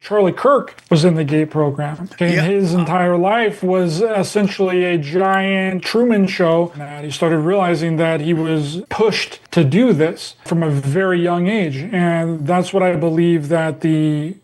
Charlie Kirk was in the GATE program. Okay? Yeah. His entire life was essentially a giant Truman Show. And he started realizing that he was pushed to do this from a very young age. And that's what I believe that the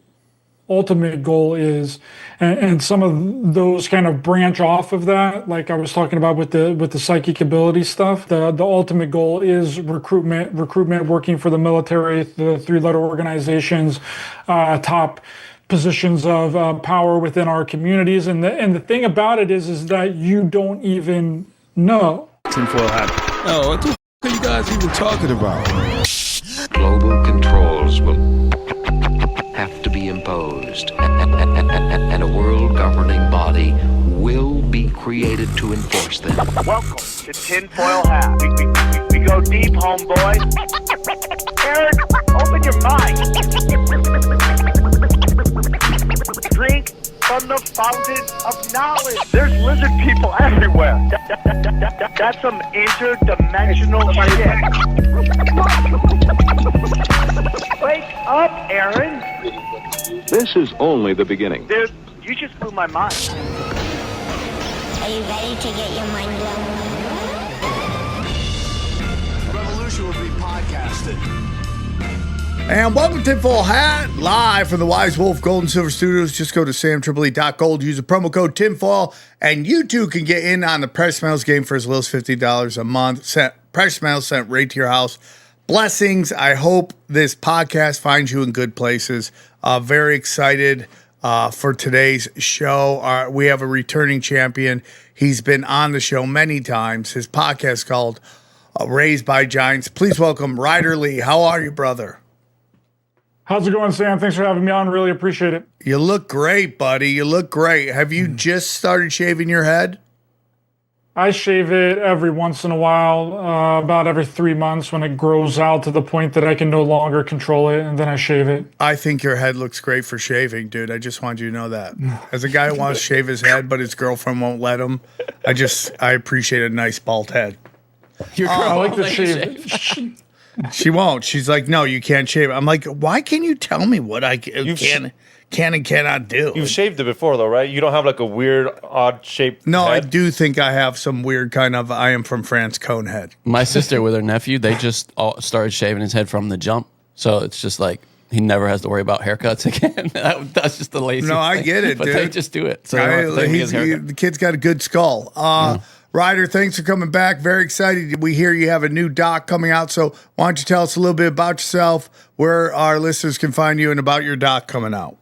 ultimate goal is, and some of those kind of branch off of that, like I was talking about with the psychic ability stuff. The ultimate goal is recruitment, working for the military, the three-letter organizations, top positions of power within our communities. And the thing about it is that you don't even know. Tinfoil hat. Oh, what the f*** are you guys even talking about? Global controls will have to be imposed, and a world governing body will be created to enforce them. Welcome to Tinfoil Hat. We go deep, homeboy. Aaron, open your mind. Drink from the fountain of knowledge. There's lizard people everywhere. That's some interdimensional shit. Wake up, Aaron. This is only the beginning. Dude, you just blew my mind. Are you ready to get your mind blown? Revolution will be podcasted. And welcome to Tinfoil Hat, live from the Wise Wolf Gold and Silver Studios. Just go to samtripoli.gold, use the promo code Tinfoil, and you too can get in on the Precious Metals game for as little as $50 a month. Precious Metals sent right to your house. Blessings. I hope this podcast finds you in good places. Very excited for today's show. We have a returning champion. He's been on the show many times. His podcast is called Raised by Giants. Please welcome Ryder Lee. How are you, brother? How's it going, Sam? Thanks for having me on. Really appreciate it. You look great, buddy. You look great. Have you just started shaving your head? I shave it every once in a while, about every 3 months when it grows out to the point that I can no longer control it, and then I shave it. I think your head looks great for shaving, dude. I just want you to know that. As a guy who wants to shave his head, but his girlfriend won't let him, I appreciate a nice bald head. Your girl I like to shave. She won't. She's like, no, you can't shave. I'm like, why can you tell me what I can and cannot do? You've shaved it before, though, right? You don't have like a weird, odd-shaped No, head? I do think I have some weird kind of I am from France cone head. My sister with her nephew, they just all started shaving his head from the jump. So it's just like he never has to worry about haircuts again. That's just the lazy No, I thing. get it, but dude. they just do it. So they don't have to take his haircut. The kid's got a good skull. Ryder, thanks for coming back. Very excited. We hear you have a new doc coming out. So why don't you tell us a little bit about yourself, where our listeners can find you, and about your doc coming out.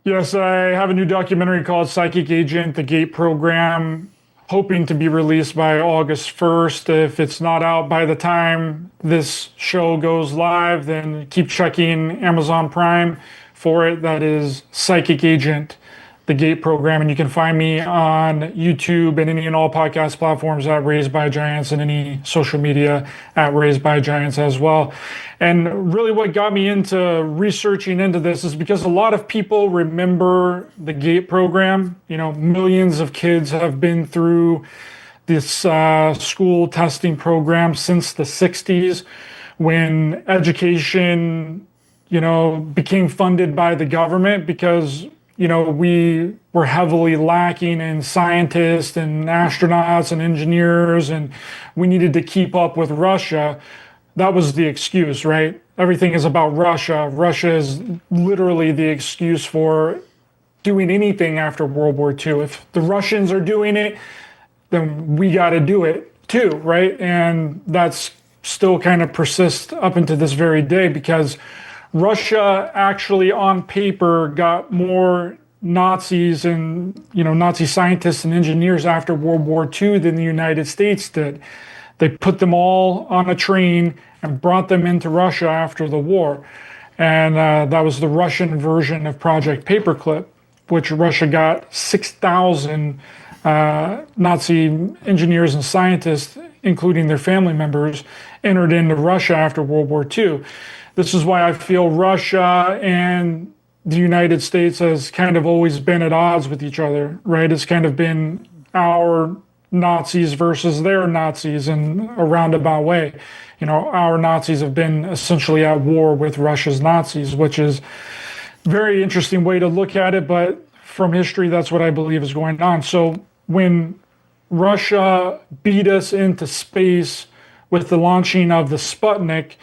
Yes, I have a new documentary called Psychic Agent, the GATE program, hoping to be released by August 1st. If it's not out by the time this show goes live, then keep checking Amazon Prime for it. That is Psychic Agent, the GATE program. And you can find me on YouTube and any and all podcast platforms at Raised by Giants, and any social media at Raised by Giants as well. And really what got me into researching into this is because a lot of people remember the GATE program. You know, millions of kids have been through this school testing program since the 60s, when education, became funded by the government because we were heavily lacking in scientists and astronauts and engineers, and we needed to keep up with Russia. That was the excuse, right? Everything is about Russia. Russia is literally the excuse for doing anything after World War II. If the Russians are doing it, then we got to do it too, right? And that's still kind of persists up into this very day, because Russia actually on paper got more Nazis and, Nazi scientists and engineers after World War II than the United States did. They put them all on a train and brought them into Russia after the war. And that was the Russian version of Project Paperclip, which Russia got 6,000 Nazi engineers and scientists, including their family members, entered into Russia after World War II. This is why I feel Russia and the United States has kind of always been at odds with each other, right? It's kind of been our Nazis versus their Nazis in a roundabout way. Our Nazis have been essentially at war with Russia's Nazis, which is very interesting way to look at it, but from history, that's what I believe is going on. So when Russia beat us into space with the launching of the Sputnik,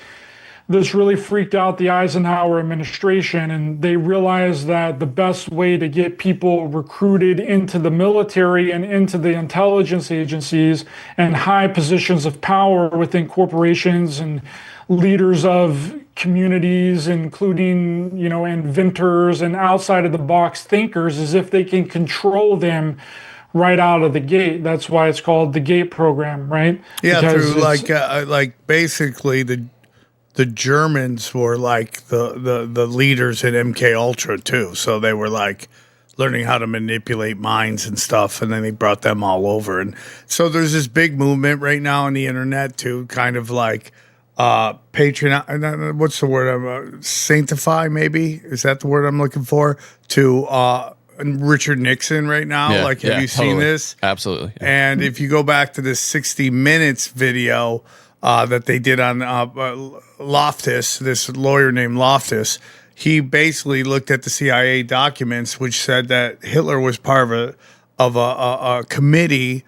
this really freaked out the Eisenhower administration, and they realized that the best way to get people recruited into the military and into the intelligence agencies and high positions of power within corporations and leaders of communities, including, inventors and outside of the box thinkers, is if they can control them right out of the gate. That's why it's called the GATE program, right? Yeah, Because through it's- like basically the Germans were like the leaders in MK Ultra too. So they were like learning how to manipulate minds and stuff, and then they brought them all over. And so there's this big movement right now on the internet to kind of like patron. What's the word? Sanctify, maybe, is that the word I'm looking for? To Richard Nixon right now. Yeah, Like, have you seen totally. this? Absolutely. Yeah. And if you go back to this 60 Minutes video that they did on Loftus, this lawyer named Loftus, he basically looked at the CIA documents, which said that Hitler was part of a committee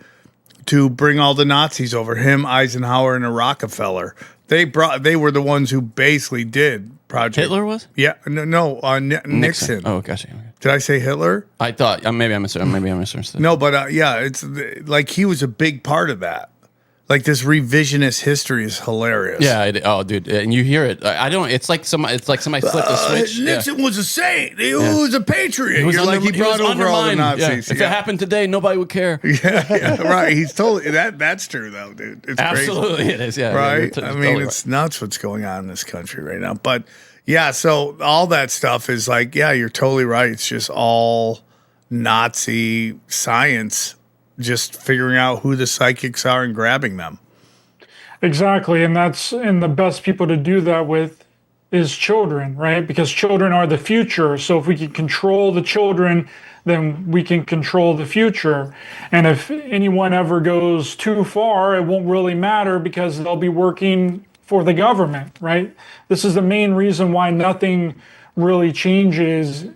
to bring all the Nazis over. Him, Eisenhower, and a Rockefeller. They were the ones who basically did Project Hitler was? Yeah, no, Nixon. Oh, gotcha. Okay. Did I say Hitler? I thought maybe I misunderstood. No, but yeah, it's like he was a big part of that. Like, this revisionist history is hilarious. Yeah. Oh, dude, and you hear it. I don't. It's like somebody flipped a switch. Nixon was a saint. He was a patriot. You're like, he brought was over all the undermined. Yeah. Nazis. If it happened today, nobody would care. Yeah, right. He's totally that's true though, dude. It's Absolutely, crazy. it is. Yeah, Right. Yeah, I mean, totally it's nuts what's going on in this country right now. But yeah, so all that stuff is like, yeah, you're totally right. It's just all Nazi science, just figuring out who the psychics are and grabbing them. Exactly, and the best people to do that with is children, right? Because children are the future. So if we can control the children, then we can control the future. And if anyone ever goes too far, it won't really matter because they'll be working for the government, right? This is the main reason why nothing really changes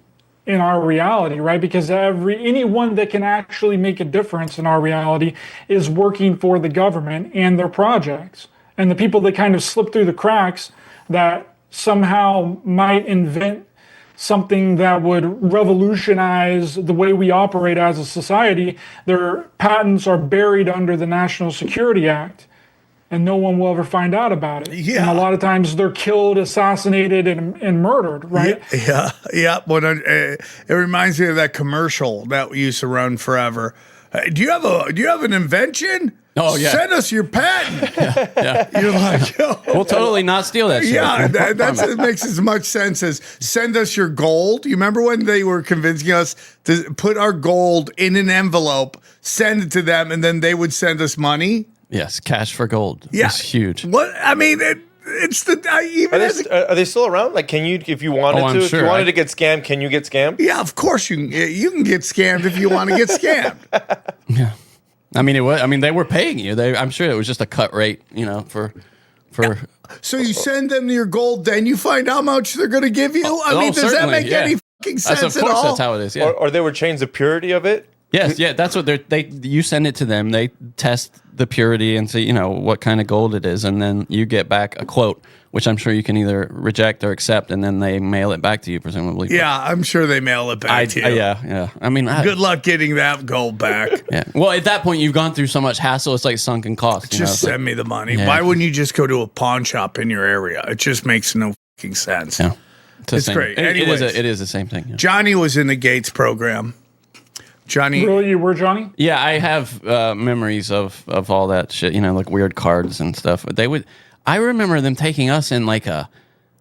in our reality, right? Because anyone that can actually make a difference in our reality is working for the government and their projects. And the people that kind of slip through the cracks that somehow might invent something that would revolutionize the way we operate as a society, their patents are buried under the National Security Act. And no one will ever find out about it. Yeah. And a lot of times they're killed, assassinated, and murdered, right? Yeah. But it reminds me of that commercial that used to run forever. Do you have an invention? Oh, yeah. Send us your patent. Yeah. You're like, yo. We'll totally not steal that shit. Yeah, it makes as much sense as send us your gold. You remember when they were convincing us to put our gold in an envelope, send it to them, and then they would send us money? Yes, cash for gold. Yeah, It's huge. What I mean, it's the Are they still around? Like, can you, if you wanted I'm to, if sure. you wanted to get scammed, can you get scammed? yeah, of course you can get scammed if you want to get scammed. Yeah. I mean, it was. I mean, they were paying you. I'm sure it was just a cut rate, for. So you send them your gold, then you find out how much they're going to give you. I mean, does that certainly, make yeah. any fucking sense Of at course, all? that's how it is. Yeah. Or there were chains of purity of it? Yes, yeah, that's what you send it to them. They test the purity and see, what kind of gold it is, and then you get back a quote, which I'm sure you can either reject or accept, and then they mail it back to you, presumably. Yeah, I'm sure they mail it back to you. Yeah. I mean, Good luck getting that gold back. Yeah. Well, at that point, you've gone through so much hassle; it's like sunken cost. Just send me the money. Yeah. Why wouldn't you just go to a pawn shop in your area? It just makes no fucking sense. Yeah. It's great. It Anyways. is the same thing. Yeah. Johnny was in the Gates program. Johnny, Really, you were, Johnny? Yeah, I have memories of all that shit. Like weird cards and stuff. I remember them taking us in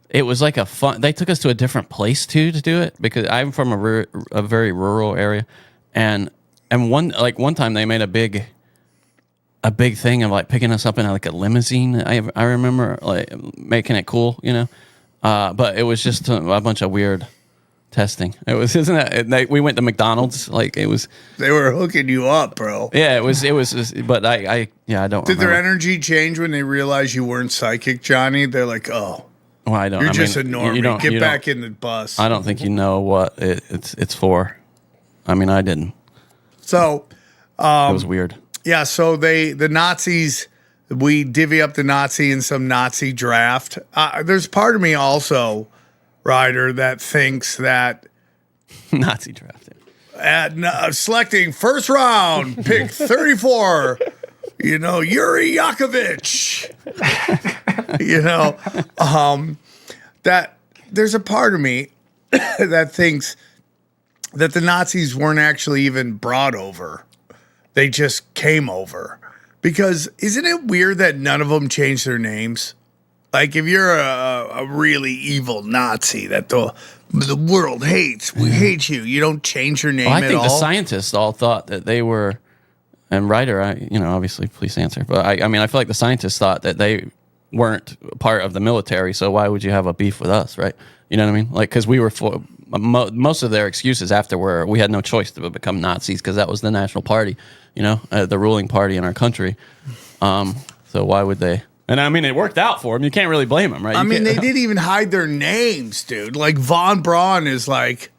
it was like a fun. They took us to a different place to do it because I'm from a very rural area, and one time they made a big thing of picking us up in a limousine. I remember making it cool, but it was just a bunch of weird testing. It was, isn't that? We went to McDonald's. It was. they were hooking you up, bro. Yeah, it was. But I don't. Did their remember. energy change when they realized you weren't psychic, Johnny? They're like, oh, Well, I don't. You're I just mean, a normie. you don't- Get you back don't- in the bus. I don't think you know what it's for. I mean, I didn't. So, It was weird. yeah, so the Nazis, we divvy up the Nazi in some Nazi draft. There's part of me also, Ryder, that thinks that Nazi drafted. selecting first round, pick 34, Yuri Yakovich, that there's a part of me that thinks that the Nazis weren't actually even brought over. They just came over. Because isn't it weird that none of them changed their names? Like if you're a really evil Nazi that the world hates, we hate you. You don't change your name Well, I at think all. the scientists all thought that they were, and Ryder, obviously, please answer. But I mean, I feel like the scientists thought that they weren't part of the military. So why would you have a beef with us, right? You know what I mean? Like, because we were most of their excuses after were we had no choice to become Nazis because that was the national party, the ruling party in our country. So why would they? And I mean, it worked out for them. You can't really blame them, right? I mean, they didn't even hide their names, dude. Like Von Braun is like,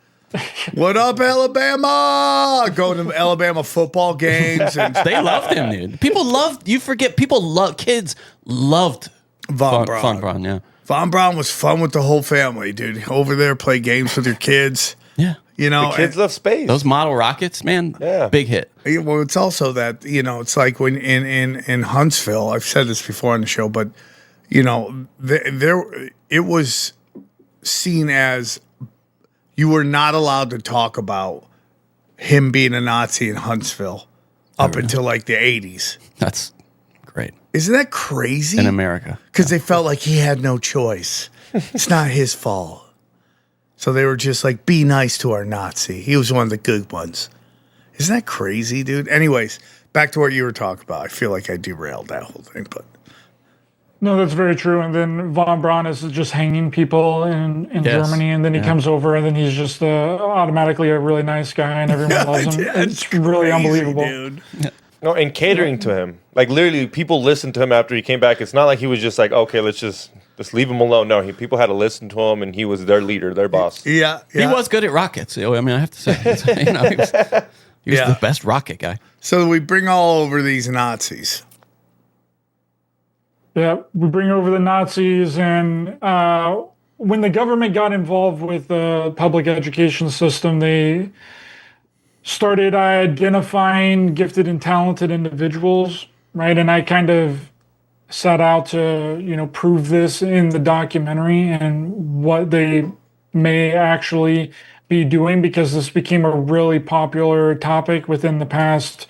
"What up, Alabama?" Going to Alabama football games, and They loved him, dude. People loved. You forget. Kids loved Von Braun. Von Braun, yeah. Von Braun was fun with the whole family, dude. Over there, play games with your kids. Yeah. Kids love space. Those model rockets, man. Yeah. Big hit. Well, it's also that it's like when in Huntsville. I've said this before on the show, but there it was seen as you were not allowed to talk about him being a Nazi in Huntsville up until like the 80s. That's great. Isn't that crazy? In America. Because they felt like he had no choice. It's not his fault. So they were just like, be nice to our Nazi. He was one of the good ones. Isn't that crazy, dude? Anyways, back to what you were talking about. I feel like I derailed that whole thing, but No, that's very true. And then Von Braun is just hanging people in Yes. Germany, and then he comes over, and then he's just automatically a really nice guy, and everyone loves him. It's really crazy, unbelievable. dude. No, and catering to him. Like literally, people listened to him after he came back. It's not like he was just like, okay, let's just leave him alone. No, people had to listen to him, and he was their leader, their boss. Yeah. He was good at rockets. I mean, I have to say, he was Yeah. the best rocket guy. So we bring all over these Nazis. Yeah, we bring over the Nazis, and when the government got involved with the public education system, they started identifying gifted and talented individuals, right? And I kind of set out to, prove this in the documentary and what they may actually be doing, because this became a really popular topic within the past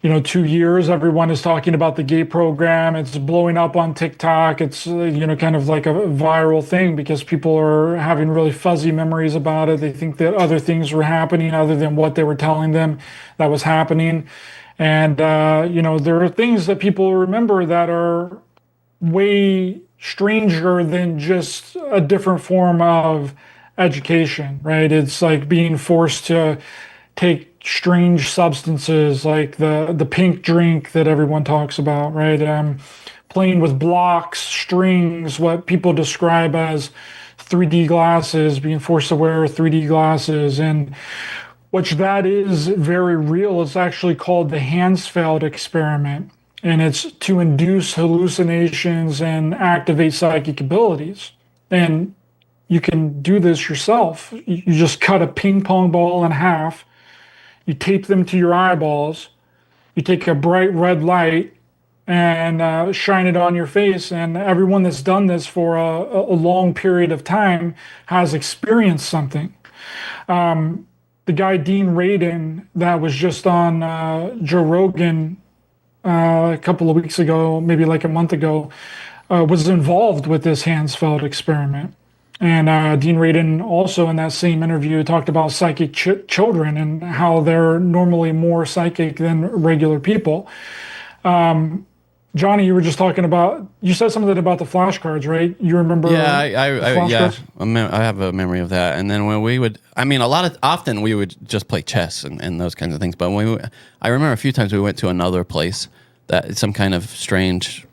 2 years. Everyone is talking about the GATE program. It's blowing up on TikTok. It's, kind of like a viral thing because people are having really fuzzy memories about it. They think that other things were happening other than what they were telling them that was happening. And, there are things that people remember that are way stranger than just a different form of education, right? It's like being forced to take strange substances like the pink drink that everyone talks about, right? Playing with blocks, strings, what people describe as 3D glasses, being forced to wear 3D glasses. And which that is very real. It's actually called the Hansfeld experiment. And it's to induce hallucinations and activate psychic abilities. And you can do this yourself. You just cut a ping pong ball in half. You tape them to your eyeballs. You take a bright red light and shine it on your face. And everyone that's done this for a long period of time has experienced something. The guy Dean Radin that was just on Joe Rogan a couple of weeks ago, maybe like a month ago, was involved with this Hansfeld experiment. And Dean Radin also in that same interview talked about psychic children and how they're normally more psychic than regular people. Johnny, you were just talking about, you said something about the flashcards, right? You remember? Yeah, I have a memory of that. And then when we would, often we would just play chess and those kinds of things. But I remember a few times we went to another place that some kind of strange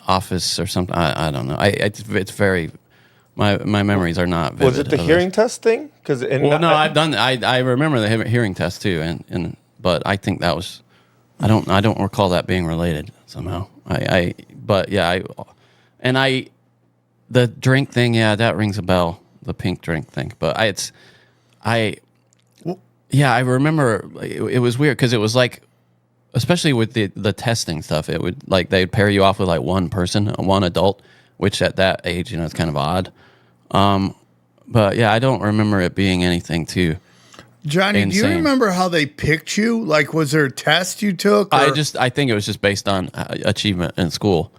office or something. I don't know. It's very. My memories are not vivid. Was it the hearing test thing? I've done. I remember the hearing test too, but I think that was. I don't recall that being related somehow. The drink thing, yeah, that rings a bell. The pink drink thing, but I remember it was weird because it was like, especially with the testing stuff, it would like they'd pair you off with like one person, one adult, which at that age, it's kind of odd. But yeah, I don't remember it being anything too. Johnny, insane. do you remember how they picked you? Like, was there a test you took? I think it was just based on achievement in school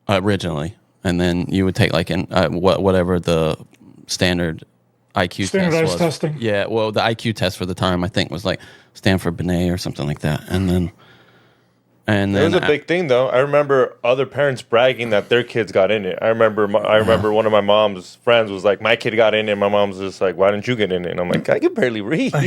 originally, and then you would take like whatever the standard IQ standardized test was. testing. Yeah, well, the IQ test for the time I think was like Stanford Binet or something like that, and then it was a big thing though. I remember other parents bragging that their kids got in it. I remember one of my mom's friends was like, my kid got in it. And my mom's just like, why didn't you get in it? And I'm like, I can barely read. But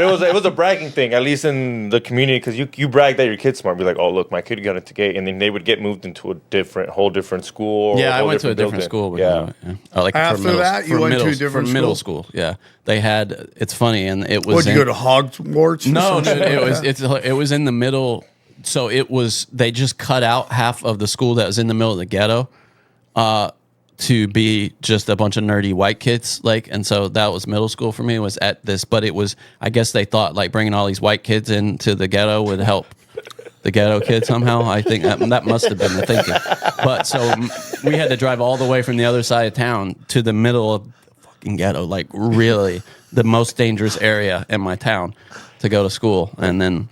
it was a bragging thing, at least in the community, because you brag that your kid's smart. Be like, oh look, my kid got into gate, and then they would get moved into a whole different school. Yeah, I went to a different school. Yeah. Like after that, you went to a different middle school. Yeah, they had. It's funny, and it was. Would you go to Hogwarts? No, it was in the middle. So they just cut out half of the school that was in the middle of the ghetto to be just a bunch of nerdy white kids. And so that was middle school for me, was at this, but it was, I guess they thought like bringing all these white kids into the ghetto would help the ghetto kids somehow. I think that must have been the thinking. But so we had to drive all the way from the other side of town to the middle of fucking ghetto, like really the most dangerous area in my town to go to school. And then,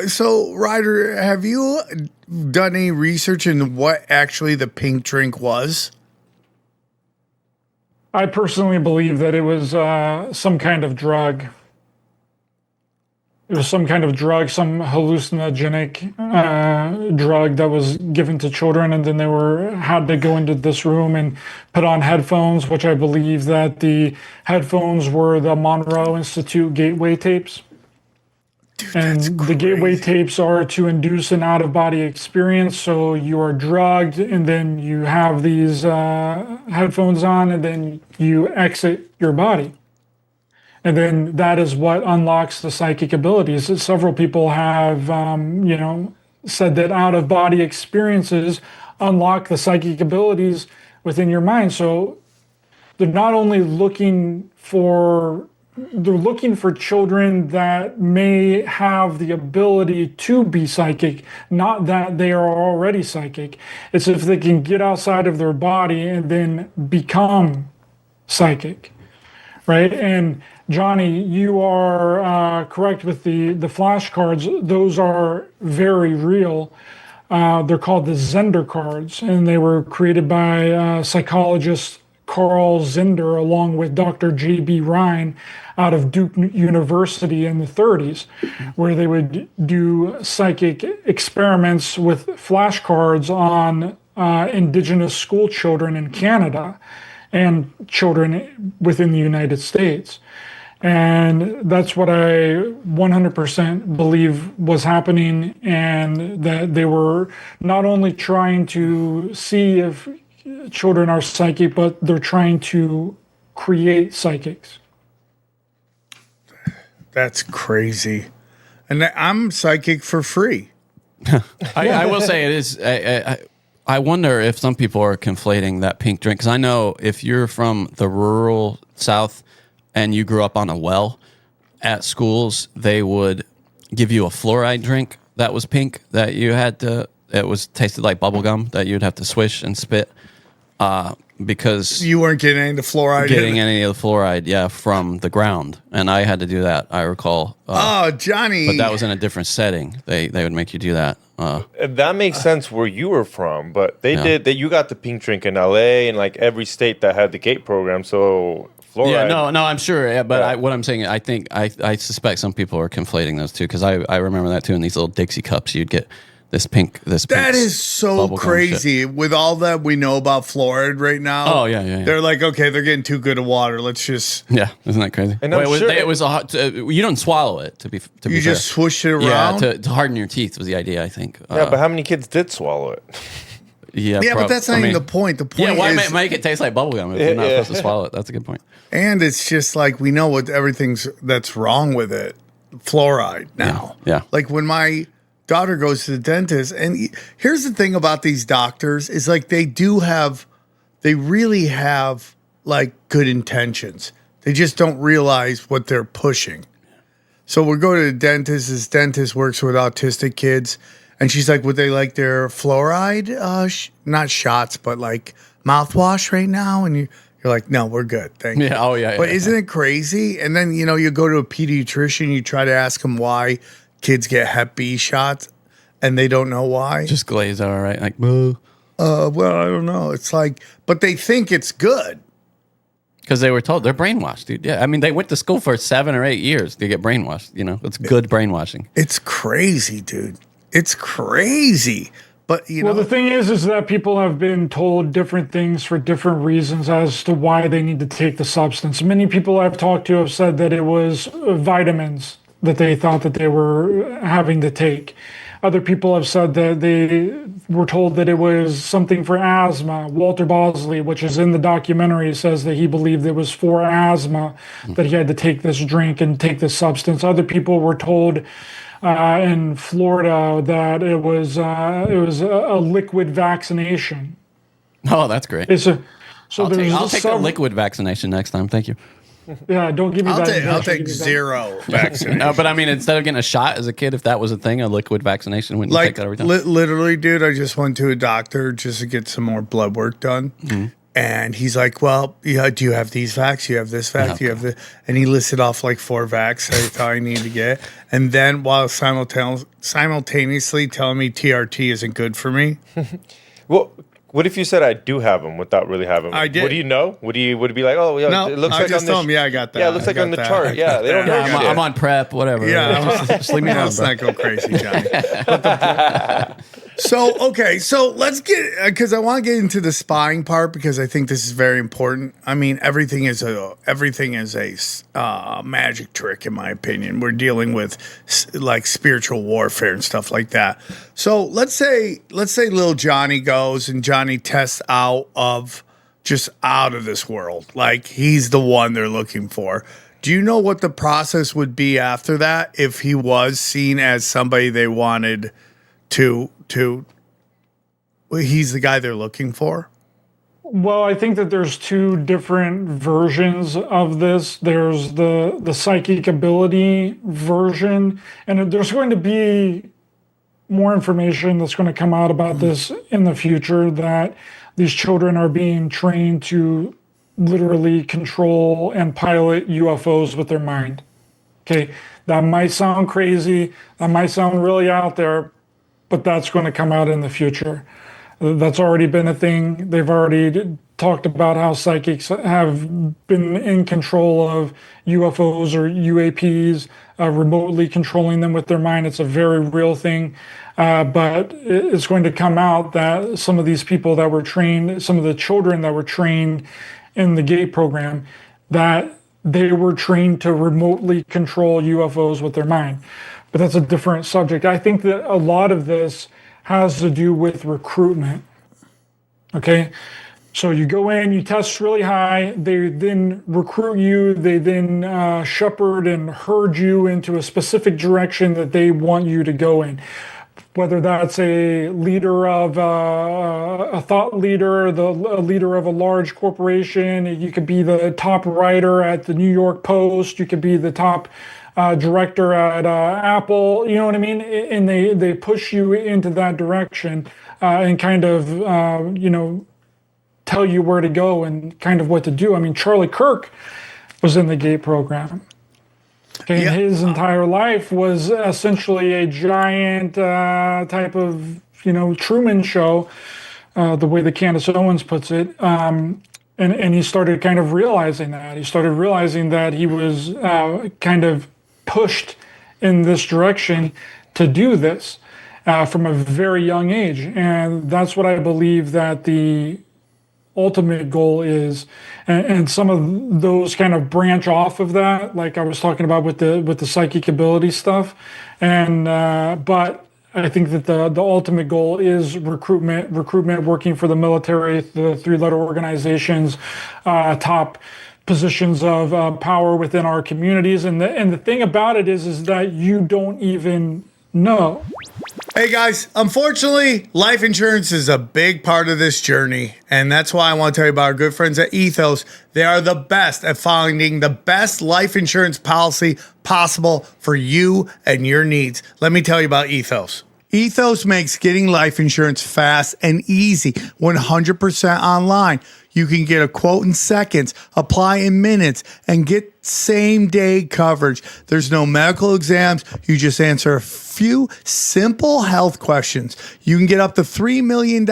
So, Ryder, have you done any research in what actually the pink drink was? I personally believe that it was some kind of drug. It was some kind of drug, some hallucinogenic drug that was given to children, and then they had to go into this room and put on headphones, which I believe that the headphones were the Monroe Institute gateway tapes. Dude, and the gateway tapes are to induce an out-of-body experience. So you are drugged, and then you have these headphones on, and then you exit your body. And then that is what unlocks the psychic abilities. Several people have, said that out-of-body experiences unlock the psychic abilities within your mind. So they're not only looking for children that may have the ability to be psychic, not that they are already psychic. It's if they can get outside of their body and then become psychic, right? And Johnny, you are correct with the flashcards. Those are very real. They're called the Zender cards, and they were created by psychologist Carl Zender along with Dr. J.B. Rhine out of Duke University in the 30s, where they would do psychic experiments with flashcards on indigenous school children in Canada and children within the United States. And that's what I 100% believe was happening, and that they were not only trying to see if children are psychic, but they're trying to create psychics. That's crazy. And I'm psychic for free. I will say it is. I wonder if some people are conflating that pink drink, because I know if you're from the rural South and you grew up on a well, at schools they would give you a fluoride drink that was pink that you had to. It was tasted like bubble gum that you'd have to swish and spit. Because you weren't getting any of the fluoride. Any of the fluoride, from the ground, and I had to do that. I recall. Johnny! But that was in a different setting. They would make you do that. That makes sense where you were from, but they did that. You got the pink drink in L.A. and like every state that had the gate program. So fluoride. Yeah, no, I'm sure. Yeah, but what I'm saying, I think I suspect some people are conflating those two, because I remember that too. In these little Dixie cups, you'd get pink. That is so crazy. Shit. With all that we know about fluoride right now. Oh yeah. They're like, okay, they're getting too good of water. Let's just isn't that crazy? And it was a hot. You don't swallow it to be. You just swoosh it around. Yeah, to harden your teeth was the idea. I think. Yeah, but how many kids did swallow it? Yeah, but that's not even the point. The point is make it taste like bubblegum if you're not supposed to swallow it. That's a good point. And it's just like we know what that's wrong with it. Fluoride now. Yeah. Like when my daughter goes to the dentist, and here's the thing about these doctors is like they really have like good intentions. They just don't realize what they're pushing. So we go to the dentist. This dentist works with autistic kids. And she's like, would they like their fluoride, not shots, but like mouthwash right now? And you're like, no, we're good. Thank you. Yeah. Oh, yeah. But isn't it crazy? And then, you go to a pediatrician, you try to ask them why kids get Hep B shots, and they don't know why. Just glaze over, right? Like, boo. Well, I don't know. It's like, but they think it's good. Because they were told they're brainwashed, dude. Yeah. I mean, they went to school for 7 or 8 years to get brainwashed. It's good brainwashing. It's crazy, dude. It's crazy. But, Well, the thing is that people have been told different things for different reasons as to why they need to take the substance. Many people I've talked to have said that it was vitamins that they thought that they were having to take. Other people have said that they were told that it was something for asthma. Walter Bosley, which is in the documentary, says that he believed it was for asthma, that he had to take this drink and take this substance. Other people were told in Florida that it was a liquid vaccination. Oh, that's great. I'll take a liquid vaccination next time. Thank you. Yeah, don't give me that. I'll take zero vaccination. No, but I mean, instead of getting a shot as a kid, if that was a thing, a liquid vaccination, wouldn't you take that every time? Literally, dude, I just went to a doctor just to get some more blood work done. Mm-hmm. And he's like, well, yeah, do you have these vax? You have this vax? You have this? And he listed off like 4 vax I thought I needed to get. And then while simultaneously telling me TRT isn't good for me. Well, what if you said I do have them without really having them? I did. What do you know? Would it be like, oh, yeah, no, it looks I like just told him, yeah, I got that. Yeah, it looks like on the chart. Yeah, they don't know. I'm on prep, whatever. Yeah, just leave me alone. Let's not go crazy, Johnny. So let's get, because I want to get into the spying part because I think this is very important. I mean, everything is a magic trick, in my opinion. We're dealing with like spiritual warfare and stuff like that. So let's say little Johnny goes and Johnny tests out of this world. Like he's the one they're looking for. Do you know what the process would be after that if he was seen as somebody they wanted to he's the guy they're looking for? Well, I think that there's 2 different versions of this. There's the psychic ability version, and there's going to be more information that's going to come out about this in the future, that these children are being trained to literally control and pilot UFOs with their mind. Okay, that might sound crazy, that might sound really out there, but that's going to come out in the future. That's already been a thing. They've already talked about how psychics have been in control of UFOs or UAPs, remotely controlling them with their mind. It's a very real thing. But it's going to come out that some of these people that were trained, some of the children that were trained in the GATE program, that they were trained to remotely control UFOs with their mind. But that's a different subject. I think that a lot of this has to do with recruitment. Okay? So you go in, you test really high, they then recruit you, they then shepherd and herd you into a specific direction that they want you to go in. Whether that's a leader of a thought leader, a leader of a large corporation, you could be the top writer at the New York Post, you could be the top director at Apple, you know what I mean? And they push you into that direction and kind of, tell you where to go and kind of what to do. I mean, Charlie Kirk was in the GATE program. Okay, yeah. His entire life was essentially a giant type of, Truman Show, the way that Candace Owens puts it. And he started kind of realizing that. He started realizing that he was kind of pushed in this direction to do this. from a very young age. And that's what I believe that the ultimate goal is. And some of those kind of branch off of that, like I was talking about with the psychic ability stuff. And but I think that the ultimate goal is recruitment, working for the military, the 3-letter organizations, top positions of power within our communities. And the thing about it is that you don't even know. Hey guys, unfortunately, life insurance is a big part of this journey, and that's why I want to tell you about our good friends at Ethos. They are the best at finding the best life insurance policy possible for you and your needs. Let me tell you about Ethos. Ethos makes getting life insurance fast and easy, 100% online. You can get a quote in seconds, apply in minutes, and get same-day coverage. There's no medical exams. You just answer a few simple health questions. You can get up to $3 million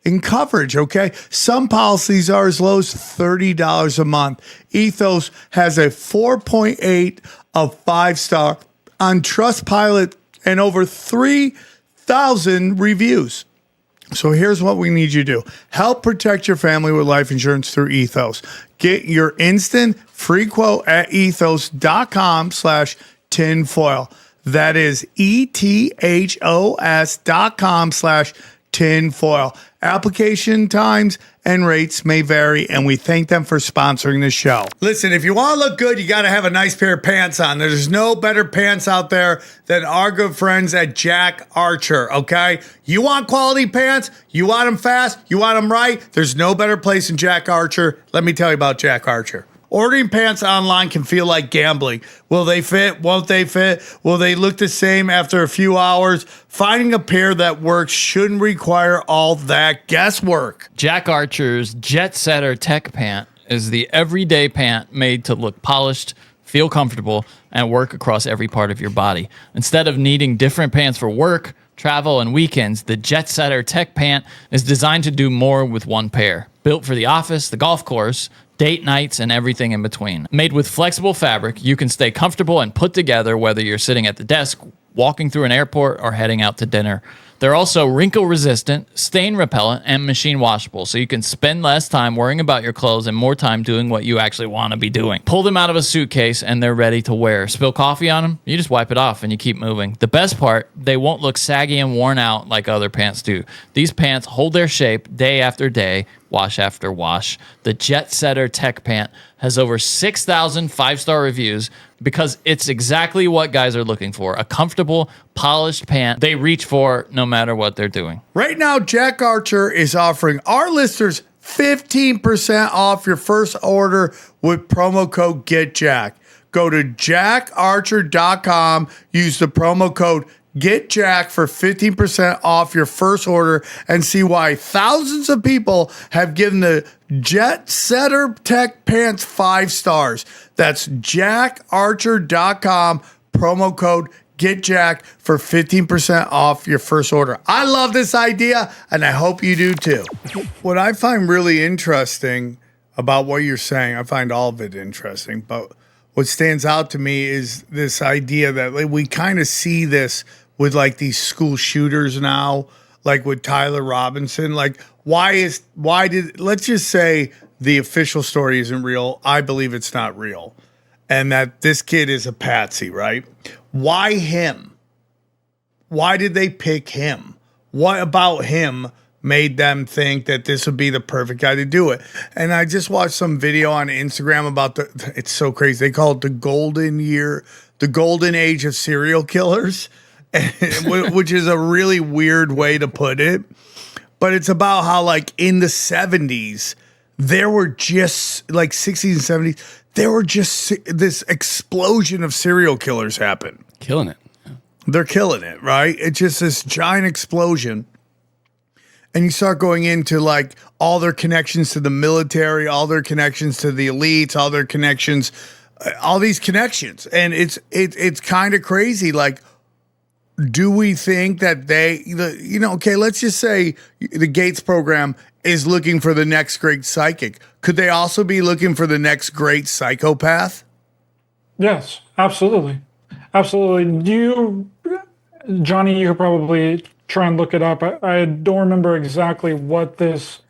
in coverage, okay? Some policies are as low as $30 a month. Ethos has a 4.8 of 5-star on Trustpilot and over 3,000 reviews. So here's what we need you to do. Help protect your family with life insurance through Ethos. Get your instant free quote at ethos.com/tinfoil. That is ethos.com/tinfoil. Application times and rates may vary, and we thank them for sponsoring the show. Listen, if you want to look good, you got to have a nice pair of pants on. There's no better pants out there than our good friends at Jack Archer, okay? You want quality pants? You want them fast? You want them right? There's no better place than Jack Archer. Let me tell you about Jack Archer. Ordering pants online can feel like gambling. Will they fit? Won't they fit? Will they look the same after a few hours? Finding a pair that works shouldn't require all that guesswork. Jack Archer's Jet Setter Tech Pant is the everyday pant made to look polished, feel comfortable, and work across every part of your body. Instead of needing different pants for work, travel, and weekends, the Jet Setter Tech Pant is designed to do more with one pair. Built for the office, the golf course, date nights, and everything in between. Made with flexible fabric, you can stay comfortable and put together whether you're sitting at the desk, walking through an airport, or heading out to dinner. They're also wrinkle resistant, stain repellent, and machine washable, so you can spend less time worrying about your clothes and more time doing what you actually want to be doing. Pull them out of a suitcase and they're ready to wear. Spill coffee on them, you just wipe it off and you keep moving. The best part, they won't look saggy and worn out like other pants do. These pants hold their shape day after day, wash after wash. The Jet Setter Tech Pant has over 6,000 5-star reviews because it's exactly what guys are looking for. A comfortable, polished pant they reach for no matter what they're doing. Right now, Jack Archer is offering our listeners 15% off your first order with promo code GetJack. Go to jackarcher.com, use the promo code GetJack for 15% off your first order, and see why thousands of people have given the Jet Setter Tech Pants 5 stars. That's jackarcher.com, promo code GetJack for 15% off your first order. I love this idea, and I hope you do too. What I find really interesting about what you're saying, I find all of it interesting, but what stands out to me is this idea that we kind of see this with like these school shooters now, like with Tyler Robinson. Like, let's just say the official story isn't real. I believe it's not real. And that this kid is a patsy, right? Why him? Why did they pick him? What about him made them think that this would be the perfect guy to do it? And I just watched some video on Instagram about it's so crazy. They call it the golden age of serial killers, which is a really weird way to put it. But it's about how, like, in the 70s, there were just, like, 60s and 70s, there were just this explosion of serial killers happen. Killing it. They're killing it, right? It's just this giant explosion. And you start going into, like, all their connections to the military, all their connections to the elites, all their connections, all these connections. And it's kind of crazy. Like, do we think that okay, let's just say the Gates program is looking for the next great psychic. Could they also be looking for the next great psychopath? Yes, absolutely. Absolutely. Johnny, you could probably try and look it up. I don't remember exactly what this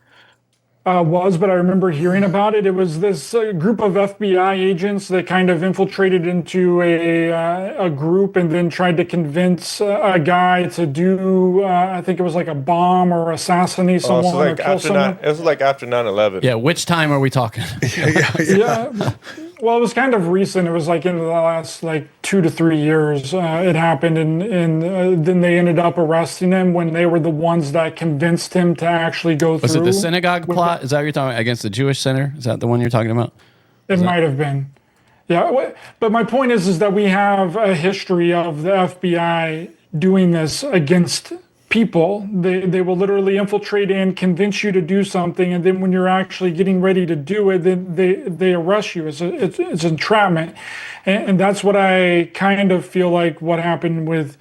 was, but I remember hearing about it. It was this group of FBI agents that kind of infiltrated into a group and then tried to convince a guy to do, I think it was like a bomb or assassinate someone so like or kill someone. it was like after 9/11. Yeah, which time are we talking? Yeah. Well, it was kind of recent. It was like in the last like 2 to 3 years it happened, and then they ended up arresting him when they were the ones that convinced him to actually go through. Was it the synagogue plot? Is that what you're talking about? Against the Jewish center? Is that the one you're talking about? It might have been. Yeah, but my point is that we have a history of the FBI doing this against people. They will literally infiltrate and convince you to do something, and then when you're actually getting ready to do it, then they arrest you. It's entrapment, and that's what I kind of feel like what happened with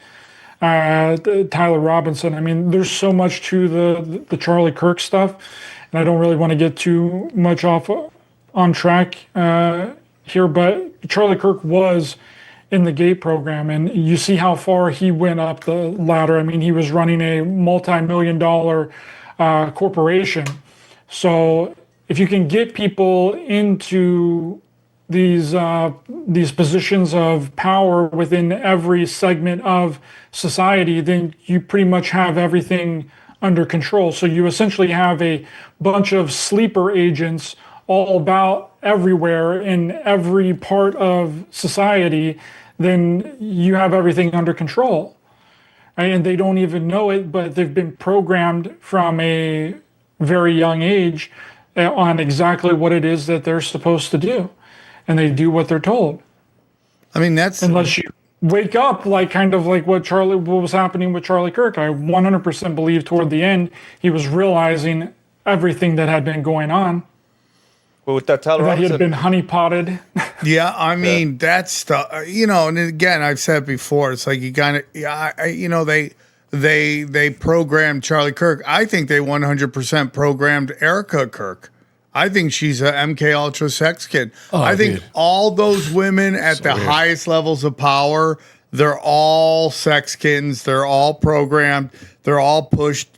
Tyler Robinson. I mean, there's so much to the Charlie Kirk stuff, and I don't really want to get too much on track here, but Charlie Kirk was in the GATE program, and you see how far he went up the ladder. I mean, he was running a multi-million-dollar corporation. So if you can get people into these positions of power within every segment of society, then you pretty much have everything under control. So you essentially have a bunch of sleeper agents all about everywhere in every part of society. Then you have everything under control. And they don't even know it, but they've been programmed from a very young age on exactly what it is that they're supposed to do. And they do what they're told. I mean, that's... Unless you wake up, like kind of like what was happening with Charlie Kirk. I 100% believe toward the end, he was realizing everything that had been going on. But with that Tyler That he Robinson, had been honeypotted. Yeah, I mean, that's the, and again, I've said before, it's like you kind of, they programmed Charlie Kirk. I think they 100% programmed Erica Kirk. I think she's a MK Ultra sex kid. I think all those women at the highest levels of power, they're all sex kittens. They're all programmed. They're all pushed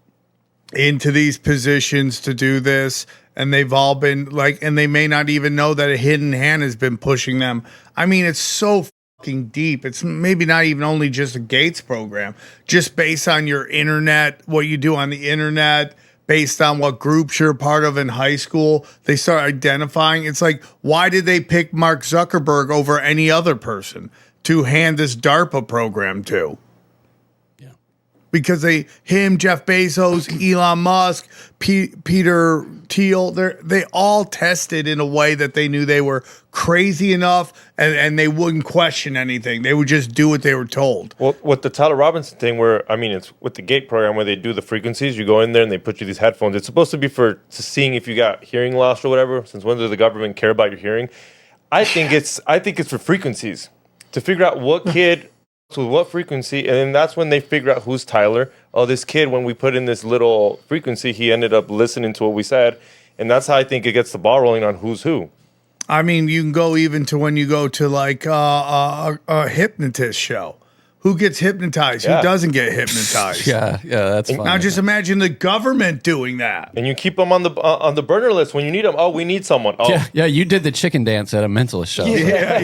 into these positions to do this. And they've all been like, and they may not even know that a hidden hand has been pushing them. I mean, it's so fucking deep. It's maybe not even only just a Gates program, just based on your internet, what you do on the internet, based on what groups you're part of in high school. They start identifying. It's like, why did they pick Mark Zuckerberg over any other person to hand this DARPA program to? Because Jeff Bezos, Elon Musk, Peter Thiel, they all tested in a way that they knew they were crazy enough and they wouldn't question anything. They would just do what they were told. Well, with the Tyler Robinson thing, it's with the GATE program where they do the frequencies. You go in there and they put you these headphones. It's supposed to be for seeing if you got hearing loss or whatever. Since when does the government care about your hearing? I think it's for frequencies to figure out what kid. So what frequency, and then that's when they figure out who's Tyler. Oh, this kid, when we put in this little frequency, he ended up listening to what we said, and that's how I think it gets the ball rolling on who's who. I mean, you can go even to when you go to like a hypnotist show. Who gets hypnotized? Yeah. Who doesn't get hypnotized? Yeah, that's fine. Now just imagine the government doing that. And you keep them on the burner list when you need them. Oh, we need someone. Oh, yeah. You did the chicken dance at a mentalist show. Yeah,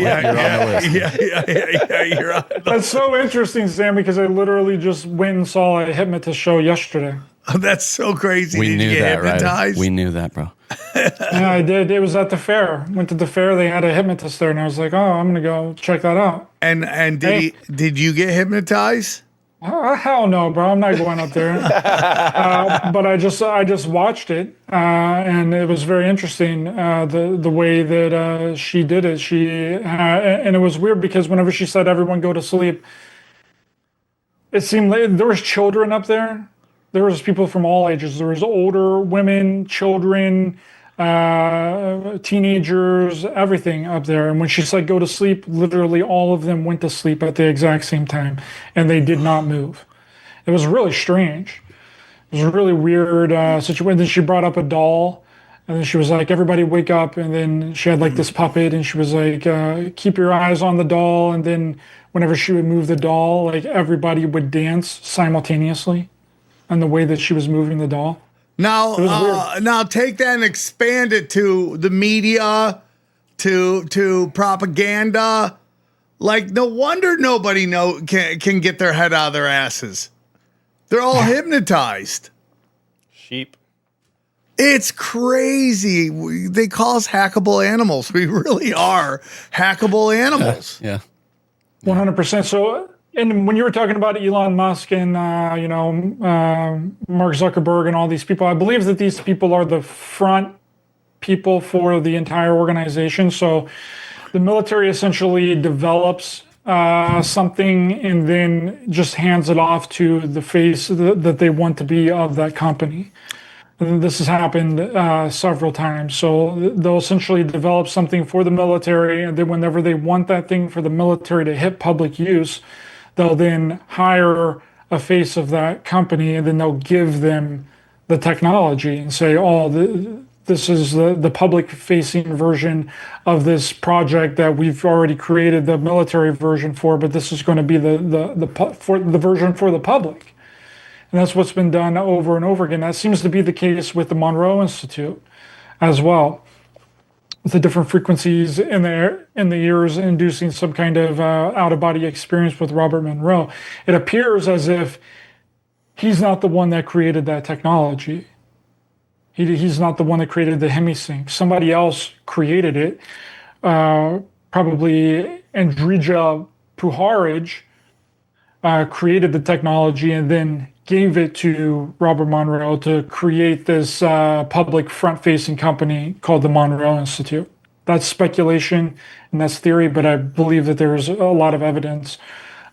you're on. That's so interesting, Sam, because I literally just went and saw a hypnotist show yesterday. Oh, that's so crazy. We Did knew you get that, right? hypnotized? We knew that, bro. Yeah, I did. It was at the fair. Went to the fair. They had a hypnotist there, and I was like, "Oh, I'm gonna go check that out." And did you get hypnotized? Hell no, bro. I'm not going up there. But I just watched it, and it was very interesting. The way that she did it. And it was weird because whenever she said everyone go to sleep, it seemed like there was children up there. There was people from all ages. There was older women, children, teenagers, everything up there. And when she said go to sleep, literally all of them went to sleep at the exact same time, and they did not move. It was really strange. It was a really weird situation. Then she brought up a doll And then she was like, everybody wake up. And then she had like this puppet and she was like, keep your eyes on the doll. And then whenever she would move the doll, like everybody would dance simultaneously and the way that she was moving the doll. Now take that and expand it to the media, to propaganda. Like, no wonder nobody can get their head out of their asses. They're all hypnotized. Sheep. It's crazy. They call us hackable animals. We really are hackable animals. Yeah. 100%. So, and when you were talking about Elon Musk and, Mark Zuckerberg and all these people, I believe that these people are the front people for the entire organization. So the military essentially develops something and then just hands it off to the face that they want to be of that company. And this has happened several times. So they'll essentially develop something for the military, and then whenever they want that thing for the military to hit public use, they'll then hire a face of that company, and then they'll give them the technology and say, this is the public-facing version of this project that we've already created the military version for, but this is going to be the version for the public. And that's what's been done over and over again. That seems to be the case with the Monroe Institute as well, with the different frequencies in the ears inducing some kind of out-of-body experience with Robert Monroe. It appears as if he's not the one that created that technology. He's not the one that created the hemisync. Somebody else created it, probably Andrija Puharich created the technology and then gave it to Robert Monroe to create this public front-facing company called the Monroe Institute. That's speculation and that's theory, but I believe that there's a lot of evidence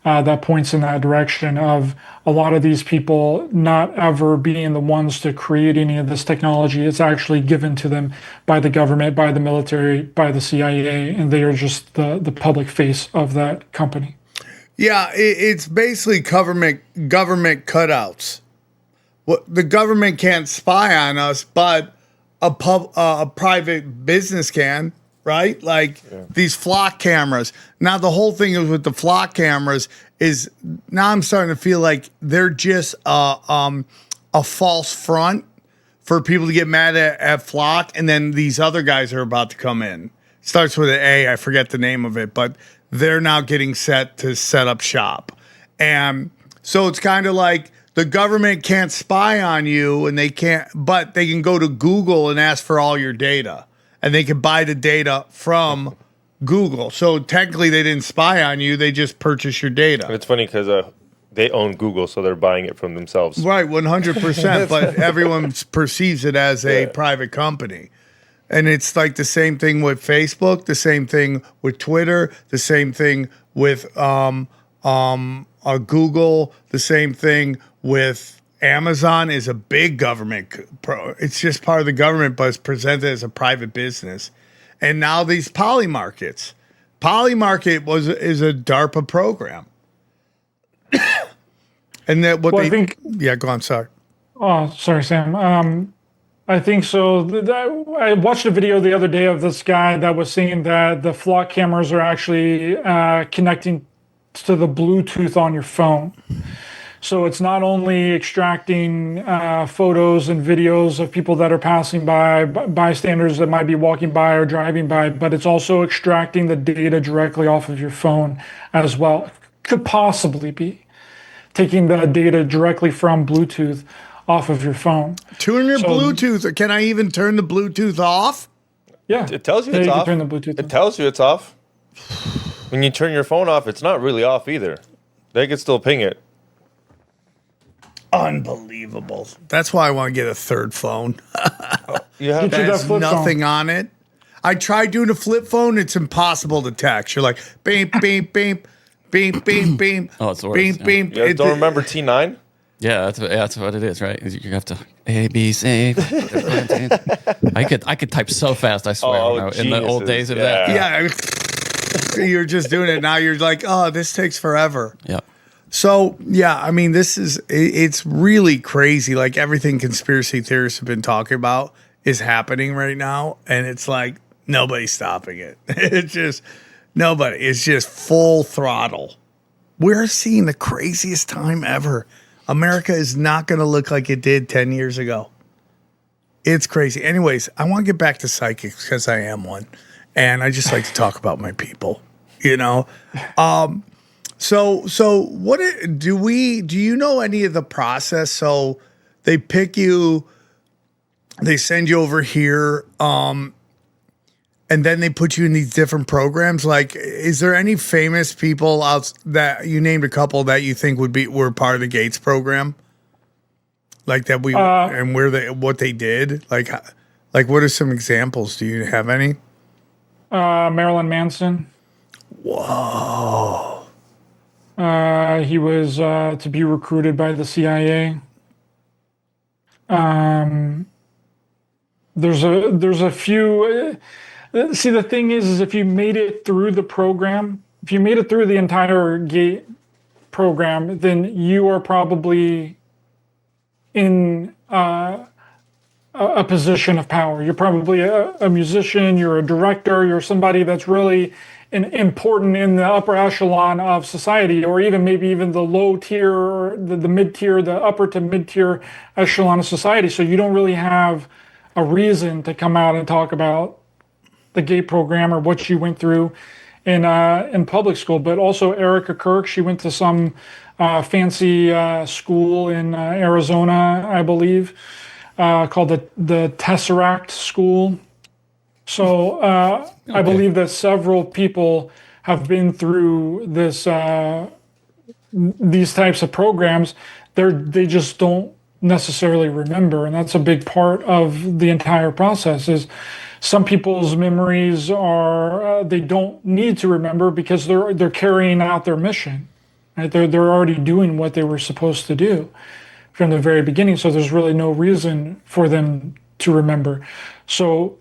that points in that direction of a lot of these people not ever being the ones to create any of this technology. It's actually given to them by the government, by the military, by the CIA, and they are just the public face of that company. Yeah, it's basically government cutouts. The government can't spy on us, but a private business can, right? Like these flock cameras. Now the whole thing is with the flock cameras is now I'm starting to feel like they're just a false front for people to get mad at flock, and then these other guys are about to come in. Starts with an A, I forget the name of it, but they're now getting set to set up shop. And so it's kind of like the government can't spy on you and but they can go to Google and ask for all your data, and they can buy the data from Google. So technically they didn't spy on you. They just purchase your data. And it's funny because they own Google, so they're buying it from themselves. Right. 100%. But everyone perceives it as a private company. And it's like the same thing with Facebook, the same thing with Twitter, the same thing with Google, the same thing with Amazon is a big government. It's just part of the government, but it's presented as a private business. And now these Poly Markets. Poly Market is a DARPA program. And that what yeah, go on, sorry. Oh, sorry, Sam. I think so. I watched a video the other day of this guy that was saying that the flock cameras are actually connecting to the Bluetooth on your phone. So it's not only extracting photos and videos of people that are passing by, bystanders that might be walking by or driving by, but it's also extracting the data directly off of your phone as well. Could possibly be taking the data directly from Bluetooth off of your phone. Turn your Bluetooth. Can I even turn the Bluetooth off? Yeah. It tells you it's off. Turn the Bluetooth it tells you it's off. When you turn your phone off, it's not really off either. They can still ping it. Unbelievable. That's why I want to get a third phone. You have There's nothing on it. I tried doing a flip phone. It's impossible to text. You're like, beep, beep, beep, beep, beep, beep. Oh, it's the worst. Beep, beep. You guys don't remember T9? Yeah, that's what it is, right? You have to A, B, C. I could type so fast, I swear, in the old days of that. Yeah. You're just doing it. Now you're like, oh, this takes forever. Yeah. So, yeah, I mean, it's really crazy. Like everything conspiracy theorists have been talking about is happening right now, and it's like nobody's stopping it. It's just nobody. It's just full throttle. We're seeing the craziest time ever. America is not going to look like it did 10 years ago. It's crazy. Anyways, I want to get back to psychics because I am one, and I just like to talk about my people. You know. So what do you know any of the process? So they pick you, they send you over here, and then they put you in these different programs. Like, is there any famous people out that you named a couple that you think were part of the Gates program? Like that and what they did? Like what are some examples? Do you have any? Marilyn Manson. Whoa. He was to be recruited by the CIA. There's a few. See, the thing is if you made it through the program, if you made it through the entire GATE program, then you are probably in a position of power. You're probably a musician, you're a director, you're somebody that's really important in the upper echelon of society, or even maybe even the low tier, or the mid tier, the upper to mid tier echelon of society. So you don't really have a reason to come out and talk about the GATE program or what you went through in public school. But also Erica Kirk, she went to some fancy school in Arizona, I believe, called the Tesseract School. So I believe that several people have been through these types of programs. They just don't necessarily remember, and that's a big part of the entire process. Is some people's memories are they don't need to remember because they're carrying out their mission. Right? They're already doing what they were supposed to do from the very beginning. So there's really no reason for them to remember. So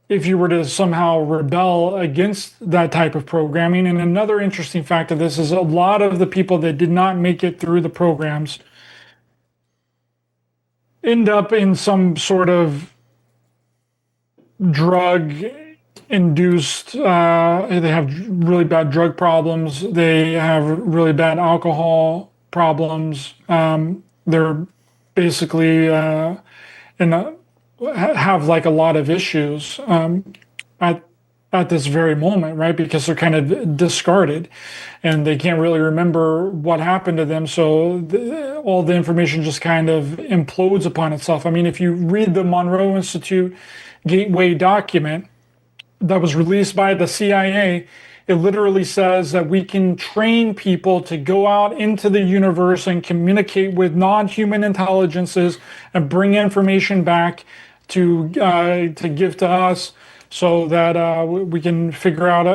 if you were to somehow rebel against that type of programming, and another interesting fact of this is a lot of the people that did not make it through the programs end up in some sort of drug induced, they have really bad drug problems, they have really bad alcohol problems, they're basically have like a lot of issues at this very moment, right? Because they're kind of discarded and they can't really remember what happened to them. So all the information just kind of implodes upon itself. I mean, if you read the Monroe Institute Gateway document that was released by the CIA, it literally says that we can train people to go out into the universe and communicate with non-human intelligences and bring information back to give to us, so that we can figure out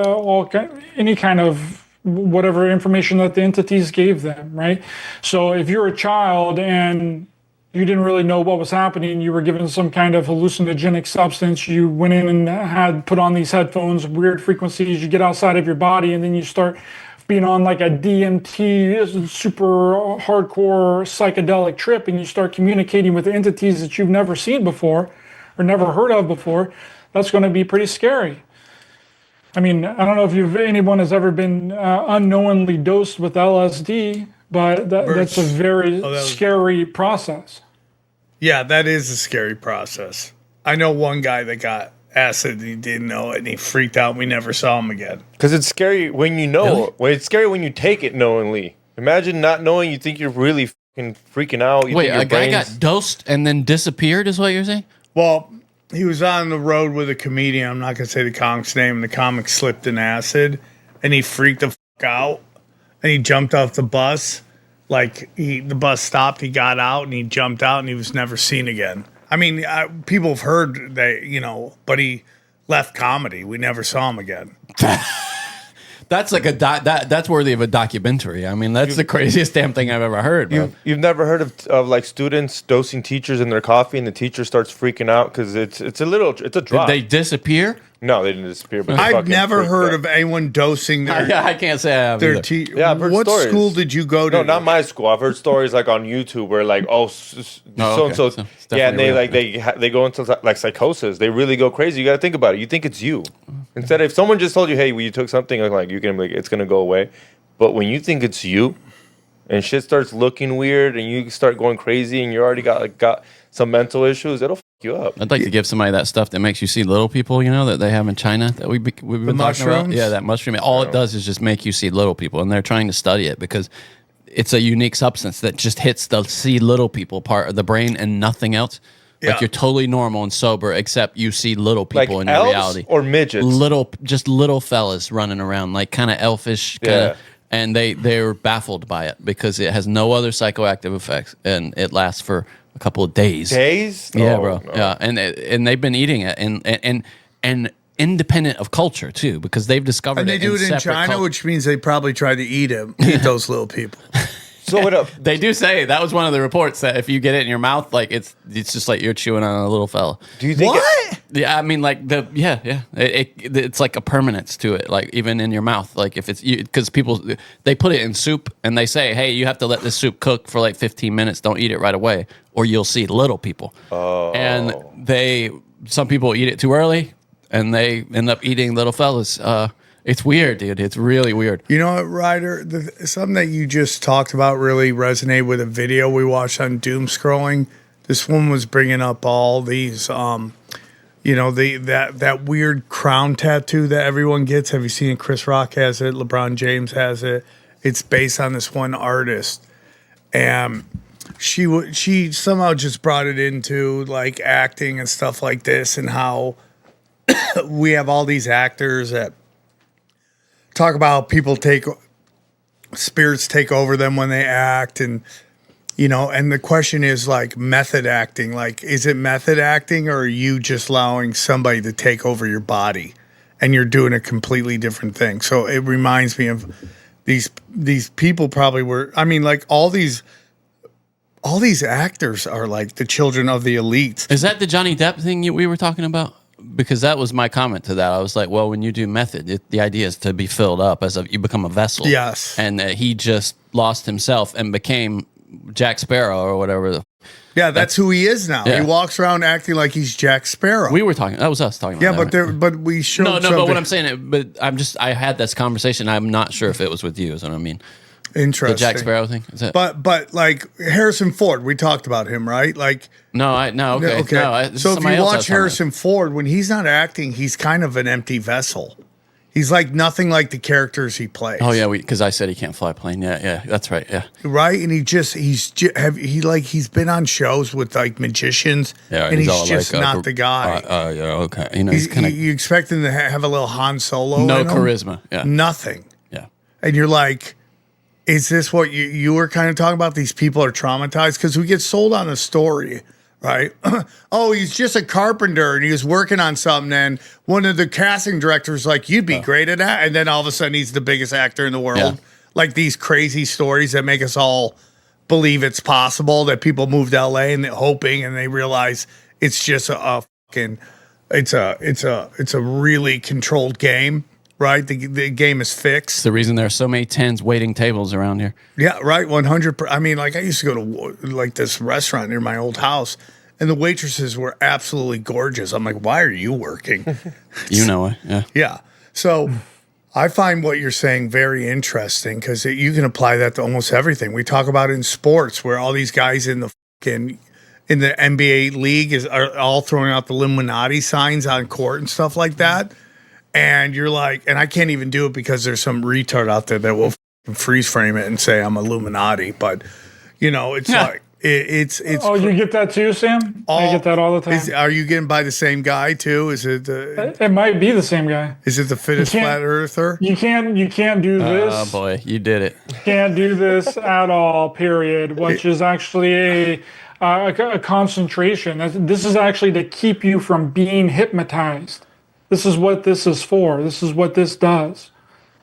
any kind of whatever information that the entities gave them, right? So if you're a child and you didn't really know what was happening, you were given some kind of hallucinogenic substance, you went in and had put on these headphones, weird frequencies, you get outside of your body, and then you start being on like a DMT, super hardcore psychedelic trip, and you start communicating with entities that you've never seen before or never heard of before. That's going to be pretty scary. I mean, I don't know if anyone has ever been unknowingly dosed with LSD, but that's a very scary process. Yeah, that is a scary process. I know one guy that got acid and he didn't know it and he freaked out and we never saw him again. Because it's scary when you know. Really? Well, it's scary when you take it knowingly. Imagine not knowing, you think you're really freaking out. Wait, a guy got dosed and then disappeared is what you're saying? Well, he was on the road with a comedian. I'm not going to say the comic's name. And the comic slipped in acid and he freaked the fuck out. And he jumped off the bus. Like, the bus stopped, he got out, and he jumped out, and he was never seen again. I mean, people have heard that, but he left comedy. We never saw him again. That's like that's worthy of a documentary. I mean, that's the craziest damn thing I've ever heard. You've never heard of like students dosing teachers in their coffee, and the teacher starts freaking out because it's a drop. Did they disappear? No, they didn't disappear. But I've never heard of anyone dosing their I can't say I have their either. teeth. Yeah, I've heard what stories. school did you go to? No, not my school. I've heard stories like on YouTube where like, so and so, it's yeah, and they definitely like they go into like psychosis. They really go crazy. You got to think about it. You think it's you. Instead, if someone just told you, hey, you took something, like you can like it's gonna go away. But when you think it's you, and shit starts looking weird, and you start going crazy, and you already got some mental issues, it'll fuck you up. I'd like to give somebody that stuff that makes you see little people, that they have in China that we've been talking about. mushrooms? Yeah, that mushroom. All it does is just make you see little people, and they're trying to study it because it's a unique substance that just hits the see little people part of the brain and nothing else. Yeah. Like you're totally normal and sober, except you see little people Like in your elves reality. or midgets? Just little fellas running around, like kind of elfish, Yeah. and they're baffled by it because it has no other psychoactive effects, and it lasts for a couple of days. Days? Yeah, Oh, bro. no. Yeah, and they've been eating it, and independent of culture too, because they've discovered And they do it in separate China, culture. which means they probably tried to eat those little people. So what up? They do say that was one of the reports that if you get it in your mouth, like it's just like you're chewing on a little fella. Do you think? Yeah, I mean, like it's like a permanence to it, like even in your mouth, like if it's because people they put it in soup and they say, hey, you have to let this soup cook for like 15 minutes. Don't eat it right away, or you'll see little people. Oh. And some people eat it too early, and they end up eating little fellas. It's weird, dude. It's really weird. You know what, Ryder? Something that you just talked about really resonated with a video we watched on Doom Scrolling. This one was bringing up all these, that weird crown tattoo that everyone gets. Have you seen it? Chris Rock has it. LeBron James has it. It's based on this one artist, and she somehow just brought it into like acting and stuff like this, and how we have all these actors that talk about people spirits take over them when they act, and and the question is like method acting. Like, is it method acting, or are you just allowing somebody to take over your body and you're doing a completely different thing? So it reminds me of these people probably were, I mean, like all these actors are like the children of the elites. Is that the Johnny Depp thing we were talking about? Because that was my comment to that. I was like, well, when you do method, the idea is to be filled up you become a vessel. Yes. And he just lost himself and became Jack Sparrow or whatever. Yeah, that's who he is now. Yeah. He walks around acting like he's Jack Sparrow. That was us talking about that. Yeah, but we showed something. But what I'm saying, I had this conversation. I'm not sure if it was with you, is what I mean. Interesting. The Jack Sparrow thing? Is it? But like Harrison Ford, we talked about him, right? Like okay. No, so if you watch Harrison Ford, when he's not acting, he's kind of an empty vessel. He's like nothing like the characters he plays. Oh yeah, because I said he can't fly a plane. Yeah, that's right. Yeah, right. And he's been on shows with like magicians, and he's just like, not the guy. Yeah, okay. You expect him to have a little Han Solo. No in him? charisma. Yeah, nothing. Yeah, and you're like, is this what you were kind of talking about? These people are traumatized because we get sold on a story, right? Oh, he's just a carpenter and he was working on something, and one of the casting directors like, you'd be great at that, and then all of a sudden he's the biggest actor in the world. Yeah. Like these crazy stories that make us all believe it's possible, that people moved to LA and they're hoping, and they realize it's just it's a really controlled game. Right, the game is fixed. It's the reason there are so many tens waiting tables around here. Yeah, right. 100%. I mean, like I used to go to like this restaurant near my old house, and the waitresses were absolutely gorgeous. I'm like, why are you working? You know it. Yeah. Yeah. So I find what you're saying very interesting because you can apply that to almost everything. We talk about in sports where all these guys in the NBA league are all throwing out the Illuminati signs on court and stuff like that. And you're like, and I can't even do it because there's some retard out there that will freeze frame it and say I'm Illuminati. But, it's like, it's. Oh, you get that too, Sam? I get that all the time. Are you getting by the same guy too? Is it It might be the same guy. Is it the fittest flat earther? You can't do this. Oh boy, you did it. Can't do this at all. Period. Which is actually a concentration. This is actually to keep you from being hypnotized. This is what this is for. This is what this does.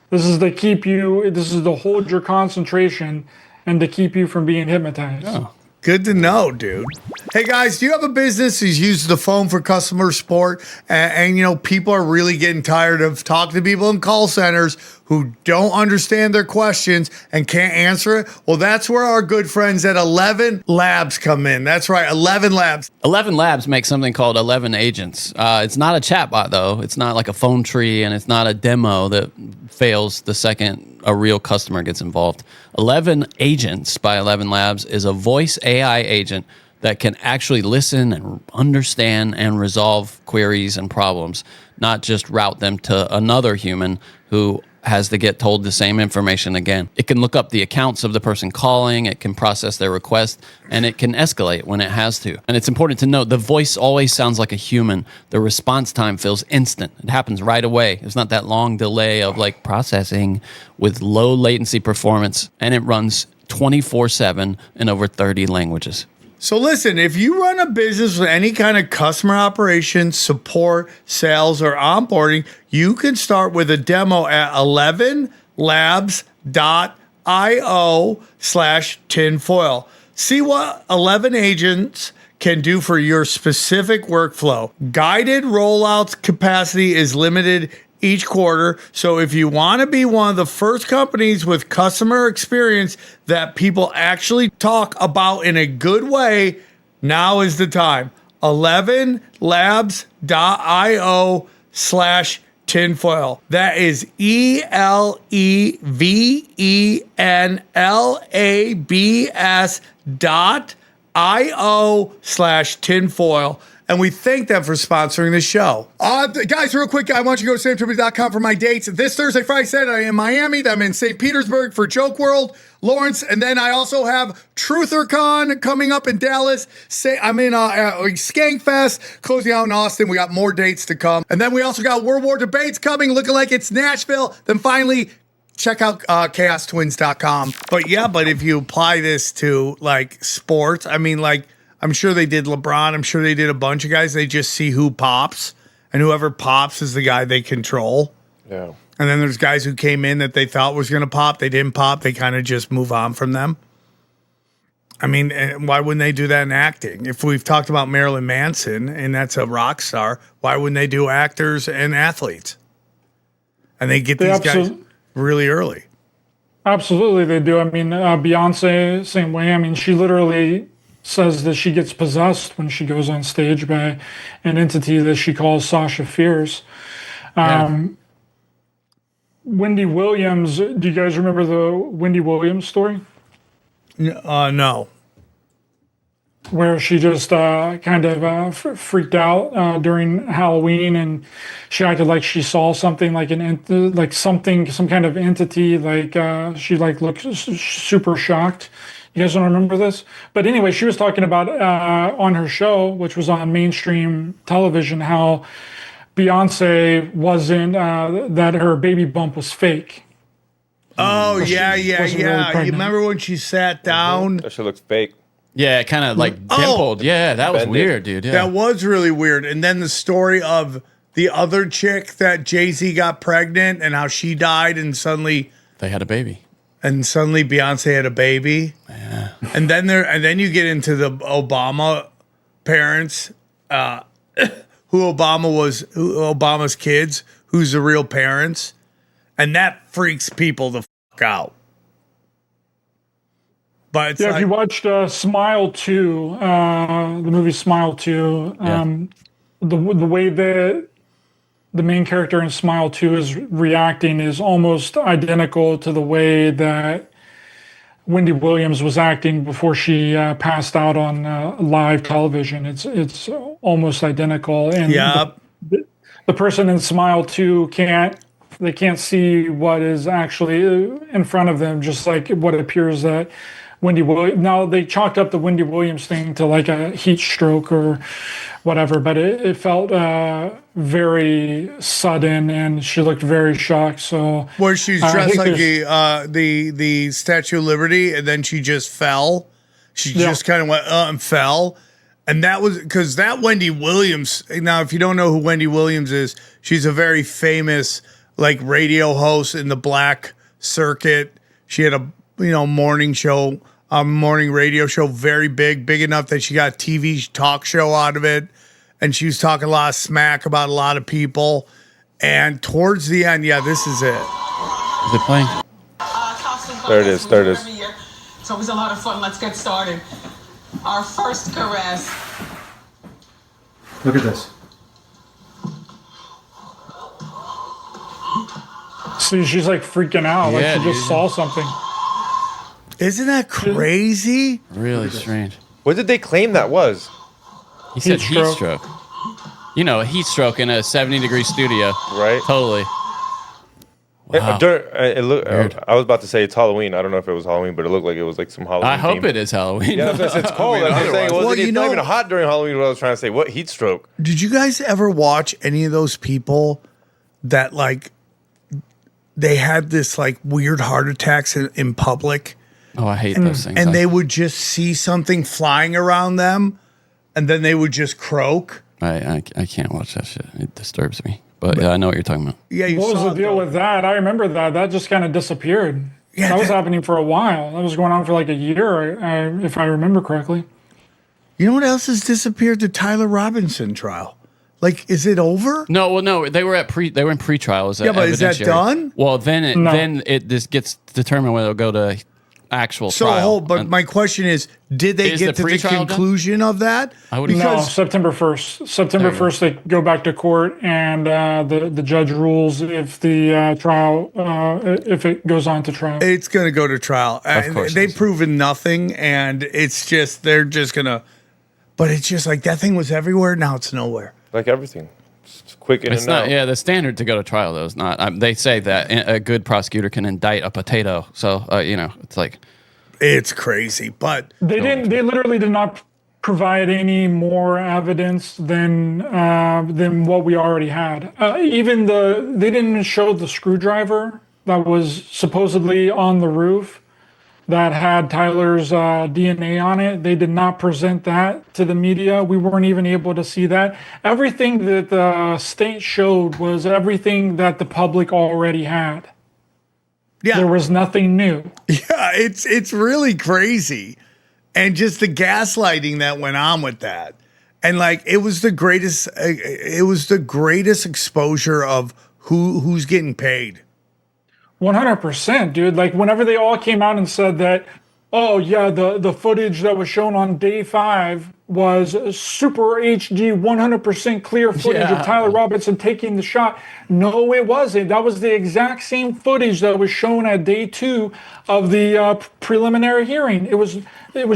This is to hold your concentration and to keep you from being hypnotized. Oh. Good to know, dude. Hey guys, do you have a business that uses the phone for customer support? And you know, people are really getting tired of talking to people in call centers who don't understand their questions and can't answer it. Well, that's where our good friends at 11 Labs come in. That's right, 11 Labs. 11 Labs makes something called 11 Agents. It's not a chatbot, though. It's not like a phone tree, and it's not a demo that fails the second a real customer gets involved. 11 Agents by 11 Labs is a voice AI agent that can actually listen and understand and resolve queries and problems, not just route them to another human who has to get told the same information again. It can look up the accounts of the person calling, it can process their request, and it can escalate when it has to. And it's important to note, the voice always sounds like a human. The response time feels instant. It happens right away. There's not that long delay of like processing with low latency performance, and it runs 24/7 in over 30 languages. So listen, if you run a business with any kind of customer operations, support, sales, or onboarding, you can start with a demo at 11labs.io/tinfoil. See what 11 agents can do for your specific workflow. Guided rollouts capacity is limited each quarter. So if you want to be one of the first companies with customer experience that people actually talk about in a good way, now is the time. 11labs.io/tinfoil. That is ELEVENLABS.io/tinfoil. And we thank them for sponsoring the show. Guys, real quick, I want you to go to samtribute.com for my dates. This Thursday, Friday, Saturday, I am in Miami. I'm in St. Petersburg for Joke World, Lawrence. And then I also have TrutherCon coming up in Dallas. I'm in Skankfest, closing out in Austin. We got more dates to come. And then we also got World War Debates coming, looking like it's Nashville. Then finally, check out chaostwins.com. But if you apply this to like sports, I mean, like, I'm sure they did LeBron. I'm sure they did a bunch of guys. They just see who pops, and whoever pops is the guy they control. Yeah. And then there's guys who came in that they thought was going to pop. They didn't pop. They kind of just move on from them. I mean, why wouldn't they do that in acting? If we've talked about Marilyn Manson, and that's a rock star, why wouldn't they do actors and athletes? And they get these guys really early. Absolutely, they do. I mean, Beyonce, same way. I mean, she literally says that she gets possessed when she goes on stage by an entity that she calls Sasha Fierce. Wendy Williams, do you guys remember the Wendy Williams story? No. Where she just kind of freaked out during Halloween, and she acted like she saw something, like some kind of entity, like she like looked super shocked. You guys don't remember this? But anyway, she was talking about on her show, which was on mainstream television, how Beyonce wasn't, that her baby bump was fake. Oh, yeah. Really, you remember when she sat down? That shit looks fake. Yeah, kind of like dimpled. Yeah, that was weird, dude. Yeah. That was really weird. And then the story of the other chick that Jay-Z got pregnant and how she died and suddenly they had a baby. And suddenly Beyonce had a baby. Yeah. And then you get into the Obama parents, Obama's kids, who's the real parents. And that freaks people the fuck out. But it's if you watched Smile 2, the movie Smile 2, the way that the main character in Smile 2 is reacting is almost identical to the way that Wendy Williams was acting before she passed out on live television. It's almost identical. And the person in Smile 2 can't see what is actually in front of them, just like what it appears that Wendy Williams. Now they chalked up the Wendy Williams thing to like a heat stroke or whatever, but it felt very sudden, and she looked very shocked. So where she's dressed like the Statue of Liberty, and then she just fell. She just kind of went and fell, and that was because that Wendy Williams. Now, if you don't know who Wendy Williams is, she's a very famous like radio host in the black circuit. She had a morning show morning radio show, very big enough that she got a TV talk show out of it. And she was talking a lot of smack about a lot of people. And towards the end, yeah, this is it. Is it playing? There it is. There it is. So it was a lot of fun. Let's get started. Our first caress. Look at this. See, she's like freaking out, like she just saw something. Isn't that crazy? Really strange. What did they claim that was? He said heat stroke. You know, a heat stroke in a 70-degree studio. Right. Totally. Wow. I was about to say it's Halloween. I don't know if it was Halloween, but it looked like it was like some Halloween. I hope theme. it is Halloween. Yeah, it's cold. I'm saying, it's not even hot during Halloween. What I was trying to say, what heat stroke? Did you guys ever watch any of those people that like they had this like weird heart attacks in public? Oh, I hate those things. And they would just see something flying around them, and then they would just croak. I can't watch that shit. It disturbs me. But yeah, I know what you're talking about. Yeah, what was the deal with that? I remember that. That just kind of disappeared. Yeah, that was happening for a while. That was going on for like a year, if I remember correctly. You know what else has disappeared? The Tyler Robinson trial. Like, is it over? No. They were in pre-trial. Yeah, but is that done? Well, then this gets determined whether it'll go to actual trial. But my question is, did they get to the conclusion of that? No, September 1st. September 1st, they go back to court, and the judge rules if the trial, if it goes on to trial. It's going to go to trial. Of course they've proven nothing, and it's just, they're just going to, but it's just like that thing was everywhere, now it's nowhere. Like everything. It's quick in and out. Yeah, the standard to go to trial, though, is not. They say that a good prosecutor can indict a potato. So, it's like. It's crazy, but. They literally did not provide any more evidence than what we already had. They didn't show the screwdriver that was supposedly on the roof that had Tyler's DNA on it. They did not present that to the media. We weren't even able to see that. Everything that the state showed was everything that the public already had. Yeah. There was nothing new. Yeah, it's really crazy. And just the gaslighting that went on with that. And like it was the greatest exposure of who's getting paid. 100%, dude. Like whenever they all came out and said that, oh yeah, the footage that was shown on day 5 was super HD, 100% clear footage of Tyler Robinson taking the shot. No, it wasn't. That was the exact same footage that was shown at day 2 of the preliminary hearing. It was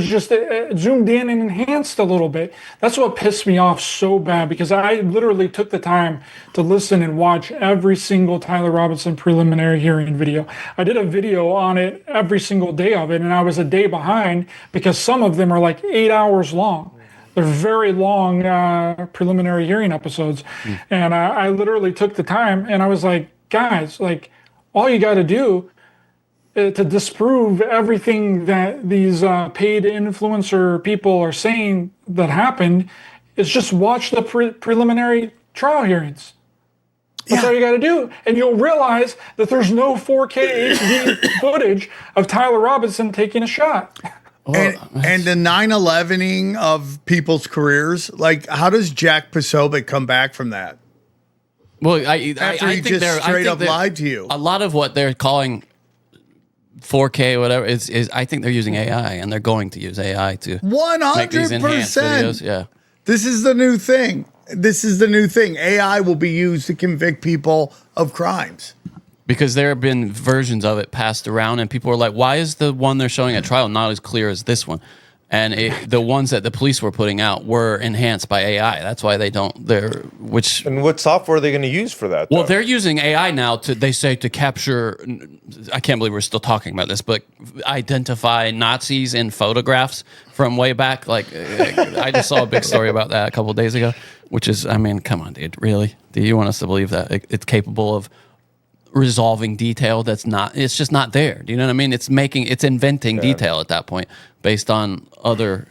just zoomed in and enhanced a little bit. That's what pissed me off so bad, because I literally took the time to listen and watch every single Tyler Robinson preliminary hearing video. I did a video on it every single day of it, and I was a day behind because some of them are like 8 hours long. They're very long preliminary hearing episodes. And I literally took the time and I was like, guys, like all you got to do to disprove everything that these paid influencer people are saying that happened is just watch the preliminary trial hearings. That's all you got to do. And you'll realize that there's no 4K HD footage of Tyler Robinson taking a shot. And the 9/11ing of people's careers, like how does Jack Posobiec come back from that? Well, after he just straight up lied to you. A lot of what they're calling 4K, whatever, is I think they're using AI, and they're going to use AI to 100%. make these enhanced videos. Yeah, this is the new thing. AI will be used to convict people of crimes. Because there have been versions of it passed around, and people are like, why is the one they're showing at trial not as clear as this one? And the ones that the police were putting out were enhanced by AI. That's why they don't. And what software are they going to use for that? Well, they're using AI now to capture. I can't believe we're still talking about this, but identify Nazis in photographs from way back. Like I just saw a big story about that a couple of days ago. Which is, I mean, come on, dude. Really? Do you want us to believe that it's capable of resolving detail that's not, it's just not there? Do you know what I mean? It's inventing detail at that point based on other,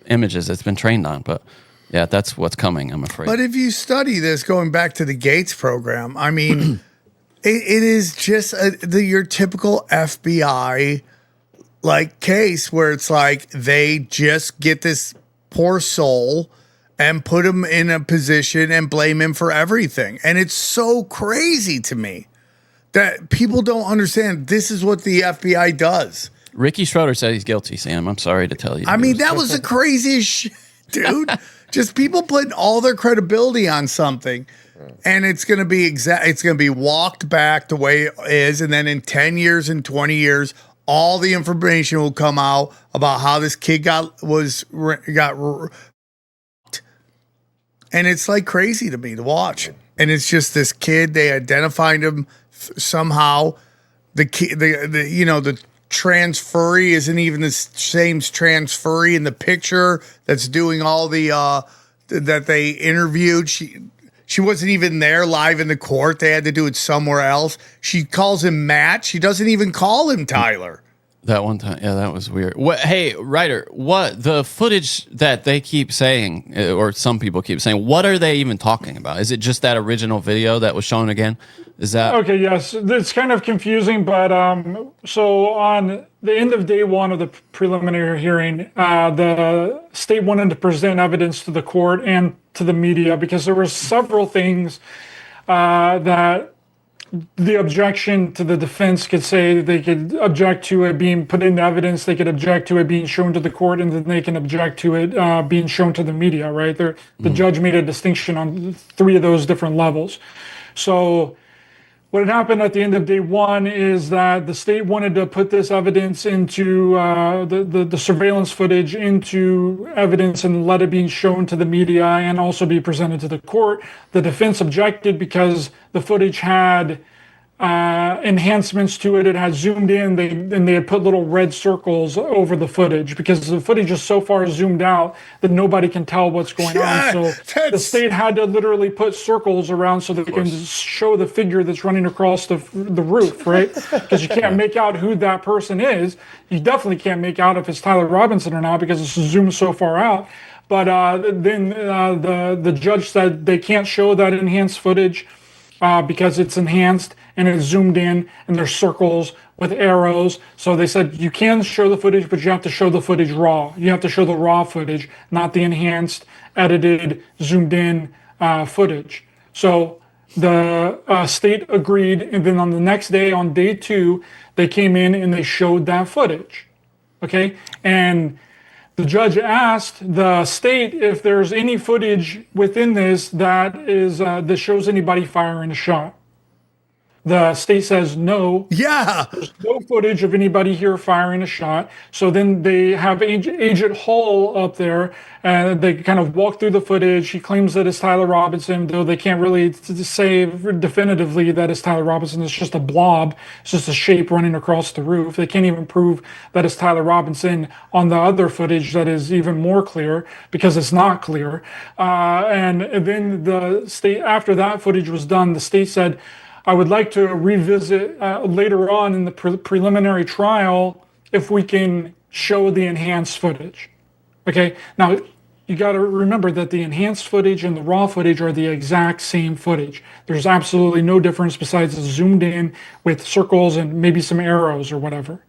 images it's been trained on. But yeah, that's what's coming, I'm afraid. But if you study this, going back to the Gates program, I mean, it is just your typical FBI like case where it's like they just get this poor soul and put him in a position and blame him for everything. And it's so crazy to me that people don't understand this is what the FBI does. Ricky Schroeder said he's guilty, Sam. I'm sorry to tell you. I mean, that was the craziest shit, dude. Just people putting all their credibility on something, and it's going to be it's going to be walked back the way it is, and then in 10 years and 20 years, all the information will come out about how this kid got, and it's like crazy to me to watch. And it's just this kid, they identified him somehow. The transferee isn't even the same transferee in the picture that's doing all the that they interviewed. She wasn't even there live in the court. They had to do it somewhere else. She calls him Matt. She doesn't even call him Tyler. That one time, yeah, that was weird. Hey, Ryder, what the footage that they keep saying, or some people keep saying, what are they even talking about? Is it just that original video that was shown again? Is that okay? Yes, it's kind of confusing, but so on the end of day one of the preliminary hearing, the state wanted to present evidence to the court and to the media because there were several things that the objection to the defense could say. They could object to it being put into evidence. They could object to it being shown to the court, and then they can object to it being shown to the media, right? The judge made a distinction on 3 of those different levels. So what had happened at the end of day one is that the state wanted to put this evidence into the surveillance footage into evidence and let it be shown to the media and also be presented to the court. The defense objected because the footage had enhancements to it. It had zoomed in. They had put little red circles over the footage because the footage is so far zoomed out that nobody can tell what's going on. So the state had to literally put circles around so that they can show the figure that's running across the roof, right? Because you can't make out who that person is. You definitely can't make out if it's Tyler Robinson or not because it's zoomed so far out. But then the judge said they can't show that enhanced footage because it's enhanced and it's zoomed in and there's circles with arrows. So they said you can show the footage, but you have to show the footage raw. You have to show the raw footage, not the enhanced, edited, zoomed in footage. So the state agreed, and then on the next day, on day 2, they came in and they showed that footage. Okay, and the judge asked the state if there's any footage within this that shows anybody firing a shot. The state says no. Yeah. There's no footage of anybody here firing a shot. So then they have Agent Hall up there, and they kind of walk through the footage. He claims that it's Tyler Robinson, though they can't really say definitively that it's Tyler Robinson. It's just a blob. It's just a shape running across the roof. They can't even prove that it's Tyler Robinson on the other footage that is even more clear because it's not clear. And then the state, after that footage was done, the state said, I would like to revisit later on in the preliminary trial if we can show the enhanced footage. Okay, now you got to remember that the enhanced footage and the raw footage are the exact same footage. There's absolutely no difference besides it's zoomed in with circles and maybe some arrows or whatever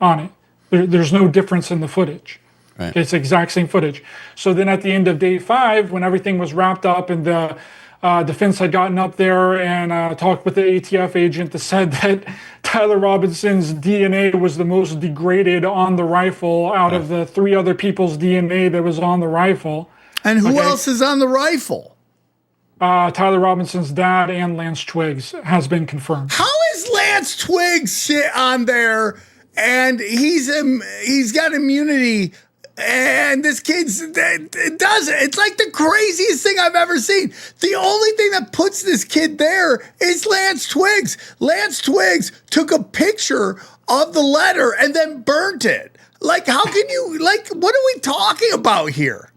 on it. There's no difference in the footage. Right. Okay, it's the exact same footage. So then at the end of day 5, when everything was wrapped up and the defense had gotten up there and talked with the ATF agent that said that Tyler Robinson's DNA was the most degraded on the rifle out of the 3 other people's DNA that was on the rifle. And who else is on the rifle? Tyler Robinson's dad and Lance Twiggs has been confirmed. How is Lance Twiggs shit on there and he's got immunity? And this kid's it does it. It's like the craziest thing I've ever seen. The only thing that puts this kid there is Lance Twiggs. Lance Twiggs took a picture of the letter and then burnt it. Like, how can you, like, what are we talking about here?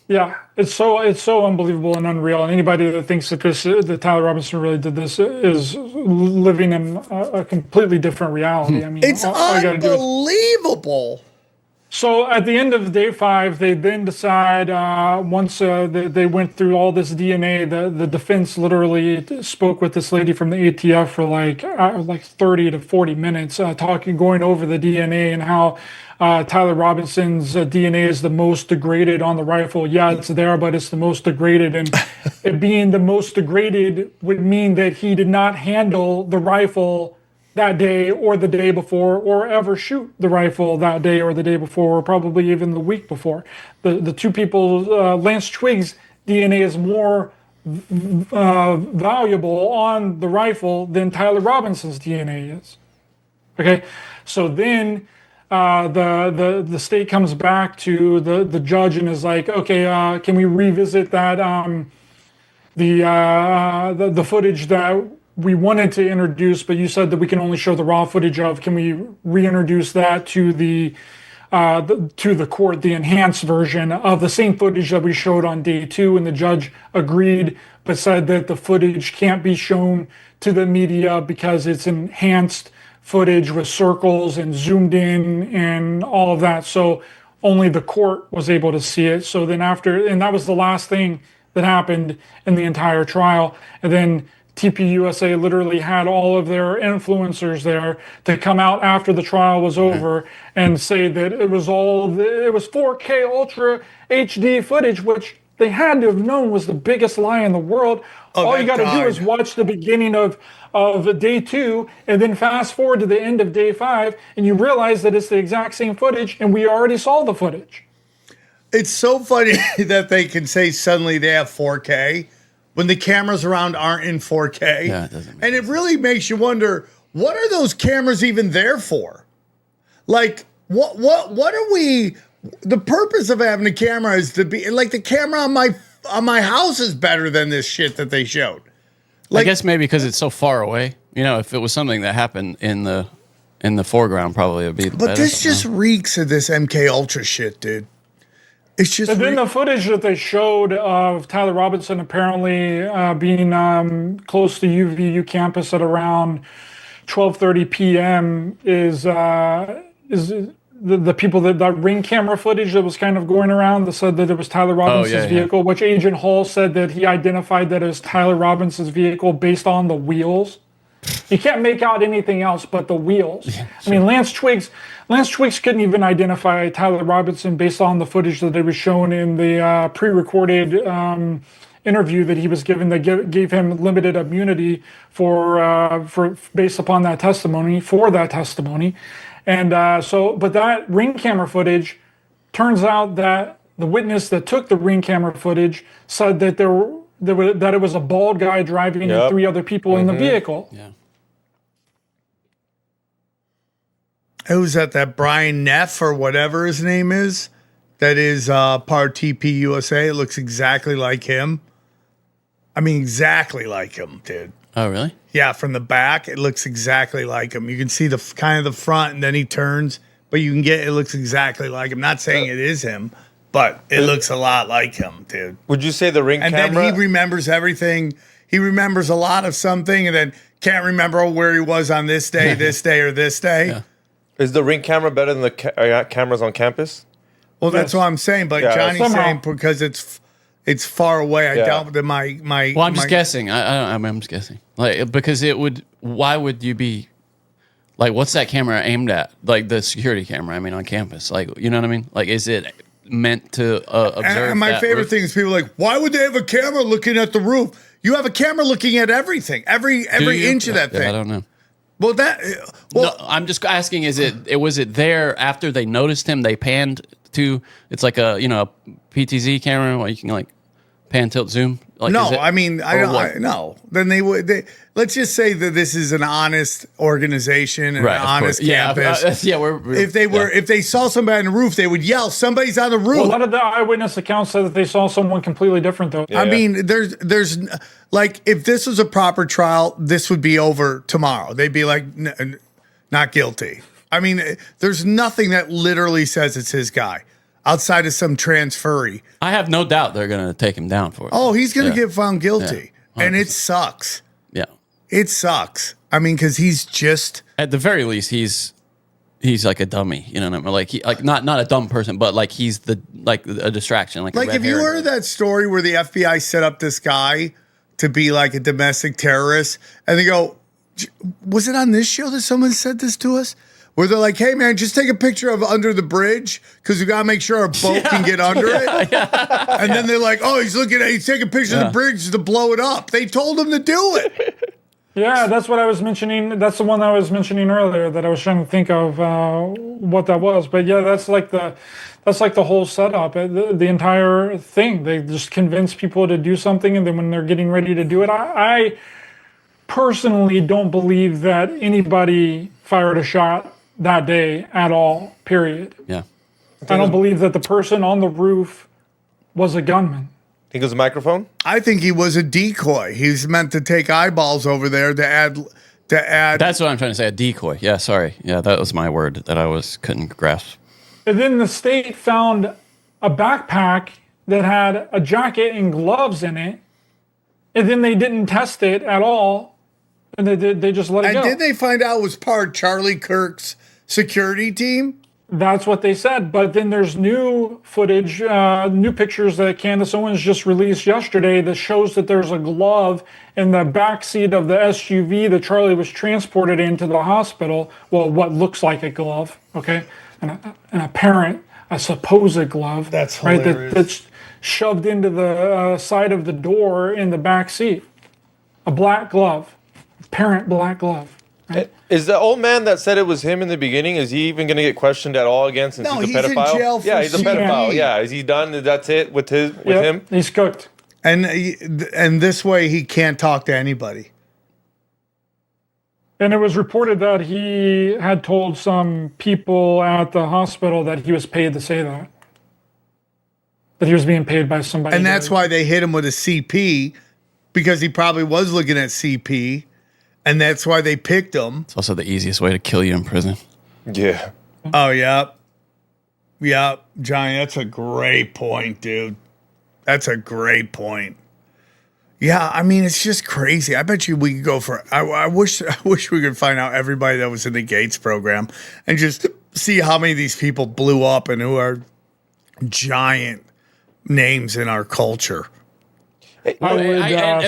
Yeah, it's so unbelievable and unreal. And anybody that thinks that Tyler Robinson really did this is living in a completely different reality. I mean, it's unbelievable. So at the end of day 5, they then decide, once they went through all this DNA, the defense literally spoke with this lady from the ATF for like 30 to 40 minutes, going over the DNA and how Tyler Robinson's DNA is the most degraded on the rifle. Yeah, it's there, but it's the most degraded. And it being the most degraded would mean that he did not handle the rifle that day or the day before, or ever shoot the rifle that day or the day before, or probably even the week before. The two people, Lance Twiggs' DNA is more valuable on the rifle than Tyler Robinson's DNA is. Okay, so then the state comes back to the judge and is like, okay, can we revisit that the footage that we wanted to introduce, but you said that we can only show the raw footage of. Can we reintroduce that to the court, the enhanced version of the same footage that we showed on day 2? And the judge agreed, but said that the footage can't be shown to the media because it's enhanced footage with circles and zoomed in and all of that. So only the court was able to see it. So then and that was the last thing that happened in the entire trial. And then TPUSA literally had all of their influencers there to come out after the trial was over and say that it was 4K Ultra HD footage, which they had to have known was the biggest lie in the world. All you got to do is watch the beginning of day 2 and then fast forward to the end of day 5, and you realize that it's the exact same footage, and we already saw the footage. It's so funny that they can say suddenly they have 4K. When the cameras around aren't in 4K. Yeah, it doesn't. And it really makes you wonder, what are those cameras even there for? Like, what are we? The purpose of having a camera is to be like the camera on my house is better than this shit that they showed. I guess maybe because it's so far away. You know, if it was something that happened in the foreground, probably it would be. But this just reeks of this MK Ultra shit, dude. It's just. And then the footage that they showed of Tyler Robinson apparently being close to UVU campus at around 12:30 p.m. is the people that ring camera footage that was kind of going around that said that it was Tyler Robinson's vehicle, which Agent Hall said that he identified that it was Tyler Robinson's vehicle based on the wheels. You can't make out anything else but the wheels. Yeah, sure. I mean, Lance Twiggs couldn't even identify Tyler Robinson based on the footage that they was shown in the pre-recorded interview that he was given that gave him limited immunity for based upon that testimony. And but that ring camera footage, turns out that the witness that took the ring camera footage said that that it was a bald guy driving and 3 other people in the vehicle. Yeah. Who's that Brian Neff or whatever his name is? That is part TPUSA. It looks exactly like him. I mean, exactly like him, dude. Oh, really? Yeah, from the back, it looks exactly like him. You can see the kind of the front, and then he turns, but you can get it looks exactly like him. Not saying it is him, but it looks a lot like him, dude. Would you say the ring camera? And then he remembers everything. He remembers a lot of something, and then can't remember where he was on this day, this day, or this day. Yeah. Is the ring camera better than the cameras on campus? Well, that's what I'm saying. But Johnny's saying because it's far away. I doubt that my. Well, I'm just guessing. I'm just guessing. Like because it would. Why would you be? Like, what's that camera aimed at? Like the security camera. I mean, on campus. Like, you know what I mean? Like, is it meant to observe? And my favorite thing is people are like, why would they have a camera looking at the roof? You have a camera looking at everything, every inch of that thing. I don't know. Well, no, I'm just asking. Was it there after they noticed him? They panned to. It's like a PTZ camera where you can like pan, tilt, zoom. Like, no, I mean I don't. No, then they would. Let's just say that this is an honest organization and an honest campus. If they saw somebody on the roof, they would yell, "Somebody's on the roof!" Well, a lot of the eyewitness accounts said that they saw someone completely different, though. I mean, there's like if this was a proper trial, this would be over tomorrow. They'd be like, not guilty. I mean, there's nothing that literally says it's his guy outside of some transferee. I have no doubt they're going to take him down for it. Oh, he's going to get found guilty, and it sucks. Yeah. It sucks. I mean, because he's just... At the very least, he's he's like a dummy. You know what I mean? Like not a dumb person, but like he's a distraction. Like if you heard that story where the FBI set up this guy to be like a domestic terrorist, and they go, was it on this show that someone said this to us? Where they're like, hey, man, just take a picture of under the bridge because we got to make sure our boat can get under it. And then they're like, oh, he's taking a picture of the bridge to blow it up. They told him to do it. Yeah, that's what I was mentioning. That's the one I was mentioning earlier that I was trying to think of what that was. But yeah, that's like the whole setup, the entire thing. They just convince people to do something, and then when they're getting ready to do it, I personally don't believe that anybody fired a shot that day at all, period. Yeah. I don't believe that the person on the roof was a gunman. Think it was a microphone? I think he was a decoy. He's meant to take eyeballs over there to add. That's what I'm trying to say. A decoy. Yeah, sorry. Yeah, that was my word that I couldn't grasp. And then the state found a backpack that had a jacket and gloves in it, and then they didn't test it at all, and they just let it go. And did they find out it was part of Charlie Kirk's security team? That's what they said. But then there's new footage, new pictures that Candace Owens just released yesterday that shows that there's a glove in the backseat of the SUV that Charlie was transported into the hospital. Well, what looks like a glove, okay? An apparent, a supposed glove. That's hilarious. That's shoved into the side of the door in the back seat. A black glove, apparent black glove. Right? Is the old man that said it was him in the beginning, is he even going to get questioned at all again since he's a pedophile? In jail for he's a pedophile. Yeah, is he done? That's it with him? He's cooked. And this way he can't talk to anybody. And it was reported that he had told some people at the hospital that he was paid to say that. That he was being paid by somebody. And that's why they hit him with a CP, because he probably was looking at CP. And that's why they picked him. It's also the easiest way to kill you in prison. Yeah. Oh, yeah. Yeah, Johnny, that's a great point, dude. That's a great point. Yeah, I mean, it's just crazy. I bet you we could go for. I wish we could find out everybody that was in the Gates program and just see how many of these people blew up and who are giant names in our culture. And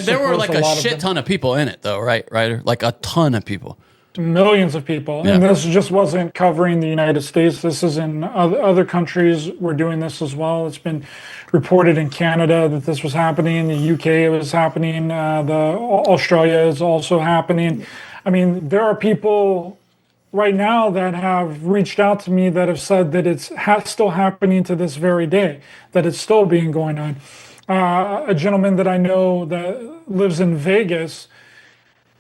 there were like a shit ton of people in it, though, right, Ryder? Like a ton of people. Millions of people. Yeah. And this just wasn't covering the United States. This is in other countries. We're doing this as well. It's been reported in Canada that this was happening. In the UK, it was happening. Australia is also happening. I mean, there are people right now that have reached out to me that have said that it's still happening to this very day, that it's still being going on. A gentleman that I know that lives in Vegas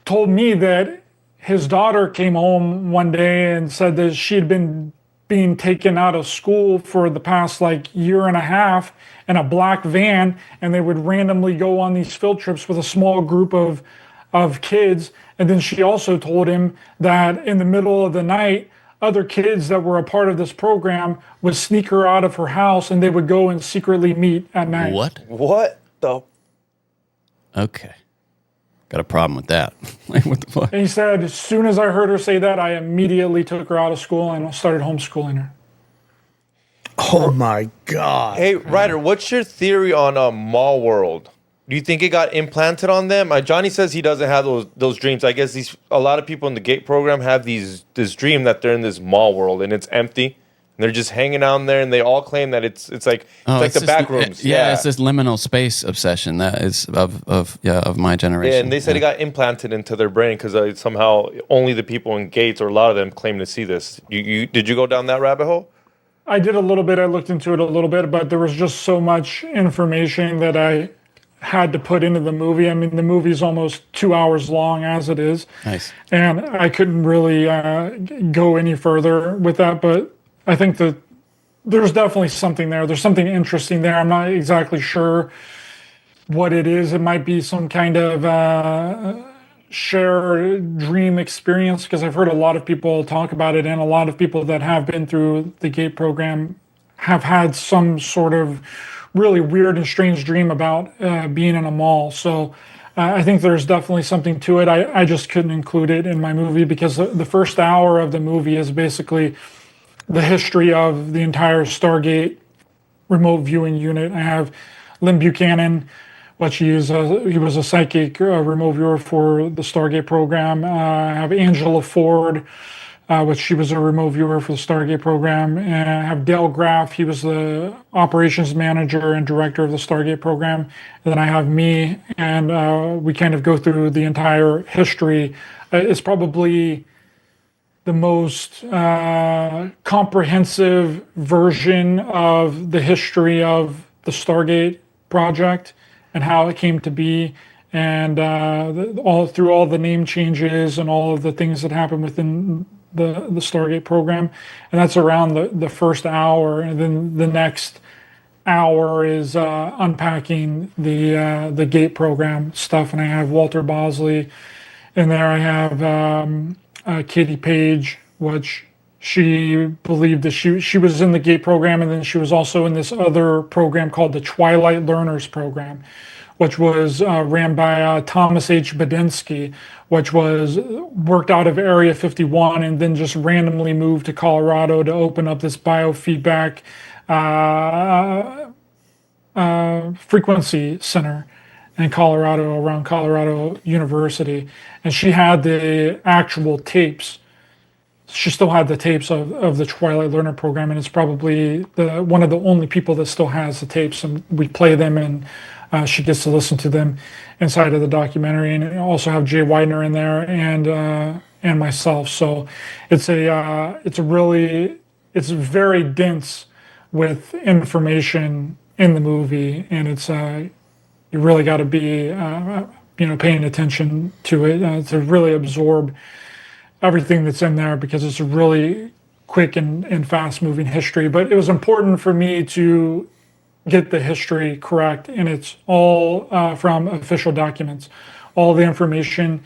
told me that his daughter came home one day and said that she had been being taken out of school for the past year and a half in a black van, and they would randomly go on these field trips with a small group of kids. And then she also told him that in the middle of the night, other kids that were a part of this program would sneak her out of her house, and they would go and secretly meet at night. What the? Okay. Got a problem with that. What the fuck? And he said, as soon as I heard her say that, I immediately took her out of school and started homeschooling her. Oh, my God. Hey, Ryder, what's your theory on Mall World? Do you think it got implanted on them? Johnny says he doesn't have those dreams. I guess a lot of people in the GATE program have this dream that they're in this mall world and it's empty. And they're just hanging out in there, and they all claim that it's like the back rooms. Yeah, it's this liminal space obsession that is of my generation. Yeah, and they said it got implanted into their brain because somehow only the people in GATES, or a lot of them, claim to see this. Did you go down that rabbit hole? I did a little bit. I looked into it a little bit, but there was just so much information that I had to put into the movie. I mean, the movie's almost 2 hours long as it is. Nice. And I couldn't really go any further with that, but I think that there's definitely something there. There's something interesting there. I'm not exactly sure what it is. It might be some kind of share dream experience, because I've heard a lot of people talk about it, and a lot of people that have been through the GATE program have had some sort of really weird and strange dream about being in a mall. So I think there's definitely something to it. I just couldn't include it in my movie because the first hour of the movie is basically the history of the entire Stargate remote viewing unit. I have Lynn Buchanan, what he was a psychic remote viewer for the Stargate program. I have Angela Ford, which she was a remote viewer for the Stargate program. And I have Dale Graff, he was the operations manager and director of the Stargate program. And then I have me, and we kind of go through the entire history. It's probably the most comprehensive version of the history of the Stargate project and how it came to be, and all through all the name changes and all of the things that happened within the Stargate program. And that's around the first hour, and then the next hour is unpacking the Gate program stuff. And I have Walter Bosley in there. I have Katie Page, which she believed that she was in the GATE program, and then she was also in this other program called the Twilight Learners Program, which was ran by Thomas H. Badinsky, which was worked out of Area 51 and then just randomly moved to Colorado to open up this biofeedback frequency center in Colorado, around Colorado University. And she had the actual tapes. She still had the tapes of the Twilight Learner Program, and it's probably one of the only people that still has the tapes, and we play them, and she gets to listen to them inside of the documentary. And also have Jay Widener in there, and myself. So it's very dense with information in the movie, and it's you really got to be paying attention to it to really absorb everything that's in there, because it's a really quick and fast moving history. But it was important for me to get the history correct, and it's all from official documents. All the information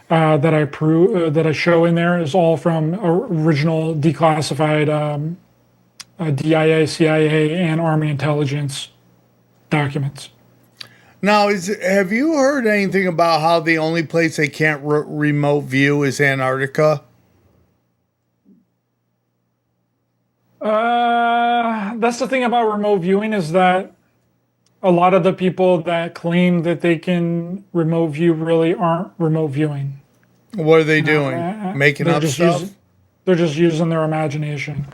that I show in there is all from original declassified DIA, CIA, and Army intelligence documents. Now, have you heard anything about how the only place they can't remote view is Antarctica? That's the thing about remote viewing, is that a lot of the people that claim that they can remote view really aren't remote viewing. What are they doing? Making up stuff? They're just using their imagination.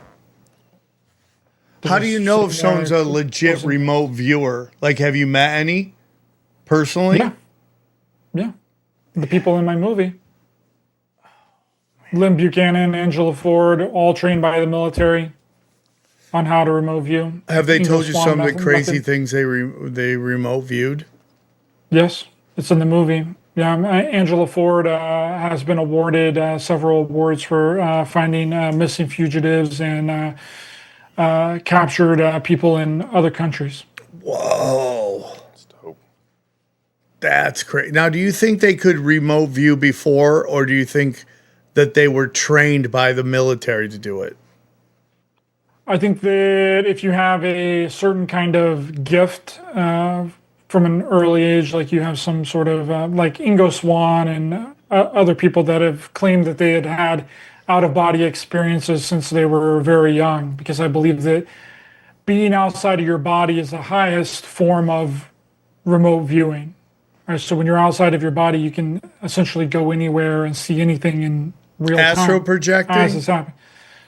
How do you know if someone's a legit remote viewer? Like, have you met any? Personally? Yeah. The people in my movie. Lynn Buchanan, Angela Ford, all trained by the military on how to remote view. Have they told you some of the crazy things they remote viewed? Yes, it's in the movie. Yeah, Angela Ford has been awarded several awards for finding missing fugitives and captured people in other countries. Whoa. That's crazy. Now, do you think they could remote view before, or do you think that they were trained by the military to do it? I think that if you have a certain kind of gift from an early age, like you have some sort of, like Ingo Swann and other people that have claimed that they had out-of-body experiences since they were very young, because I believe that being outside of your body is the highest form of remote viewing. Right, so when you're outside of your body, you can essentially go anywhere and see anything in real time. Astral projecting? As it's happening.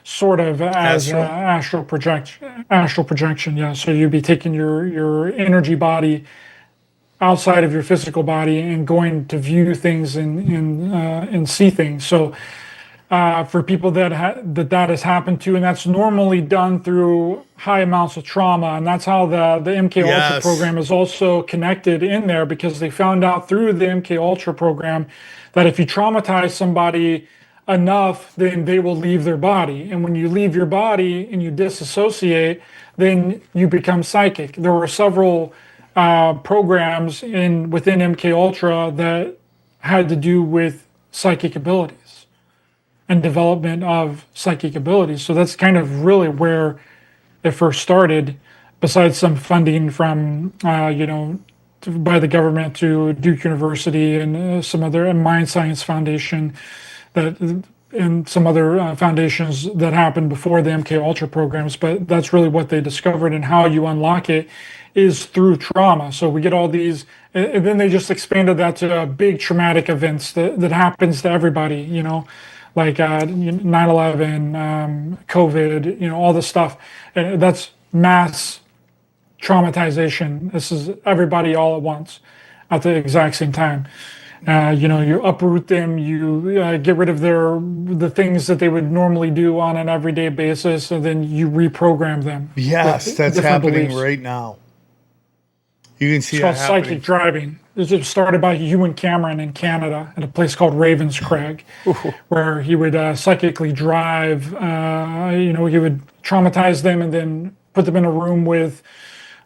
Sort of as astral projection, yeah. So you'd be taking your energy body outside of your physical body and going to view things and see things. So for people that has happened to, and that's normally done through high amounts of trauma, and that's how the MK Ultra program is also connected in there, because they found out through the MK Ultra program that if you traumatize somebody enough, then they will leave their body, and when you leave your body and you disassociate, then you become psychic. There were several programs within MK Ultra that had to do with psychic abilities and development of psychic abilities. So that's kind of really where it first started, besides some funding from by the government to Duke University and some other Mind Science Foundation and some other foundations that happened before the MK Ultra programs. But that's really what they discovered, and how you unlock it is through trauma. So we get all these, and then they just expanded that to big traumatic events that happens to everybody, like 9/11, COVID, all this stuff. And that's mass traumatization. This is everybody all at once at the exact same time. You uproot them, you get rid of the things that they would normally do on an everyday basis, and then you reprogram them. Yes, that's happening right now. You can see it's called psychic driving. This was started by Ewan Cameron in Canada at a place called Ravenscraig, where he would psychically drive. He would traumatize them and then put them in a room with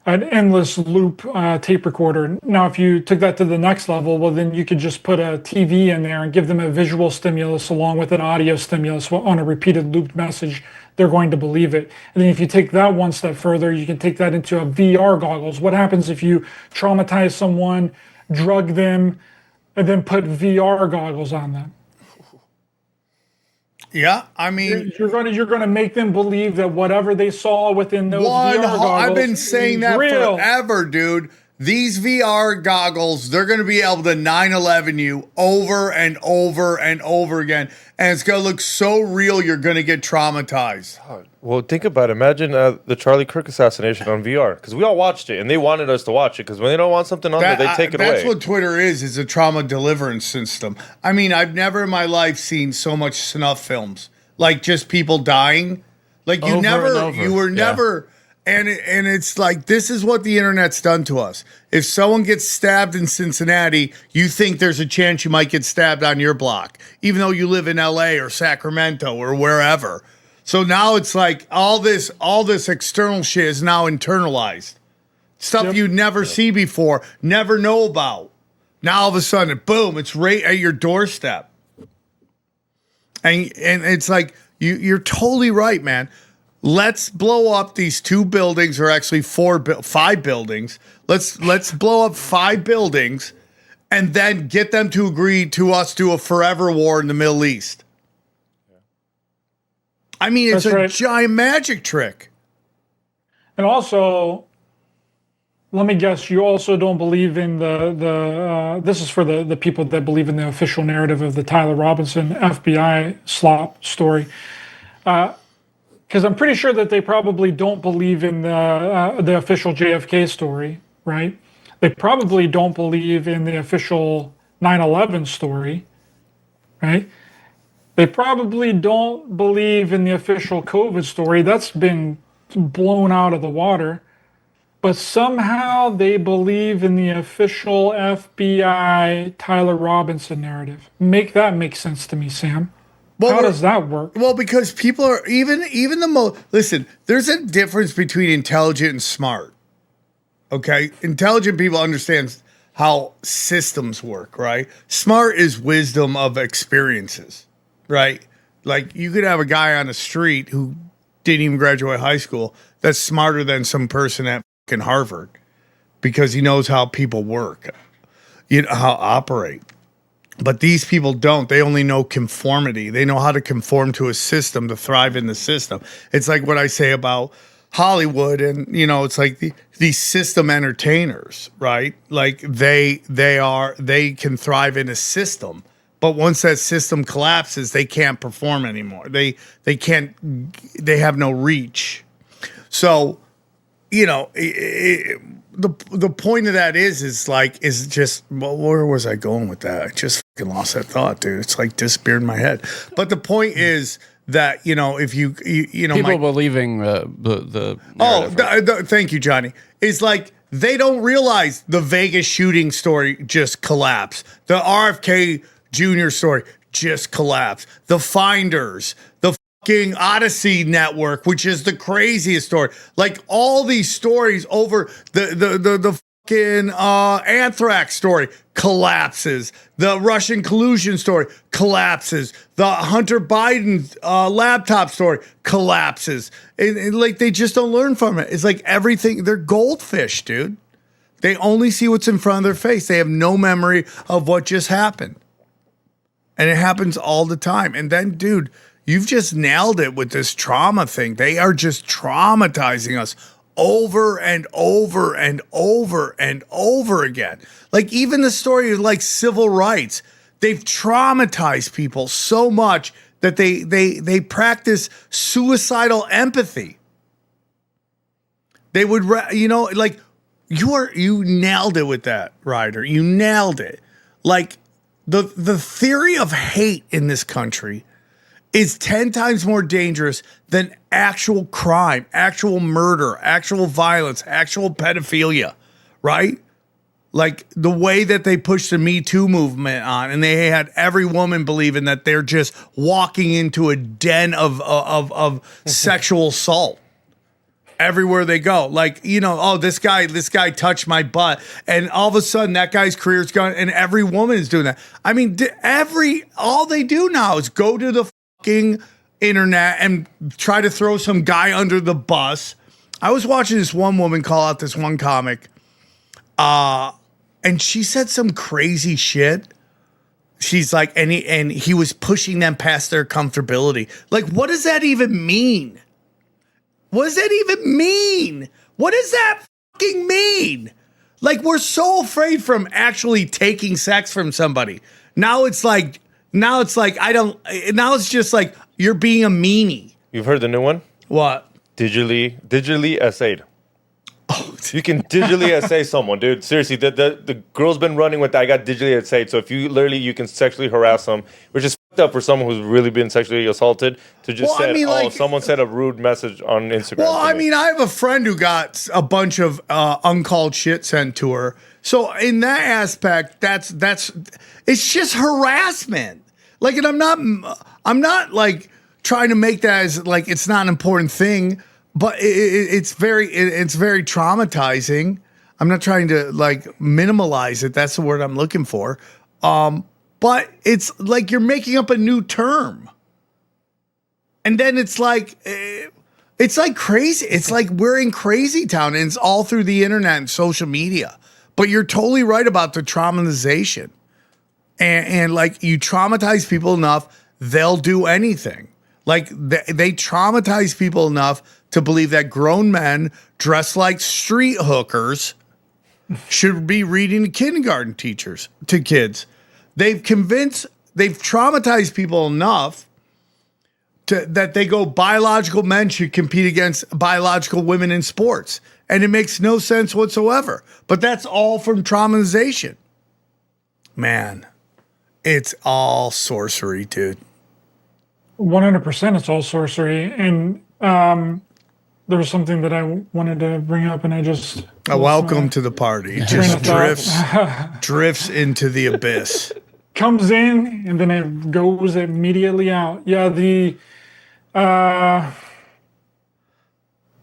an endless loop tape recorder. Now, if you took that to the next level, well, then you could just put a TV in there and give them a visual stimulus along with an audio stimulus on a repeated looped message. They're going to believe it. And then if you take that one step further, you can take that into a VR goggles. What happens if you traumatize someone, drug them, and then put VR goggles on them? Yeah, I mean, you're going to make them believe that whatever they saw within those VR goggles, I've been saying that real. Forever, dude. These VR goggles, they're going to be able to 9/11 you over and over and over again, and it's going to look so real. You're going to get traumatized. Well, think about it. Imagine the Charlie Kirk assassination on VR, because we all watched it, and they wanted us to watch it, because when they don't want something on there, they take it away. That's what Twitter is a trauma deliverance system. I mean, I've never in my life seen so much snuff films, like just people dying. Like you were never, and it's like, this is what the internet's done to us. If someone gets stabbed in Cincinnati, you think there's a chance you might get stabbed on your block, even though you live in LA or Sacramento or wherever. So now it's like all this external shit is now internalized. Stuff you'd never see before, never know about. Now all of a sudden, boom, it's right at your doorstep. And it's like, you're totally right, man. Let's blow up these 2 buildings, or actually 5 buildings. Let's blow up 5 buildings and then get them to agree to us do a forever war in the Middle East. I mean, it's a giant magic trick. And also, let me guess, you also don't believe in this is for the people that believe in the official narrative of the Tyler Robinson FBI slop story. Because I'm pretty sure that they probably don't believe in the official JFK story, right? They probably don't believe in the official 9/11 story, right? They probably don't believe in the official COVID story. That's been blown out of the water. But somehow they believe in the official FBI Tyler Robinson narrative. Make that make sense to me, Sam. Well, how does that work? Well, because people are even the most. Listen, there's a difference between intelligent and smart. Okay, intelligent people understand how systems work, right? Smart is wisdom of experiences, right? Like you could have a guy on the street who didn't even graduate high school that's smarter than some person at fucking Harvard because he knows how people work, you know, how operate. But these people don't. They only know conformity. They know how to conform to a system to thrive in the system. It's like what I say about Hollywood, and you know, it's like these system entertainers, right? Like they can thrive in a system, but once that system collapses, they can't perform anymore. They have no reach. So, you know, the point of that is just, well, where was I going with that? I just fucking lost that thought, dude. It's like disappeared in my head. But the point is that, you know, if you know, people believing the thank you, Johnny. It's like they don't realize the Vegas shooting story just collapsed. The RFK Jr. story just collapsed. The Finders, the fucking Odyssey Network, which is the craziest story. Like all these stories over the fucking anthrax story collapses. The Russian collusion story collapses. The Hunter Biden laptop story collapses. And like they just don't learn from it. It's like everything. They're goldfish, dude. They only see what's in front of their face. They have no memory of what just happened. And it happens all the time. And then, dude, you've just nailed it with this trauma thing. They are just traumatizing us over and over and over and over again. Like even the story of like civil rights, they've traumatized people so much that they practice suicidal empathy. They would, like you nailed it with that, Ryder. You nailed it. Like the theory of hate in this country is 10 times more dangerous than actual crime, actual murder, actual violence, actual pedophilia, right? Like the way that they pushed the Me Too movement on, and they had every woman believing that they're just walking into a den of sexual assault everywhere they go. Like, this guy touched my butt, and all of a sudden that guy's career's gone, and every woman is doing that. I mean, all they do now is go to the internet and try to throw some guy under the bus. I was watching this one woman call out this one comic, and she said some crazy shit. She's like, and he was pushing them past their comfortability. Like, what does that even mean? What does that even mean? What does that fucking mean? Like, we're so afraid from actually taking sex from somebody. Now it's just like you're being a meanie. You've heard the new one? What? Digitally essayed. Oh, you can digitally essay someone, dude. Seriously, the girl's been running with that. I got digitally essayed. So if you can sexually harass them, which is fucked up for someone who's really been sexually assaulted to just someone said a rude message on Instagram. Well, I mean, I have a friend who got a bunch of uncalled shit sent to her. So in that aspect, that's it's just harassment. Like, and I'm not like trying to make that as like it's not an important thing, but it's very traumatizing. I'm not trying to like minimalize it. That's the word I'm looking for. But it's like you're making up a new term, and then it's like crazy. It's like we're in crazy town, and it's all through the internet and social media. But you're totally right about the traumatization. And like you traumatize people enough, they'll do anything. Like they traumatize people enough to believe that grown men dressed like street hookers should be reading to kindergarten teachers, to kids. They've traumatized people enough that they go biological men should compete against biological women in sports. And it makes no sense whatsoever. But that's all from traumatization. Man. It's all sorcery, dude. 100% it's all sorcery. And there was something that I wanted to bring up, and I just... welcome to the party. It just drifts into the abyss. Comes in, and then it goes immediately out. Yeah, I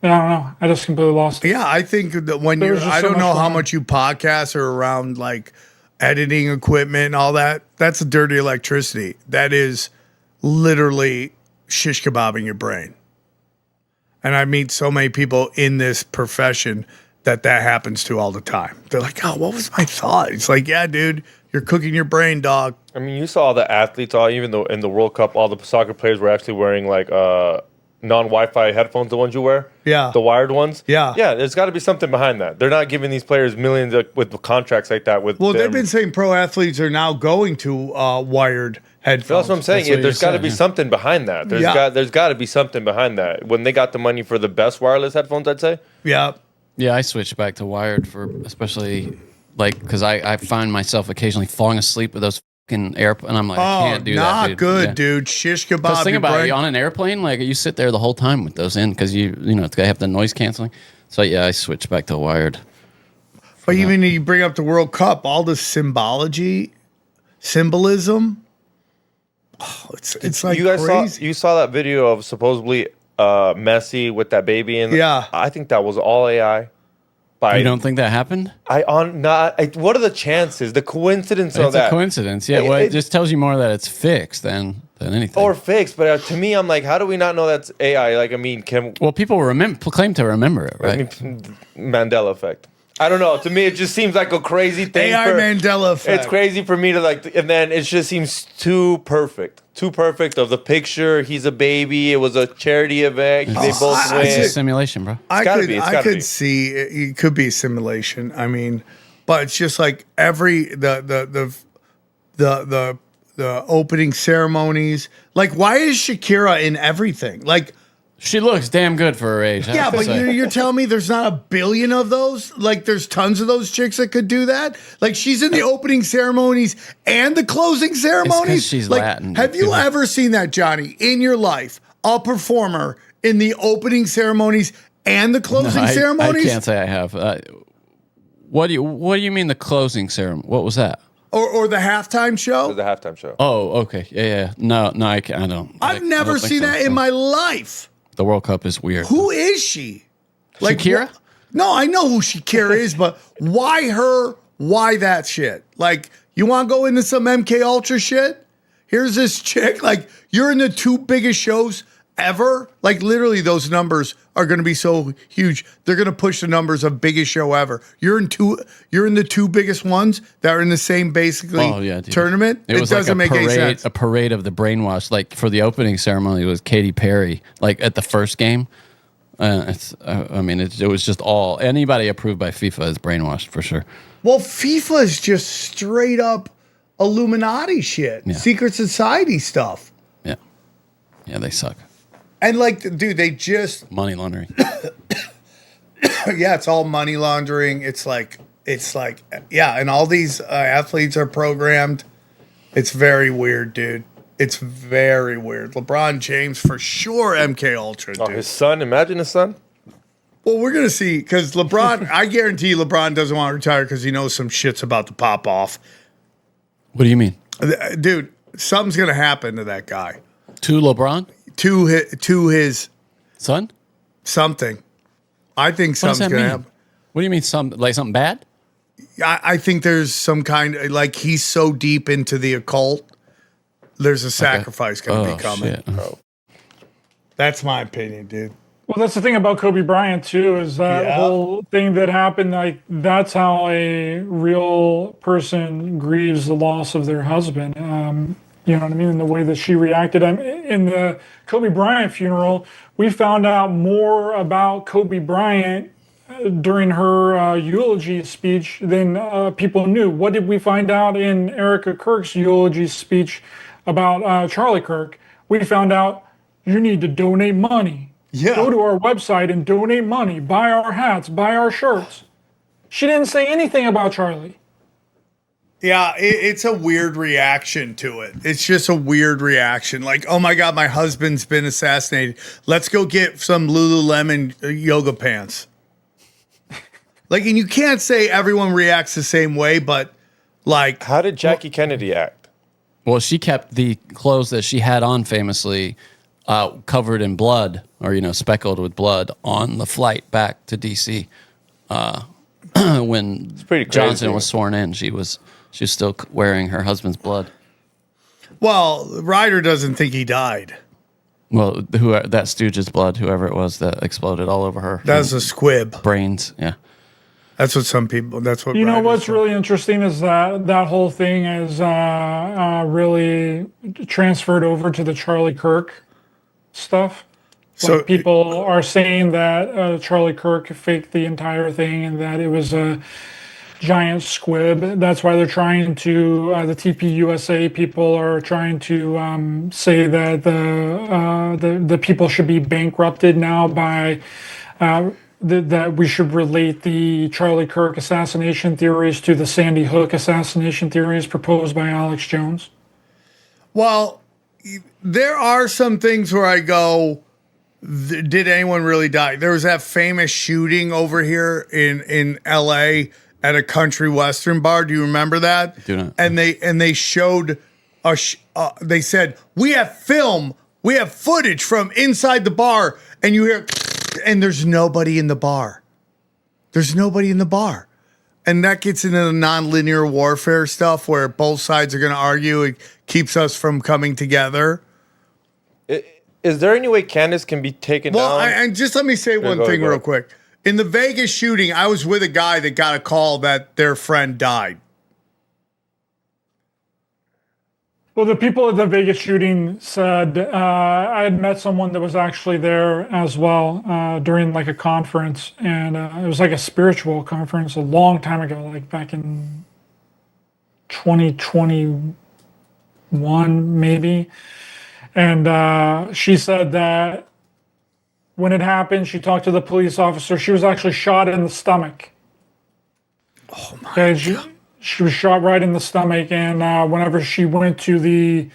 don't know. I just completely lost it. Yeah, I think that when I don't know how much you podcast or around like editing equipment and all that, that's dirty electricity. That is literally shish kebabbing your brain. And I meet so many people in this profession that happens to all the time. They're like, oh, what was my thought? It's like, yeah, dude, you're cooking your brain, dog. I mean, you saw the athletes, even though in the World Cup, all the soccer players were actually wearing like non-Wi-Fi headphones, the ones you wear. Yeah. The wired ones. Yeah. Yeah, there's got to be something behind that. They're not giving these players millions with contracts like that. They've been saying pro athletes are now going to wired headphones. That's what I'm saying. There's got to be something behind that. There's got to be something behind that. When they got the money for the best wireless headphones, I'd say. Yeah. Yeah, I switched back to wired for especially like because I find myself occasionally falling asleep with those fucking and I'm like, I can't do that. Not good, dude. Shish kebab. Because think about it, on an airplane, like you sit there the whole time with those in because you have the noise canceling. So yeah, I switched back to wired. But even you bring up the World Cup, all the symbolism. Oh, it's like you guys crazy. saw that video of supposedly Messi with that baby in. Yeah, I think that was all AI. You don't think that happened? What are the chances? The coincidence of that? It's a coincidence. Yeah, well, it just tells you more that it's fixed than anything. Or fixed, but to me, I'm like, how do we not know that's AI? Like, I mean, people claim to remember it, right? I mean, Mandela effect. I don't know. To me, it just seems like a crazy thing. AI Mandela effect. It's crazy for me to like, and then it just seems too perfect. Too perfect of the picture. He's a baby. It was a charity event. They both win. It's a simulation, bro. I could see it could be a simulation. I mean, but it's just like the opening ceremonies. Like, why is Shakira in everything? Like, she looks damn good for her age. Yeah, but you're telling me there's not a billion of those? Like, there's tons of those chicks that could do that? Like, she's in the opening ceremonies and the closing ceremonies? It's 'cause she's like, Latin. Have you ever seen that, Johnny, in your life? A performer in the opening ceremonies and the closing ceremonies? I can't say I have. What do you mean the closing ceremony? What was that? Or the halftime show? It was the halftime show. Oh, okay. Yeah. No, I don't. I've never seen that in my life. The World Cup is weird. Who is she? Like, Shakira? No, I know who Shakira is, but why her? Why that shit? Like, you want to go into some MK Ultra shit? Here's this chick. Like, you're in the 2 biggest shows ever. Like, literally, those numbers are going to be so huge. They're going to push the numbers of biggest show ever. You're in the 2 biggest ones that are in the same basically tournament. It was doesn't like make any sense. A parade of the brainwashed. Like for the opening ceremony, it was Katy Perry. Like at the first game, it was just all anybody approved by FIFA is brainwashed for sure. Well, FIFA is just straight up Illuminati shit, secret society stuff. Yeah, they suck. And like, dude, they just money laundering. Yeah, it's all money laundering. It's like, and all these athletes are programmed. It's very weird, dude. It's very weird. LeBron James for sure, MK Ultra. Dude. Oh, his son. Imagine his son. Well, we're gonna see because LeBron. I guarantee LeBron doesn't want to retire because he knows some shit's about to pop off. What do you mean, dude? Something's gonna happen to that guy. To LeBron. To his son? Something. I think something's going to happen. What do you mean, something bad? I think there's some kind of, like, he's so deep into the occult, there's a sacrifice going to be coming. Shit. Oh. That's my opinion, dude. Well, that's the thing about Kobe Bryant, too, is that whole thing that happened, like, that's how a real person grieves the loss of their husband. You know what I mean? And the way that she reacted. In the Kobe Bryant funeral, we found out more about Kobe Bryant during her eulogy speech than people knew. What did we find out in Erica Kirk's eulogy speech about Charlie Kirk? We found out you need to donate money. Yeah. Go to our website and donate money. Buy our hats. Buy our shirts. She didn't say anything about Charlie. Yeah, it's a weird reaction to it. It's just a weird reaction. Like, oh my God, my husband's been assassinated. Let's go get some Lululemon yoga pants. Like, and you can't say everyone reacts the same way, but like. How did Jackie Kennedy act? Well, she kept the clothes that she had on famously covered in blood or, speckled with blood on the flight back to D.C. When Johnson was sworn in, she was still wearing her husband's blood. Well, Ryder doesn't think he died. Well, that Stooge's blood, whoever it was that exploded all over her. That's a squib. Brains, yeah. That's what some people, that's what You know Ryder's what's saying. really interesting is that whole thing is really transferred over to the Charlie Kirk stuff. So people are saying that Charlie Kirk faked the entire thing and that it was a giant squib. That's why they're trying to, the TPUSA people are trying to say that the people should be bankrupted now by, that we should relate the Charlie Kirk assassination theories to the Sandy Hook assassination theories proposed by Alex Jones. Well, there are some things where I go, did anyone really die? There was that famous shooting over here in LA at a country western bar. Do you remember that? Do not. And they showed they said, we have film, we have footage from inside the bar, and you hear, and there's nobody in the bar. There's nobody in the bar. And that gets into the nonlinear warfare stuff where both sides are going to argue. It keeps us from coming together. Is there any way Candace can be taken down? And just let me say one thing real quick. In the Vegas shooting, I was with a guy that got a call that their friend died. Well, the people at the Vegas shooting said I had met someone that was actually there as well during like a conference, and it was like a spiritual conference a long time ago, like back in 2021 maybe. And she said that when it happened, she talked to the police officer. She was actually shot in the stomach. Oh my God. She was shot right in the stomach, and whenever she went to the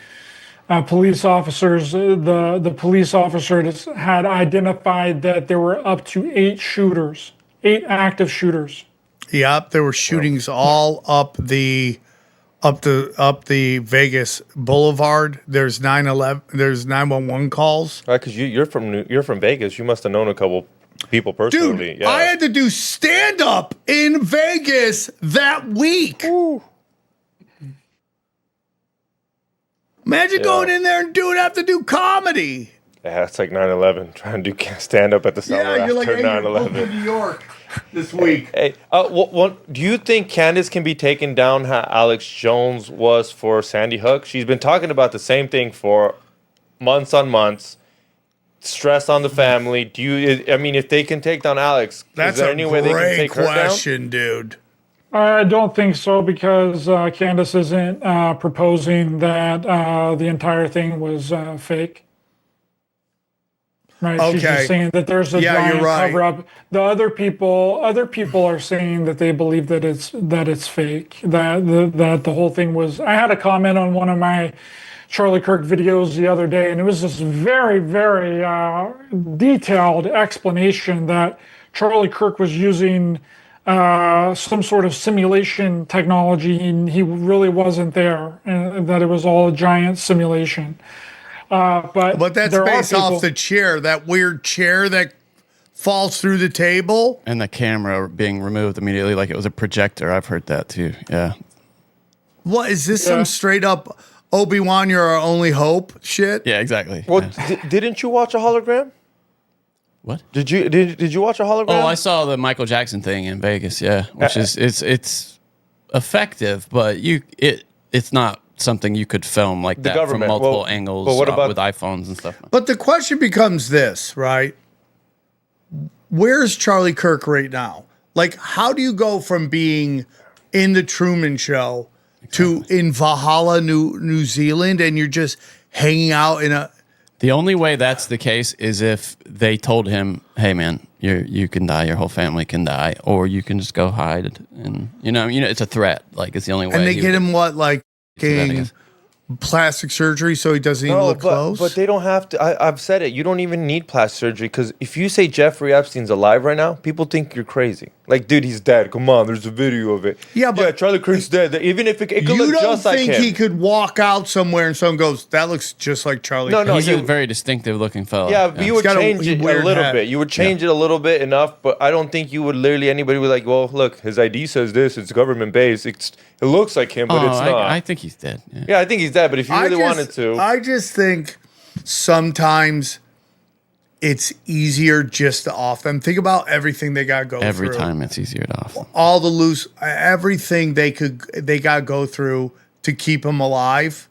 police officers, the police officers had identified that there were up to 8 active shooters. Yep, there were shootings all up the Vegas Boulevard. There's 911. There's 911 calls. Right, because you're from Vegas. You must have known a couple people personally. Dude, I had to do stand up in Vegas that week. Ooh. Imagine going in there and have to do comedy. Yeah, it's like 9/11. Trying to do stand up at the summer you're like, after hey, 9/11. you're New York this week. Hey, do you think Candace can be taken down how Alex Jones was for Sandy Hook? She's been talking about the same thing for months on months. Stress on the family. If they can take down Alex, is there any way they can take her down? That's a great question, dude. I don't think so, because Candace isn't proposing that the entire thing was fake. Right? Okay. She's just saying that there's a giant cover up. The other people are saying that they believe that it's fake. That the whole thing was. I had a comment on one of my Charlie Kirk videos the other day, and it was this very, very detailed explanation that Charlie Kirk was using some sort of simulation technology, and he really wasn't there, and that it was all a giant simulation. But that's based off the chair, that weird chair that falls through the table. And the camera being removed immediately like it was a projector. I've heard that too. Yeah. What is this? Some straight up Obi-Wan, you're our only hope shit? Yeah, exactly. Well, didn't you watch a hologram? What? Did you watch a hologram? Oh, I saw the Michael Jackson thing in Vegas, yeah. Which is it's effective, but it's not something you could film like that from multiple angles with iPhones and stuff. But the question becomes this, right? Where's Charlie Kirk right now? Like, how do you go from being in the Truman Show to in Valhalla, New Zealand, and you're just hanging out in a... The only way that's the case is if they told him, hey man, you can die, your whole family can die, or you can just go hide, and you know it's a threat. Like, it's the only way. And they get him plastic surgery so he doesn't even look close? But they don't have to. I've said it. You don't even need plastic surgery, because if you say Jeffrey Epstein's alive right now, people think you're crazy. Like, dude, he's dead. Come on, there's a video of it. Yeah, but Charlie Kirk's dead. Even if it could look just like him. You don't think he could walk out somewhere and someone goes, that looks just like Charlie Kirk? No, he's a very distinctive looking fellow. Yeah, but you would change it a little bit. You would change it a little bit enough, but I don't think you would literally, anybody would be like, well, look, his ID says this, it's government based. It looks like him, but it's not. I think he's dead. Yeah, I think he's dead, but if you really wanted to. I just think sometimes it's easier just to off them. Think about everything they got to go through. Every time it's easier to off them. All the everything they got to go through to keep them alive.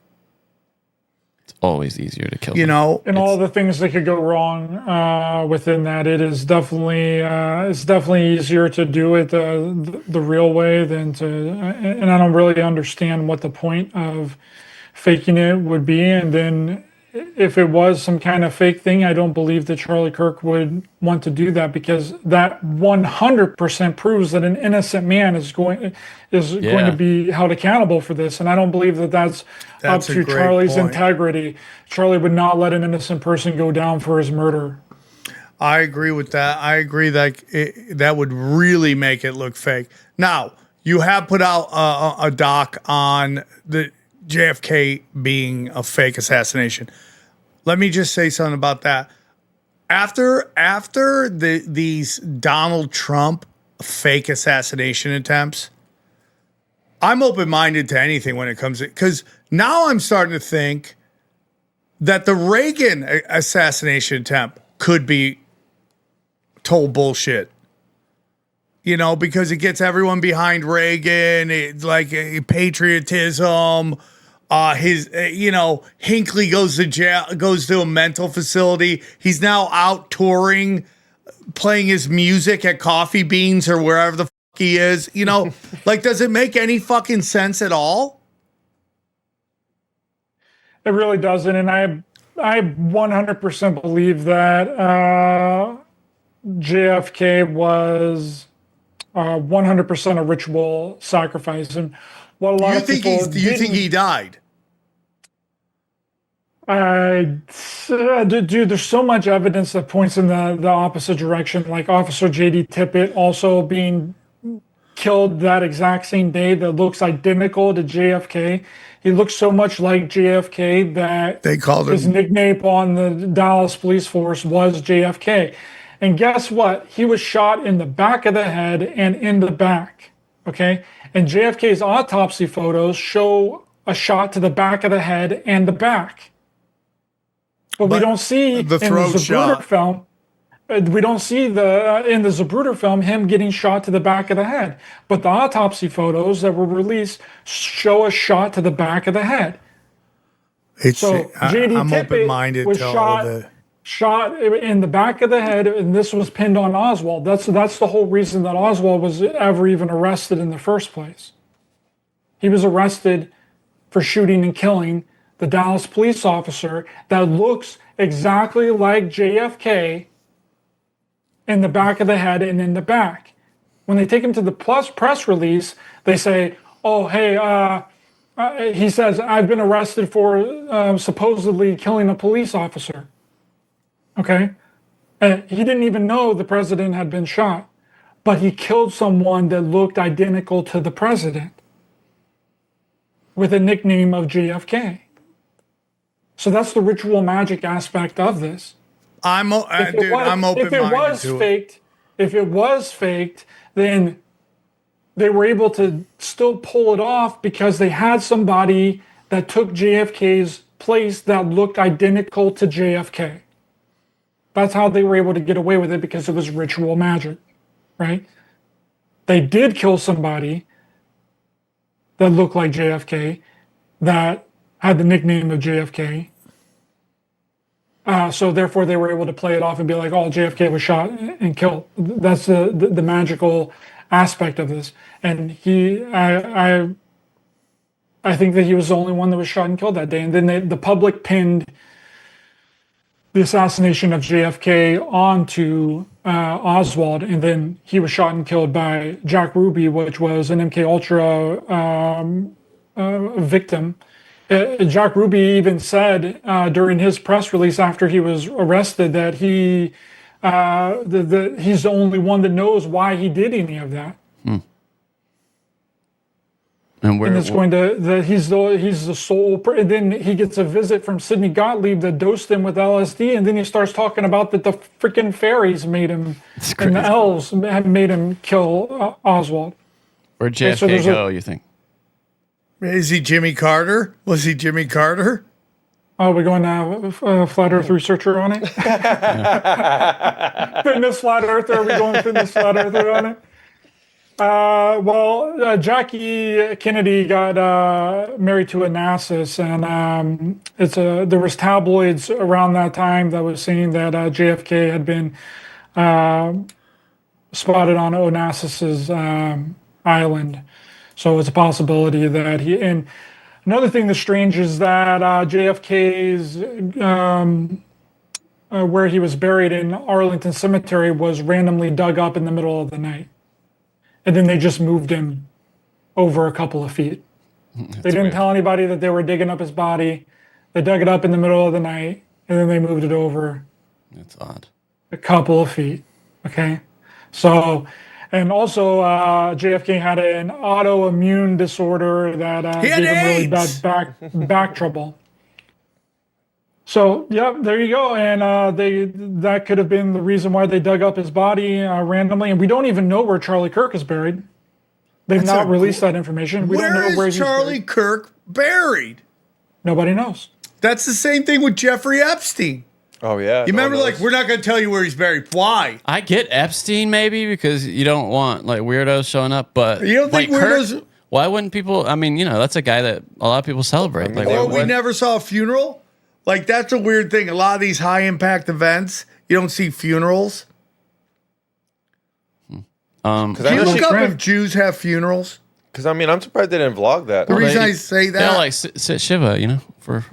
It's always easier to kill them. And all the things that could go wrong within that, it's definitely easier to do it the real way than to. And I don't really understand what the point of faking it would be. And then if it was some kind of fake thing, I don't believe that Charlie Kirk would want to do that, because that 100% proves that an innocent man is going to be held accountable for this. And I don't believe that that's up to Charlie's integrity. Charlie would not let an innocent person go down for his murder. I agree with that. I agree that that would really make it look fake. Now, you have put out a doc on the JFK being a fake assassination. Let me just say something about that. After these Donald Trump fake assassination attempts, I'm open-minded to anything when it comes to, because now I'm starting to think that the Reagan assassination attempt could be total bullshit. You know, because it gets everyone behind Reagan. It's like patriotism. Hinckley goes to jail, goes to a mental facility. He's now out touring, playing his music at Coffee Beans or wherever the fuck he is. You know, like, does it make any fucking sense at all? It really doesn't, and I 100% believe that JFK was 100% a ritual sacrifice, and what a lot of people you think he died? Dude, there's so much evidence that points in the opposite direction. Like Officer J.D. Tippit also being killed that exact same day that looks identical to JFK. He looks so much like JFK that they called his nickname on the Dallas police force was JFK. And guess what? He was shot in the back of the head and in the back. Okay? And JFK's autopsy photos show a shot to the back of the head and the back. But we don't see the throat in the Zapruder shot film. We don't see in the Zapruder film him getting shot to the back of the head. But the autopsy photos that were released show a shot to the back of the head. So J.D. I'm Tippit open-minded was to all of it. Shot in the back of the head, and this was pinned on Oswald. That's the whole reason that Oswald was ever even arrested in the first place. He was arrested for shooting and killing the Dallas police officer that looks exactly like JFK in the back of the head and in the back. When they take him to the press release, they say, oh, hey, he says, I've been arrested for supposedly killing a police officer. Okay? He didn't even know the president had been shot, but he killed someone that looked identical to the president with a nickname of JFK. So that's the ritual magic aspect of this. I'm open-minded to it. If it was faked, then they were able to still pull it off because they had somebody that took JFK's place that looked identical to JFK. That's how they were able to get away with it, because it was ritual magic, right? They did kill somebody that looked like JFK, that had the nickname of JFK. So therefore they were able to play it off and be like, oh, JFK was shot and killed. That's the magical aspect of this. And I think that he was the only one that was shot and killed that day. And then the public pinned the assassination of JFK onto Oswald, and then he was shot and killed by Jack Ruby, which was an MK Ultra victim. Jack Ruby even said during his press release after he was arrested that he's the only one that knows why he did any of that. And it's going to that he's the sole. And then he gets a visit from Sidney Gottlieb that dosed him with LSD, and then he starts talking about that the freaking fairies made him, and the elves had made him kill Oswald. Where'd JFK go? You think? Is he Jimmy Carter? Was he Jimmy Carter? Oh, we're going to Flat Earth researcher on it. Fitness Flat Earther. Are we going Fitness Flat Earther on it? Jackie Kennedy got married to Onassis, and there was tabloids around that time that was saying that JFK had been spotted on Onassis's island. So it's a possibility that he. And another thing that's strange is that JFK's where he was buried in Arlington Cemetery was randomly dug up in the middle of the night. And then they just moved him over a couple of feet. They didn't tell anybody that they were digging up his body. They dug it up in the middle of the night, and then they moved it over. That's odd. A couple of feet. Okay. So, and also JFK had an autoimmune disorder that gave him really bad back trouble. So, yeah, there you go. And that could have been the reason why they dug up his body randomly. And we don't even know where Charlie Kirk is buried. They've not released that information. We don't know where he's Charlie Kirk buried? Nobody knows. That's the same thing with Jeffrey Epstein. Oh yeah. You remember, like, we're not going to tell you where he's buried. Why? I get Epstein maybe because you don't want like weirdos showing up, but You don't think like weirdos? why wouldn't people? I mean, that's a guy that a lot of people celebrate. Like, Or we never saw a funeral? Like, that's a weird thing. A lot of these high impact events, you don't see funerals. Can you look up if Jews have funerals? Because I mean, I'm surprised they didn't vlog that. The reason I say that, they'll like sit shiva, for.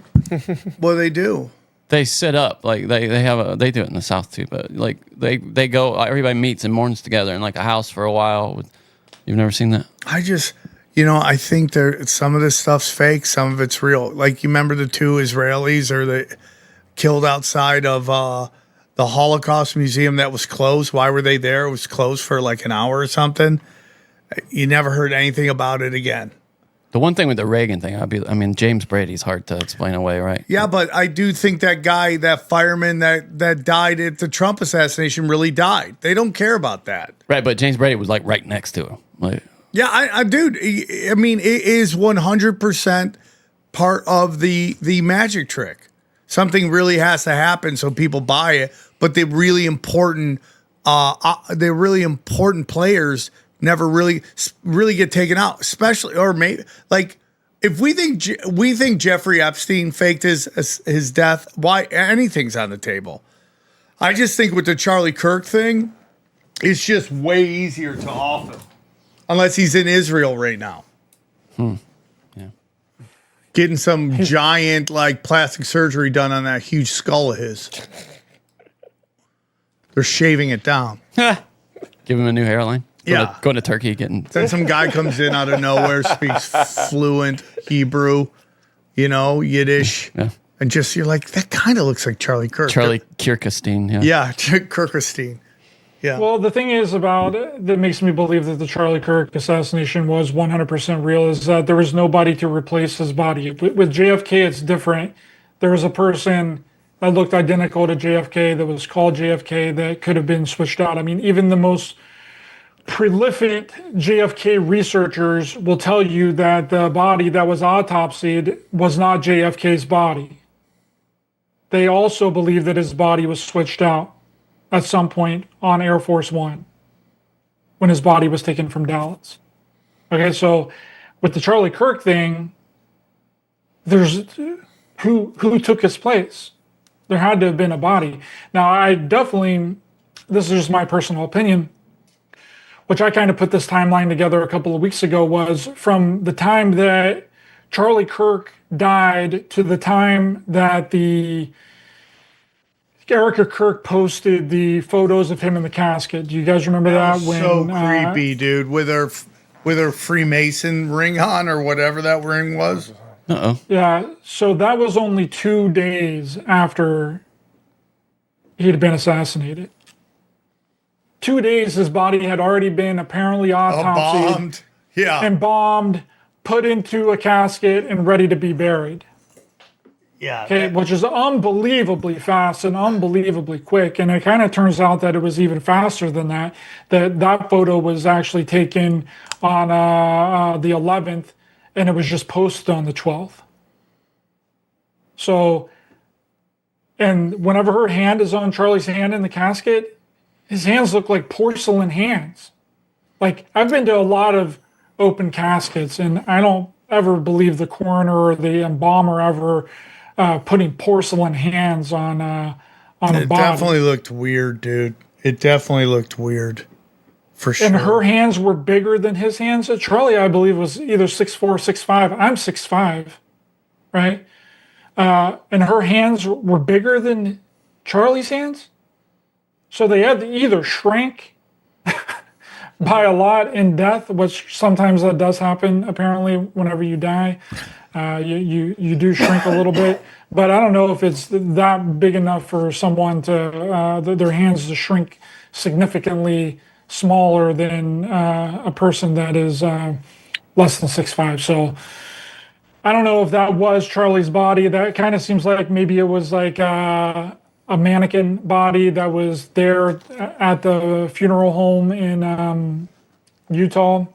Well, they do. They sit up like they do it in the South too, but like they go, everybody meets and mourns together in like a house for a while. You've never seen that? I just, I think some of this stuff's fake, some of it's real. Like, you remember the 2 Israelis they killed outside of the Holocaust Museum that was closed. Why were they there? It was closed for like an hour or something. You never heard anything about it again. The one thing with the Reagan thing, James Brady's hard to explain away, right? Yeah, but I do think that guy, that fireman that died at the Trump assassination really died. They don't care about that. Right, but James Brady was like right next to him. Like, yeah, dude, I mean, it is 100% part of the magic trick. Something really has to happen so people buy it, but the really important players never really get taken out, especially, or maybe like if we think Jeffrey Epstein faked his death, why anything's on the table. I just think with the Charlie Kirk thing, it's just way easier to off him, unless he's in Israel right now. Yeah, getting some giant like plastic surgery done on that huge skull of his. They're shaving it down. Give him a new hairline. Yeah. Going to Turkey, getting. Then some guy comes in out of nowhere, speaks fluent Hebrew, Yiddish. Yeah. And just, you're like, that kind of looks like Charlie Kirk. Charlie Kirkestein. Yeah. Yeah, Kirkestein. Yeah. Well, the thing is about it that makes me believe that the Charlie Kirk assassination was 100% real is that there was nobody to replace his body. With JFK, it's different. There was a person that looked identical to JFK that was called JFK that could have been switched out. I mean, even the most prolific JFK researchers will tell you that the body that was autopsied was not JFK's body. They also believe that his body was switched out at some point on Air Force One when his body was taken from Dallas. Okay, so with the Charlie Kirk thing, there's who took his place? There had to have been a body. Now, this is just my personal opinion, which I kind of put this timeline together a couple of weeks ago, was from the time that Charlie Kirk died to the time that Erica Kirk posted the photos of him in the casket. Do you guys remember that? So creepy, dude, with her Freemason ring on or whatever that ring was. Uh-oh. Yeah, so that was only 2 days after he'd been assassinated. 2 days, his body had already been apparently autopsied, bombed, and bombed, put into a casket, and ready to be buried. Yeah. Okay, which is unbelievably fast and unbelievably quick. And it kind of turns out that it was even faster than that. That photo was actually taken on the 11th, and it was just posted on the 12th. So, and whenever her hand is on Charlie's hand in the casket, his hands look like porcelain hands. Like, I've been to a lot of open caskets, and I don't ever believe the coroner or the embalmer ever putting porcelain hands on a body. It definitely looked weird, dude. It definitely looked weird, for sure. And her hands were bigger than his hands. Charlie, I believe, was either 6'4", 6'5". I'm 6'5", right? And her hands were bigger than Charlie's hands. So they had to either shrink by a lot in death, which sometimes that does happen, apparently, whenever you die. You do shrink a little bit, but I don't know if it's that big enough for someone to their hands to shrink significantly smaller than a person that is less than 6'5". So I don't know if that was Charlie's body. That kind of seems like maybe it was like a mannequin body that was there at the funeral home in Utah.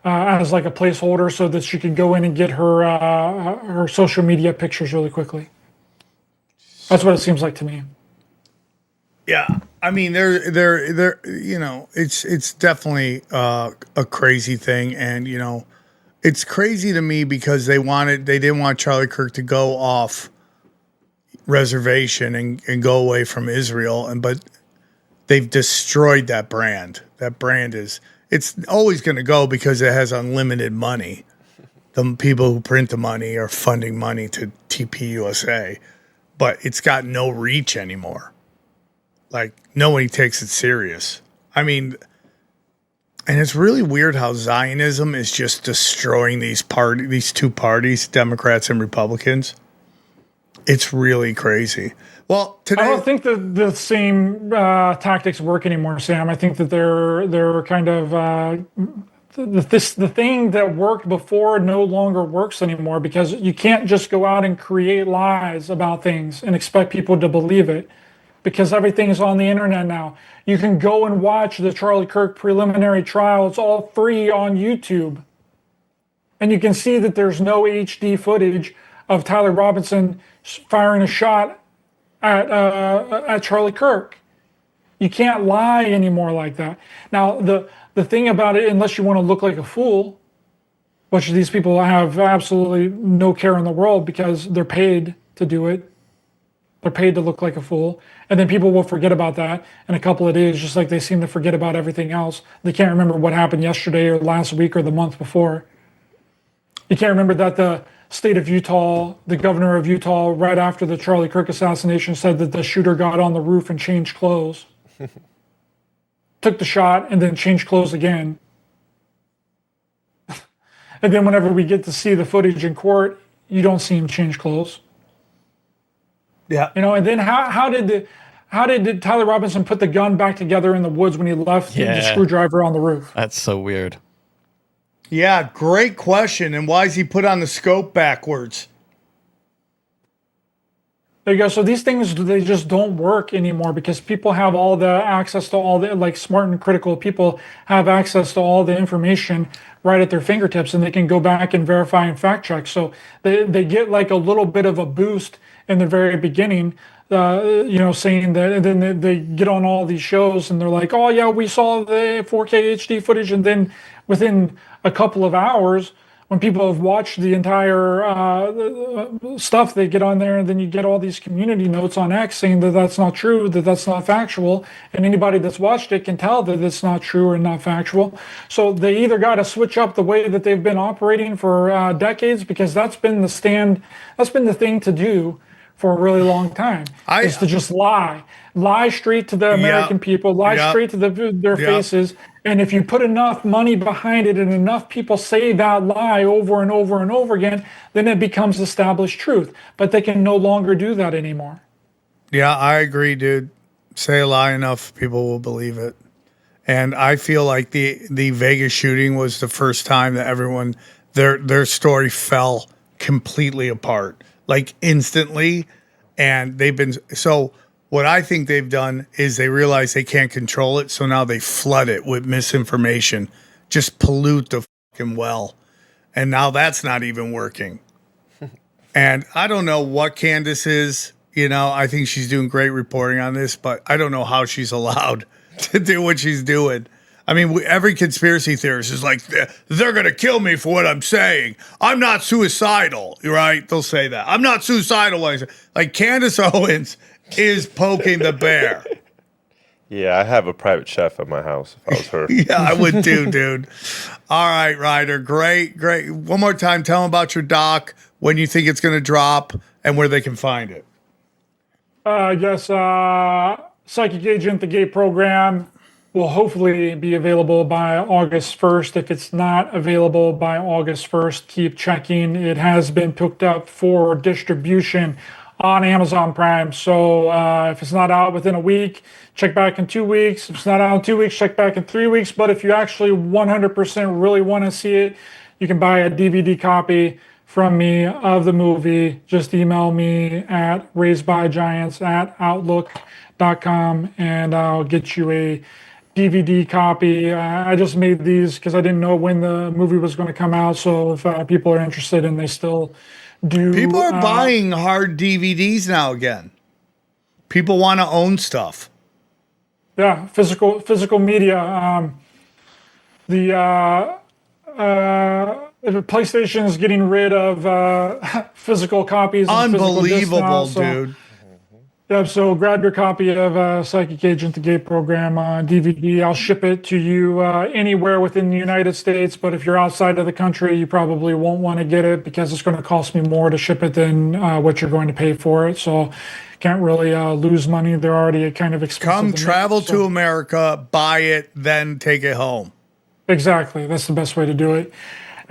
As like a placeholder so that she could go in and get her social media pictures really quickly. That's what it seems like to me. Yeah, I mean, they're you know, it's definitely a crazy thing, and you know, it's crazy to me because they didn't want Charlie Kirk to go off reservation and go away from Israel, but they've destroyed that brand. That brand it's always going to go because it has unlimited money. The people who print the money are funding money to TPUSA, but it's got no reach anymore. Like, nobody takes it serious. I mean, and it's really weird how Zionism is just destroying these two parties, Democrats and Republicans. It's really crazy. Well, today, I don't think that the same tactics work anymore, Sam. I think that they're kind of the thing that worked before no longer works anymore, because you can't just go out and create lies about things and expect people to believe it, because everything's on the internet now. You can go and watch the Charlie Kirk preliminary trial. It's all free on YouTube. And you can see that there's no HD footage of Tyler Robinson firing a shot at Charlie Kirk. You can't lie anymore like that. Now, the thing about it, unless you want to look like a fool, which these people have absolutely no care in the world because they're paid to do it. They're paid to look like a fool. And then people will forget about that in a couple of days, just like they seem to forget about everything else. They can't remember what happened yesterday or last week or the month before. You can't remember that the state of Utah, the governor of Utah, right after the Charlie Kirk assassination, said that the shooter got on the roof and changed clothes. Took the shot and then changed clothes again. And then whenever we get to see the footage in court, you don't see him change clothes. Yeah. You know, and then how did Tyler Robinson put the gun back together in the woods when he left the screwdriver on the roof? That's so weird. Yeah, great question. And why is he put on the scope backwards? There you go. So these things, they just don't work anymore because people have all the access to all the, like, smart and critical people have access to all the information right at their fingertips, and they can go back and verify and fact check. So they get like a little bit of a boost in the very beginning, you know, saying that, and then they get on all these shows and they're like, oh yeah, we saw the 4K HD footage. And then within a couple of hours, when people have watched the entire stuff, they get on there, and then you get all these community notes on X saying that that's not true, that that's not factual, and anybody that's watched it can tell that it's not true or not factual. So they either got to switch up the way that they've been operating for decades, because that's been the thing to do for a really long time, is to just lie straight to the American people, lie straight to their faces. And if you put enough money behind it and enough people say that lie over and over and over again, then it becomes established truth. But they can no longer do that anymore. Yeah, I agree, dude. Say a lie enough, people will believe it. And I feel like the Vegas shooting was the first time that everyone, their story fell completely apart, like instantly. And they've been, so what I think they've done is they realize they can't control it, so now they flood it with misinformation, just pollute the fucking well. And now that's not even working. And I don't know what Candace is. You know, I think she's doing great reporting on this, but I don't know how she's allowed to do what she's doing. I mean, every conspiracy theorist is like, they're going to kill me for what I'm saying. I'm not suicidal, right? They'll say that. I'm not suicidal. Like Candace Owens is poking the bear. Yeah, I have a private chef at my house if I was her. Yeah, I would too, dude. All right, Ryder. Great. One more time, tell them about your doc, when you think it's going to drop, and where they can find it. Yes, Psychic Agent, the GATE program, will hopefully be available by August 1st. If it's not available by August 1st, keep checking. It has been picked up for distribution on Amazon Prime. So if it's not out within a week, check back in 2 weeks. If it's not out in 2 weeks, check back in 3 weeks. But if you actually 100% really want to see it, you can buy a DVD copy from me of the movie. Just email me at raisedbygiants@outlook.com and I'll get you a DVD copy. I just made these because I didn't know when the movie was going to come out. So if people are interested, and they still do. People are buying hard DVDs now again. People want to own stuff. Yeah, physical media. The PlayStation is getting rid of physical copies. And physical discs now, Unbelievable, dude. Yeah, so grab your copy of Psychic Agent, the Gate program on DVD. I'll ship it to you anywhere within the United States, but if you're outside of the country, you probably won't want to get it because it's going to cost me more to ship it than what you're going to pay for it. So can't really lose money. They're already kind of expensive. Come travel to America, buy it, then take it home. Exactly. That's the best way to do it.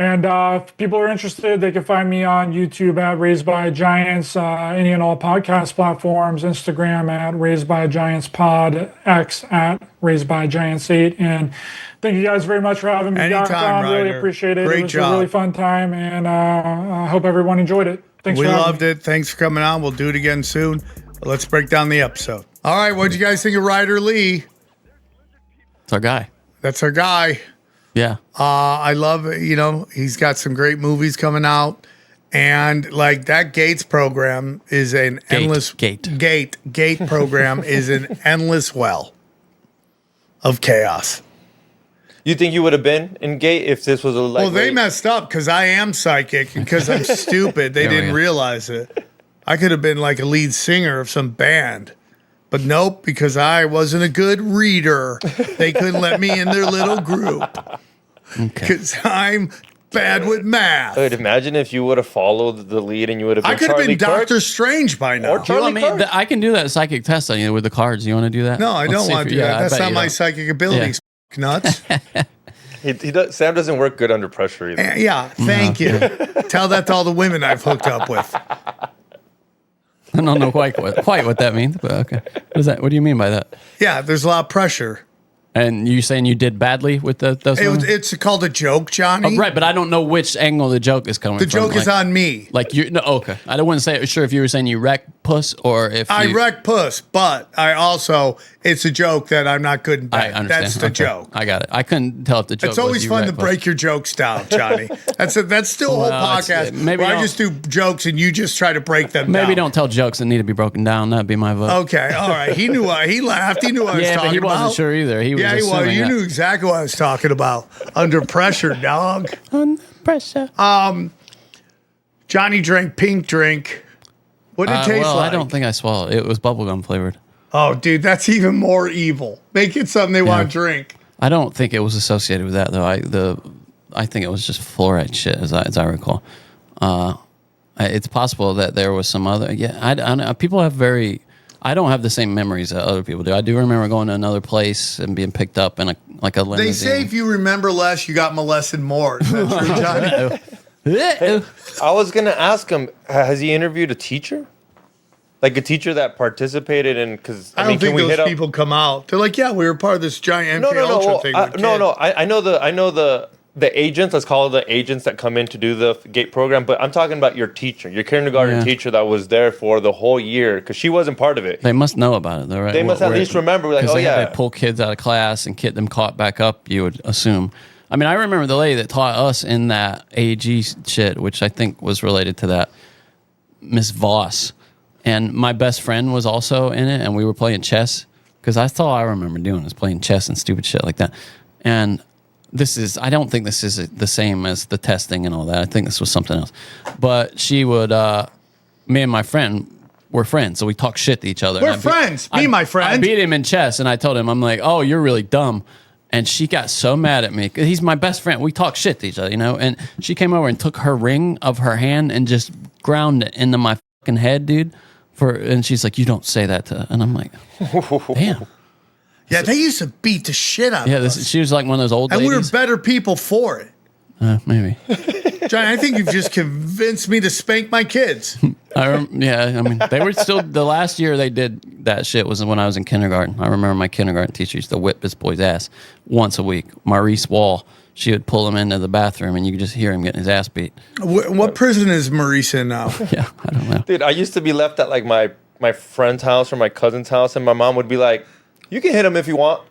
And if people are interested, they can find me on YouTube at Raised by Giants, any and all podcast platforms, Instagram at Raised by Giants Pod, X at Raised by Giants 8. And thank you guys very much for having me back on. Really appreciate it. Great it was job. a really fun time, and I hope everyone enjoyed it. Thanks We for having loved me. it. Thanks for coming on. We'll do it again soon. Let's break down the episode. All right, what'd you guys think of Ryder Lee? It's our guy. That's our guy. Yeah. I love, he's got some great movies coming out. And like that Gates program is an endless Gate program is an endless well of chaos. You think you would have been in Gate if this was a like? Well, they messed up because I am psychic and because I'm stupid. They didn't realize it. I could have been like a lead singer of some band. But nope, because I wasn't a good reader. They couldn't let me in their little group. Because I'm bad with math. Dude, imagine if you would have followed the lead and you would have been I could have Charlie been Kirk. Doctor Strange by now. Or Charlie Kirk. I can do that psychic test on you with the cards. You want to do that? No, I Let's don't see want if to you- do yeah, that. I That's bet not you my don't. psychic abilities, nuts. Sam doesn't work good under pressure either. Yeah, thank you. Tell that to all the women I've hooked up with. I don't know quite what that means, but okay. What is that? What do you mean by that? Yeah, there's a lot of pressure. And you saying you did badly with those? It's called a joke, Johnny. Right, but I don't know which angle the joke is coming The from. joke is on me. Like you, no, okay. I don't want to say sure if you were saying you wreck puss or if I you, wreck puss, but I also, it's a joke that I'm not good in I bed. understand. That's the Okay. joke. I got it. I couldn't tell if the joke. It's always was you fun wreck to puss. break your jokes down, Johnny. That's still a whole Well, it's- podcast. maybe where I don't- just do jokes and you just try to break them down. Maybe don't tell jokes that need to be broken down. That'd be my vote. Okay, all right. He knew what he laughed. He knew what I was Yeah, talking but he about. wasn't sure either. He was yeah, he was. assuming You that. knew exactly what I was talking about. Under pressure, dog. Under pressure. Johnny drank pink drink. What did it taste well, like? I don't think I swallowed. It was bubblegum flavored. Oh, dude, that's even more evil. Make it something they want to drink. I don't think it was associated with that though. I think it was just fluoride shit, as I recall. It's possible that there was some other. Yeah, I people have very. I don't have the same memories that other people do. I do remember going to another place and being picked up in a limousine. They say if you remember less, you got molested more. Is that true, Johnny? I was gonna ask him: has he interviewed a teacher, like a teacher that participated in? Because I don't think those people come out. They're like, yeah, we were part of this giant MK Ultra Well, thing. I know the agents. Let's call it the agents that come in to do the Gate program. But I'm talking about your teacher, your kindergarten teacher that was there for the whole year because she wasn't part of it. They must know about it, though, right? They must at least remember, like, 'cause oh they yeah, had to pull kids out of class and get them caught back up. You would assume. I mean, I remember the lady that taught us in that AG shit, which I think was related to that, Miss Voss. And my best friend was also in it, and we were playing chess because that's all I remember doing is playing chess and stupid shit like that. And I don't think this is the same as the testing and all that. I think this was something else. But she would, me and my friend were friends, so we talk shit to each other. We're friends. Be my friend. I beat him in chess, and I told him, I'm like, oh, you're really dumb. And she got so mad at me 'cause he's my best friend. We talk shit to each other, And she came over and took her ring of her hand and just ground it into my fucking head, dude. And she's like, you don't say that to. And I'm like, damn. Yeah, they used to beat the shit out of us. She was like one of those old And we were ladies. better people for it. Maybe. Johnny, I think you've just convinced me to spank my kids. I mean, they were still, the last year they did that shit was when I was in kindergarten. I remember my kindergarten teacher used to whip this boy's ass once a week. Maurice Wall, she would pull him into the bathroom and you could just hear him getting his ass beat. What prison is Maurice in now? Yeah, I don't know. dude, I used to be left at like my friend's house or my cousin's house, and my mom would be like, "You can hit him if you want."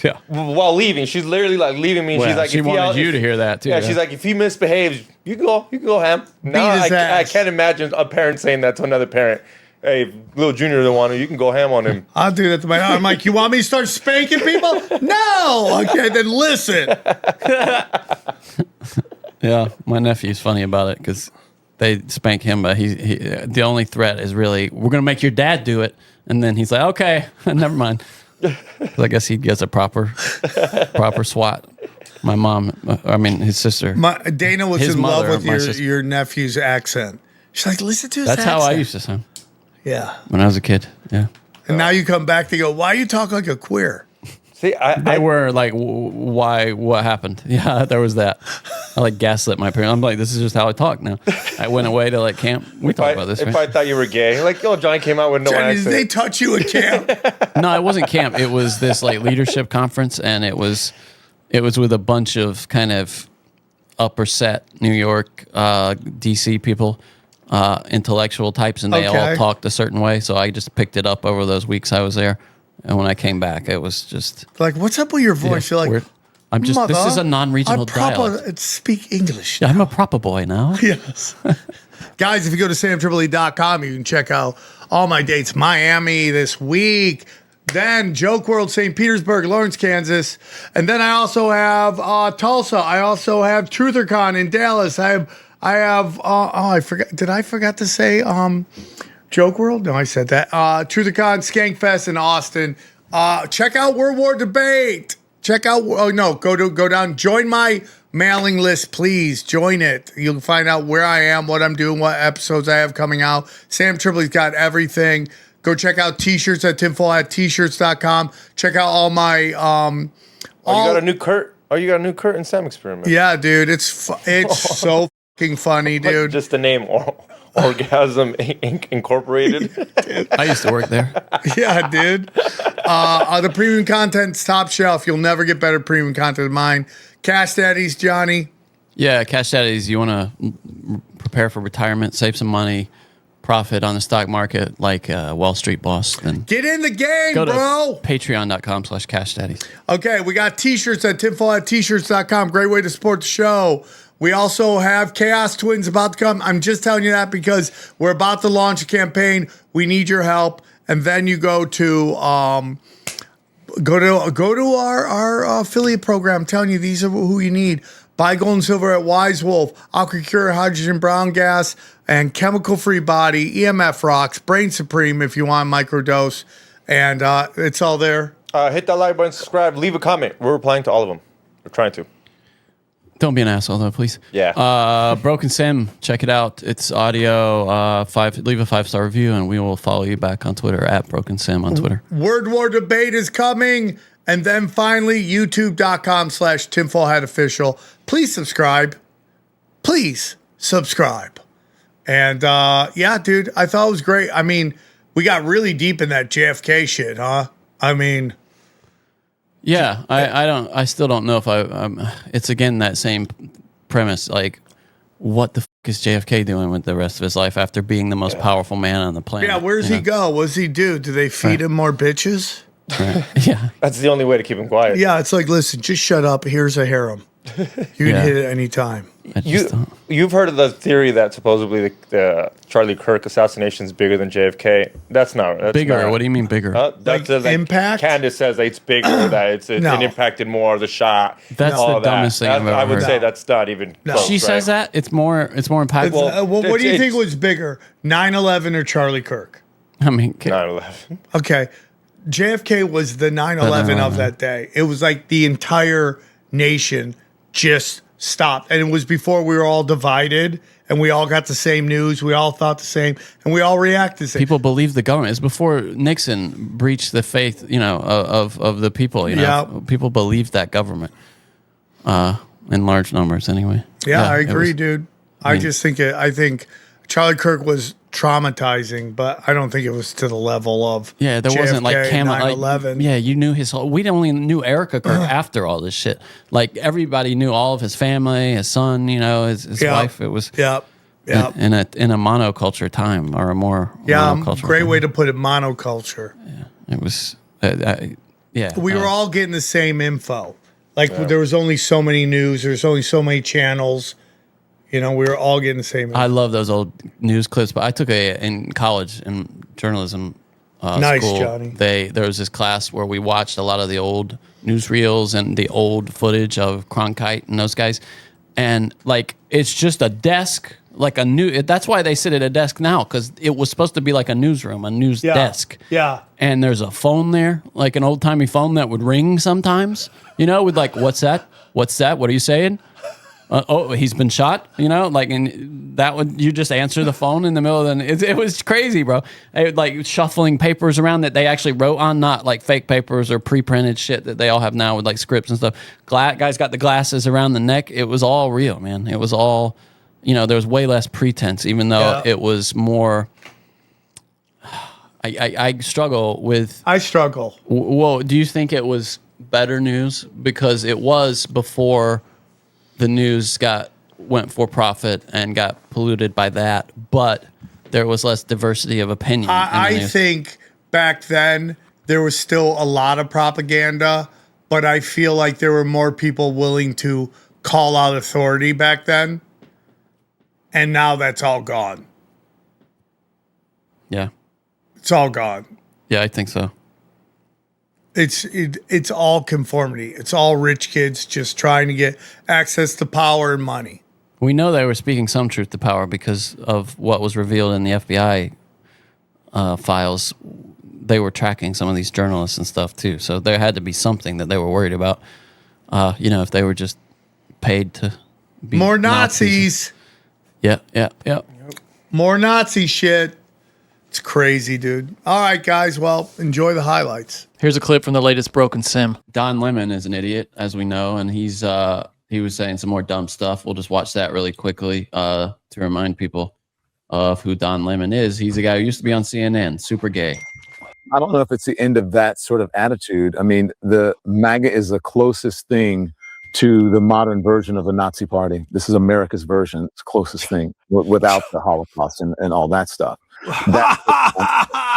Yeah. While leaving, she's literally like leaving me. And Well, she's like, she if he wanted you to hear that too. Yeah, she's like, if he misbehaves, you can go ham. Now his I ass. can't imagine a parent saying that to another parent. Hey, if little Junior don't want to, you can go ham on him. I'll do that to my. I'm like, you want me to start spanking people? No. Okay, then listen. Yeah, my nephew's funny about it because they spank him, but he the only threat is really, we're gonna make your dad do it, and then he's like, okay, never mind. I guess he gets a proper swat. My mom, his sister. Dana was his in love mother, with your nephew's accent. She's like, listen to his That's accent. how I used to sound. Yeah. When I was a kid. Yeah. And now you come back to go, why you talk like a queer? See, they were like, why? What happened? Yeah, there was that. I like gaslit my parents. I'm like, this is just how I talk now. I went away to like camp. We talked about this. If right? I thought you were gay, like, John came out with no Johnny, accent. did they touch you at camp? No, it wasn't camp. It was this like leadership conference, and it was with a bunch of kind of upper set New York, DC people, intellectual types, and they all talked a certain way. So I just picked it up over those weeks I was there. And when I came back, it was just like, what's up with your voice? Yeah, You're like, weird. I'm just. Mother, this is a non-regional dialect. Speak English. I'm a proper boy now. Yes. Guys, if you go to samtripoli.com, you can check out all my dates. Miami this week. Then Joke World, St. Petersburg, Lawrence, Kansas. And then I also have Tulsa. I also have TrutherCon in Dallas. I have I forgot. Did I forget to say Joke World? No, I said that. TrutherCon, Skankfest in Austin. Check out World War Debate. Check out. Oh no, go down. Join my mailing list, please. Join it. You'll find out where I am, what I'm doing, what episodes I have coming out. Sam Tripoli's got everything. Go check out t-shirts at tinfoil@t-shirts.com. Check out all my. You got a new Kurt? Oh, you got a new Kurt and Sam experiment. Yeah, dude. It's so fucking funny, dude. Just the name Orgasm Inc. Incorporated. I used to work there. Yeah, dude. The premium content's top shelf. You'll never get better premium content than mine. Cash Daddies, Johnny. Yeah, Cash Daddies. You want to prepare for retirement, save some money, profit on the stock market like Wall Street boss. Then get in the game, go bro. To patreon.com/cashdaddies. Okay, we got t-shirts at tinfoil@t-shirts.com. Great way to support the show. We also have Chaos Twins about to come. I'm just telling you that because we're about to launch a campaign. We need your help. And then you go to our affiliate program. I'm telling you, these are who you need. Buy gold and silver at Wise Wolf, AquaCure, hydrogen brown gas, and chemical-free body, EMF rocks, Brain Supreme if you want microdose. And it's all there. Hit that like button, subscribe, leave a comment. We're replying to all of them. We're trying to. Don't be an asshole, though, please. Yeah. Broken Sim, check it out. It's audio. Leave a 5-star review, and we will follow you back on Twitter at Broken Sim on Twitter. Word War Debate is coming. And then finally, youtube.com/tinfoilhatofficial. Please subscribe. Please subscribe. And yeah, dude, I thought it was great. I mean, we got really deep in that JFK shit, huh? I mean... Yeah, I still don't know if it's again that same premise. Like, what the fuck is JFK doing with the rest of his life after being the most powerful man on the planet? Yeah, where's he go? What does he do? Do they feed him more bitches? Right. Yeah, that's the only way to keep him quiet. Yeah, it's like, listen, just shut up. Here's a harem. You can hit it any time. You've heard of the theory that supposedly the Charlie Kirk assassination is bigger than JFK. That's bigger. Not. What do you mean bigger? Like impact? Candace says that it's bigger, that it impacted more of the shot. That's the dumbest thing I've ever heard. I would say that's not even close. She says that? It's more impactful. What do you think was bigger, 9/11 or Charlie Kirk? I mean, 9/11. Okay. JFK was the 9/11 of that day. It was like the entire nation just stopped. And it was before we were all divided and we all got the same news. We all thought the same and we all reacted the same. People believed the government. It's before Nixon breached the faith, of the people. People believed that government in large numbers anyway. Yeah, I agree, dude. I think Charlie Kirk was traumatizing, but I don't think it was to the level of there JFK, wasn't like 9/11. You knew his whole. We only knew Erica Kirk after all this shit. Like everybody knew all of his family, his son, his wife. It was in a monoculture time or a more monoculture great time. way to put it, monoculture. Yeah, it was. We were all getting the same info. Like there was only so many news. There's only so many channels. You know, we were all getting the same. I love those old news clips, but I took in college in journalism nice, school. Johnny. There was this class where we watched a lot of the old newsreels and the old footage of Cronkite and those guys. And like, it's just a desk, like that's why they sit at a desk now, because it was supposed to be like a newsroom, a news desk. Yeah. And there's a phone there, like an old timey phone that would ring sometimes, you know, with like, what's that? What's that? What are you saying? Oh, he's been shot, you know, like, and that would, you just answer the phone in the middle of it was crazy, bro. Like shuffling papers around that they actually wrote on, not like fake papers or pre-printed shit that they all have now with like scripts and stuff. Guys got the glasses around the neck. It was all real, man. It was all, you know, there was way less pretense, even though it was more, I struggle with. I struggle. Well, do you think it was better news? Because it was before the news went for profit and got polluted by that, but there was less diversity of opinion. I think back then there was still a lot of propaganda, but I feel like there were more people willing to call out authority back then, and now that's all gone. Yeah. It's all gone. Yeah, I think so. It's all conformity. It's all rich kids just trying to get access to power and money. We know they were speaking some truth to power because of what was revealed in the FBI files. They were tracking some of these journalists and stuff too. So there had to be something that they were worried about. You know, if they were just paid to be more Nazis. Yeah. More Nazi shit. It's crazy, dude. All right, guys. Well, enjoy the highlights. Here's a clip from the latest Broken Sim. Don Lemon is an idiot, as we know, and he was saying some more dumb stuff. We'll just watch that really quickly to remind people of who Don Lemon is. He's a guy who used to be on CNN, super gay. I don't know if it's the end of that sort of attitude. I mean, the MAGA is the closest thing to the modern version of the Nazi party. This is America's version. It's the closest thing without the Holocaust and all that stuff.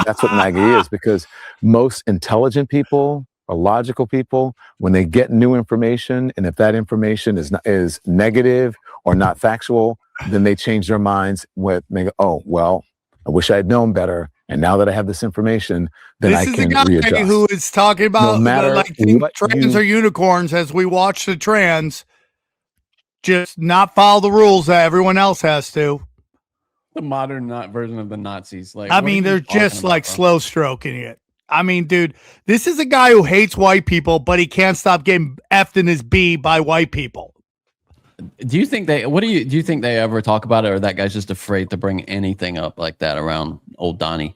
That's what MAGA is, because most intelligent people or logical people, when they get new information, and if that information is negative or not factual, then they change their minds. They go, oh, well, I wish I had known better. And now that I have this information, then I can readjust. This is the guy who is talking about trans are unicorns as we watch the trans just not follow the rules that everyone else has to. The modern version of the Nazis. Like, I mean, they're just like slow stroking it. I mean, dude, this is a guy who hates white people, but he can't stop getting effed in his B by white people. Do you think do you think they ever talk about it, or that guy's just afraid to bring anything up like that around old Donnie?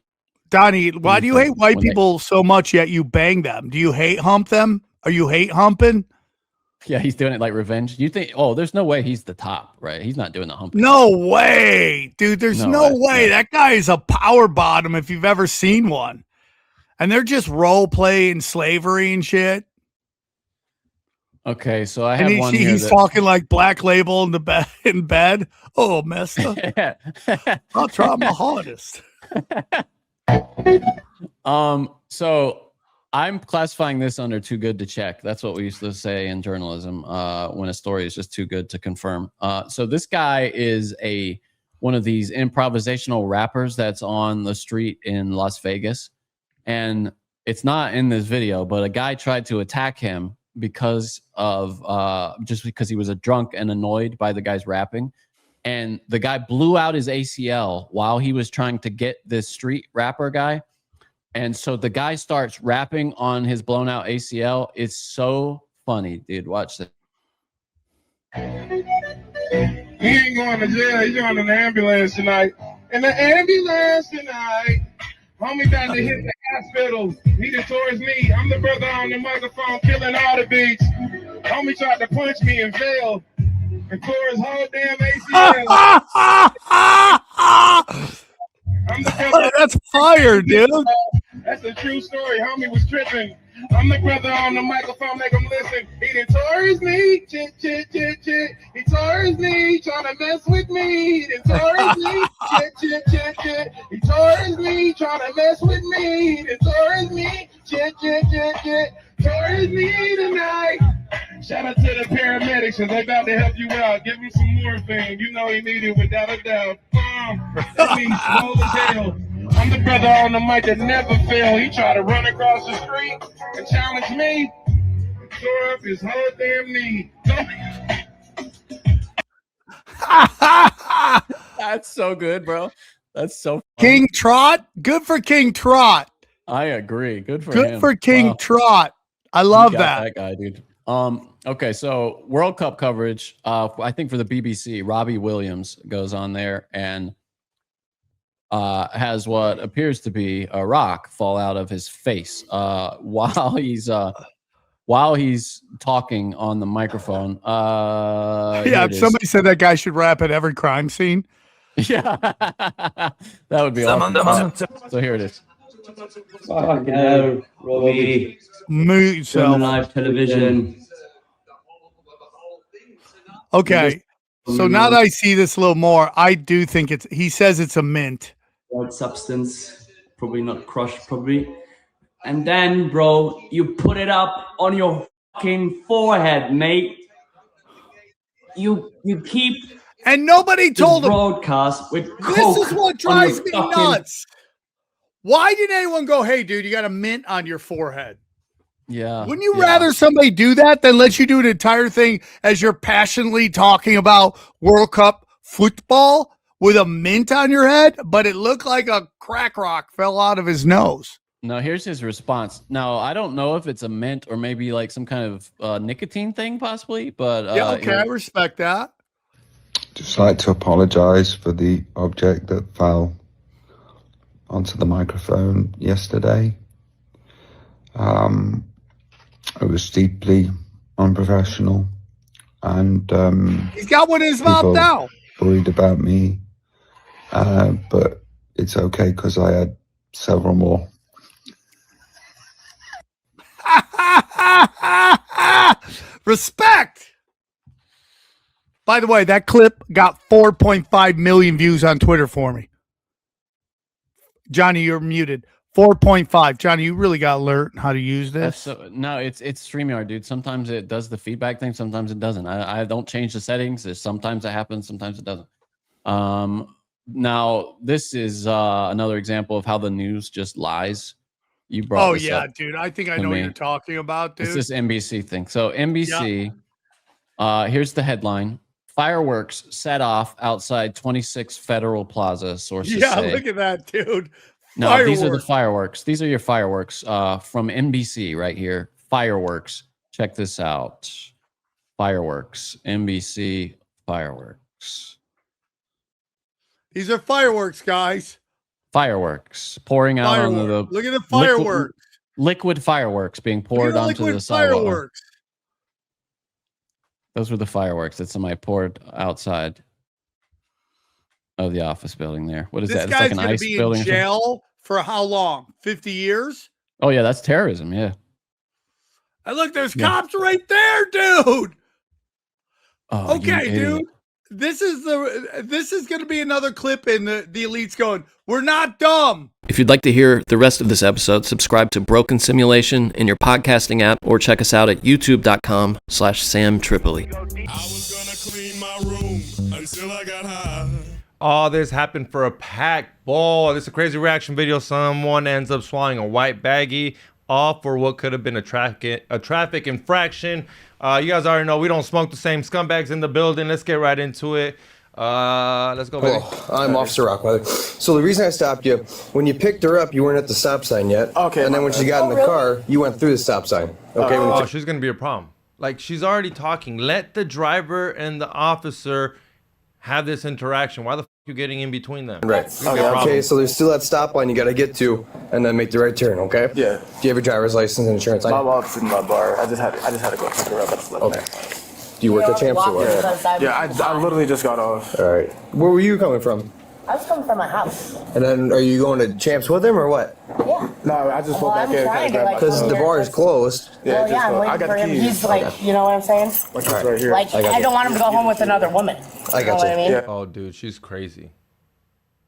Donnie, why do you hate white people so much yet you bang them? Do you hate hump them? Are you hate humping? Yeah, he's doing it like revenge. You think, there's no way he's the top, right? He's not doing the humping. No way, dude. There's no way. That guy is a power bottom if you've ever seen one. And they're just role playing slavery and shit. Okay, so I have one here. He's talking like Black Label in bed. Oh, mister. I'll try my hardest. So I'm classifying this under too good to check. That's what we used to say in journalism when a story is just too good to confirm. So this guy is one of these improvisational rappers that's on the street in Las Vegas. And it's not in this video, but a guy tried to attack him because he was a drunk and annoyed by the guy's rapping. And the guy blew out his ACL while he was trying to get this street rapper guy. And so the guy starts rapping on his blown out ACL. It's so funny, dude. Watch this. He ain't going to jail. He's going in the ambulance tonight. In the ambulance tonight. Homie about to hit the hospital. He done tore his knee. I'm the brother on the microphone killing all the beats. Homie tried to punch me and failed. And tore his whole damn ACL. I'm the brother. That's fire, dude. That's a true story. Homie was tripping. I'm the brother on the microphone, make him listen. He done tore his knee, chit, chit, chit, chit. He tore his knee, trying to mess with me. He done tore his knee, chit, chit, chit, chit. He tore his knee, trying to mess with me. He done tore his knee, chit, chit, chit, chit. Tore his knee tonight. Shout out to the paramedics, and they about to help you out. Give me some morphine. You know he need it without a doubt. That means slow as hell. I'm the brother on the mic that never fail. He tried to run across the street and challenge me. Tore up his whole damn knee. That's so good, bro. That's so funny. King Trot. Good for King Trot. I agree. Good for him. Good for King Wow. Trot. I You love got that. guy, dude. Okay, so World Cup coverage. I think for the BBC, Robbie Williams goes on there and has what appears to be a rock fall out of his face while he's talking on the microphone. Yeah, if somebody said that guy should rap at every crime scene. Yeah, that would be awesome. So here it is. Fuck no, Robbie. Mute yourself. Live television. Okay. So now that I see this a little more, I do think he says it's a mint. White substance, probably not crushed, probably. And then, bro, you put it up on your fucking forehead, mate. You keep. And nobody told him. Broadcast with This coke is what on drives your me fucking- nuts. Why did anyone go, hey, dude, you got a mint on your forehead? Yeah. Wouldn't you rather somebody do that than let you do an entire thing as you're passionately talking about World Cup football with a mint on your head? But it looked like a crack rock fell out of his nose. No, here's his response. Now, I don't know if it's a mint or maybe like some kind of nicotine thing, possibly. But Yeah, okay, I respect that. Just like to apologize for the object that fell onto the microphone yesterday. It was deeply unprofessional, and He's got one in his mouth people now. worried about me, but it's okay because I had several more. Respect. By the way, that clip got 4.5 million views on Twitter for me. Johnny, you're muted. 4.5. Johnny, you really got to learn how to use this. No, it's StreamYard, dude. Sometimes it does the feedback thing. Sometimes it doesn't. I don't change the settings. Sometimes it happens. Sometimes it doesn't. Now, this is another example of how the news just lies. You brought this up dude. I think I to know what me. you're talking about, dude. It's this NBC thing. So NBC, here's the headline. Fireworks set off outside 26 Federal Plaza, sources say. Look at that, dude. No, these are the fireworks. These are your fireworks from NBC right here. Fireworks. Check this out. Fireworks. NBC fireworks. These are fireworks, guys. Fireworks pouring out onto the. Look at the fireworks. Liquid fireworks being poured onto the sidewalk. Fireworks. Those were the fireworks that somebody poured outside of the office building there. What is This that? It's guy's like an going to ice be building. in jail for how long? 50 years? Oh, yeah, that's terrorism. Yeah. And look, there's cops right there, dude. Oh, Okay, you idiot. dude. This is going to be another clip in the elites going, we're not dumb. If you'd like to hear the rest of this episode, subscribe to Broken Simulation in your podcasting app or check us out at youtube.com/Sam Tripoli. All this happened for a packed ball. This is a crazy reaction video. Someone ends up swallowing a white baggie, all for what could have been a traffic infraction. You guys already know we don't smoke the same scumbags in the building. Let's get right into it. Let's go, baby. I'm Officer Rockweather. So the reason I stopped you, when you picked her up, you weren't at the stop sign yet. Okay. And then when she got in the car, you went through the stop sign. Okay. Oh, she's gonna be a problem. Like, she's already talking. Let the driver and the officer have this interaction. Why the f you getting in between them? Right. Okay. So there's still that stop line you got to get to, and then make the right turn. Okay. Yeah. Do you have your driver's license and insurance? My mom's in my bar. I just had to go pick her up. Okay. Do you work at Champs or what? Yeah, I literally just got off. All right. Where were you coming from? I was coming from my house. And then are you going to Champs with him or what? Yeah. No, I just went back in Because the bar is closed. Well, yeah, I'm waiting for him. He's like, you know what I'm saying? Right here. Like, I don't want him to go home with another woman. I got you. Know what I mean? Oh, dude, she's crazy.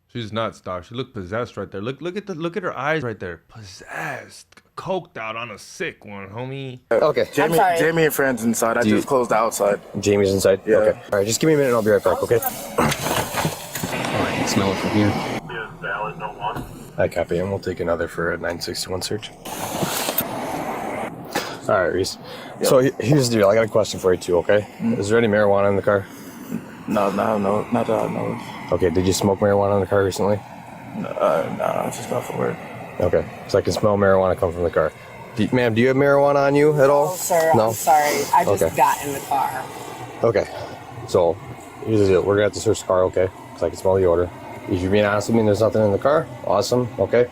She's nuts, dog. She looked possessed right there. Look at her eyes right there. Possessed. coked out on a sick one, homie. Okay. Jamie and friends inside. I just closed the outside. Jamie's inside? Yeah. Okay. All right, just give me a minute and I'll be right back, okay? Smell it from here. I copy, and we'll take another for a 961 search. All right, Reese. Yep. So here's the deal. I got a question for you too, okay? Is there any marijuana in the car? No, not that I know of. Okay, did you smoke marijuana in the car recently? No, I just got from work. Okay, so I can smell marijuana come from the car. Ma'am, do you have marijuana on you at all? No, sir. No? I'm sorry. I just Okay. got in the car. Okay, so here's the deal. We're gonna have to search the car, okay? Because I can smell the odor. If you're being honest with me and there's nothing in the car, awesome, okay?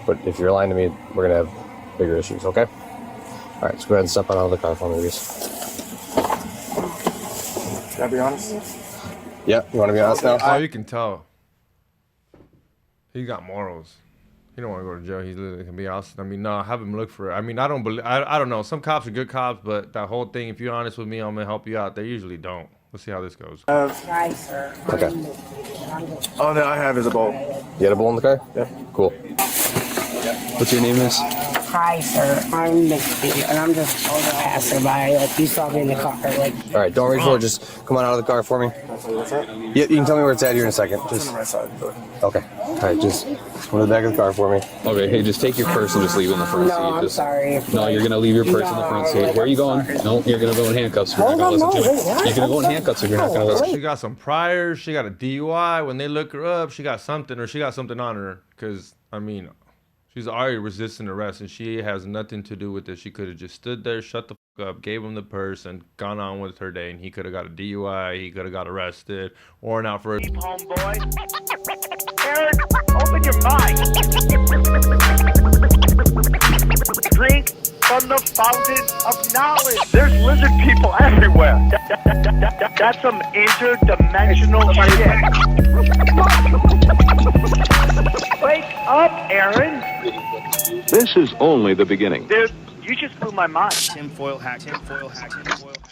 But if you're lying to me, we're gonna have bigger issues, okay? All right, so go ahead and step out of the car for me, Reese. Can I be honest? Yeah, you want to be honest now? Oh, you can tell. He got morals. He don't want to go to jail. He literally can be honest. I mean, no, have him look for it. I mean, I don't believe. I don't know. Some cops are good cops, but that whole thing. If you're honest with me, I'm gonna help you out. They usually don't. Let's see how this goes. Right, sir. Okay. All that I have is a bowl. You had a bowl in the car? Yeah. Cool. What's your name, miss? Hi, sir. I'm Mickey, and I'm just a passerby. Like, you saw me in the car. Like, All right, don't reach for it. Just come on out of the car for me. Yeah, you can tell me where it's at here in a second. Just on the right side. okay. All right, just come to the back of the car for me. Okay, hey, just take your purse and just leave it in the front seat. no, I'm Just- sorry. No, you're gonna leave your purse in the front seat. Where are you going? No, you're gonna go in handcuffs. You're not gonna listen to me. You're gonna go in handcuffs if you're not gonna listen. She got some priors. She got a DUI. When they look her up, she got something on her. Because, I mean, she's already resisting arrest, and she has nothing to do with it. She could have just stood there, shut the fuck up, gave him the purse, and gone on with her day. And he could have got a DUI. He could have got arrested, warrant out for. Deep, homeboy. Aaron, open your mind. Drink from the fountain of knowledge. There's lizard people everywhere. That's some interdimensional shit. Wake up, Aaron. This is only the beginning. Dude, you just blew my mind. Tinfoil hat, tinfoil hat, tinfoil hat.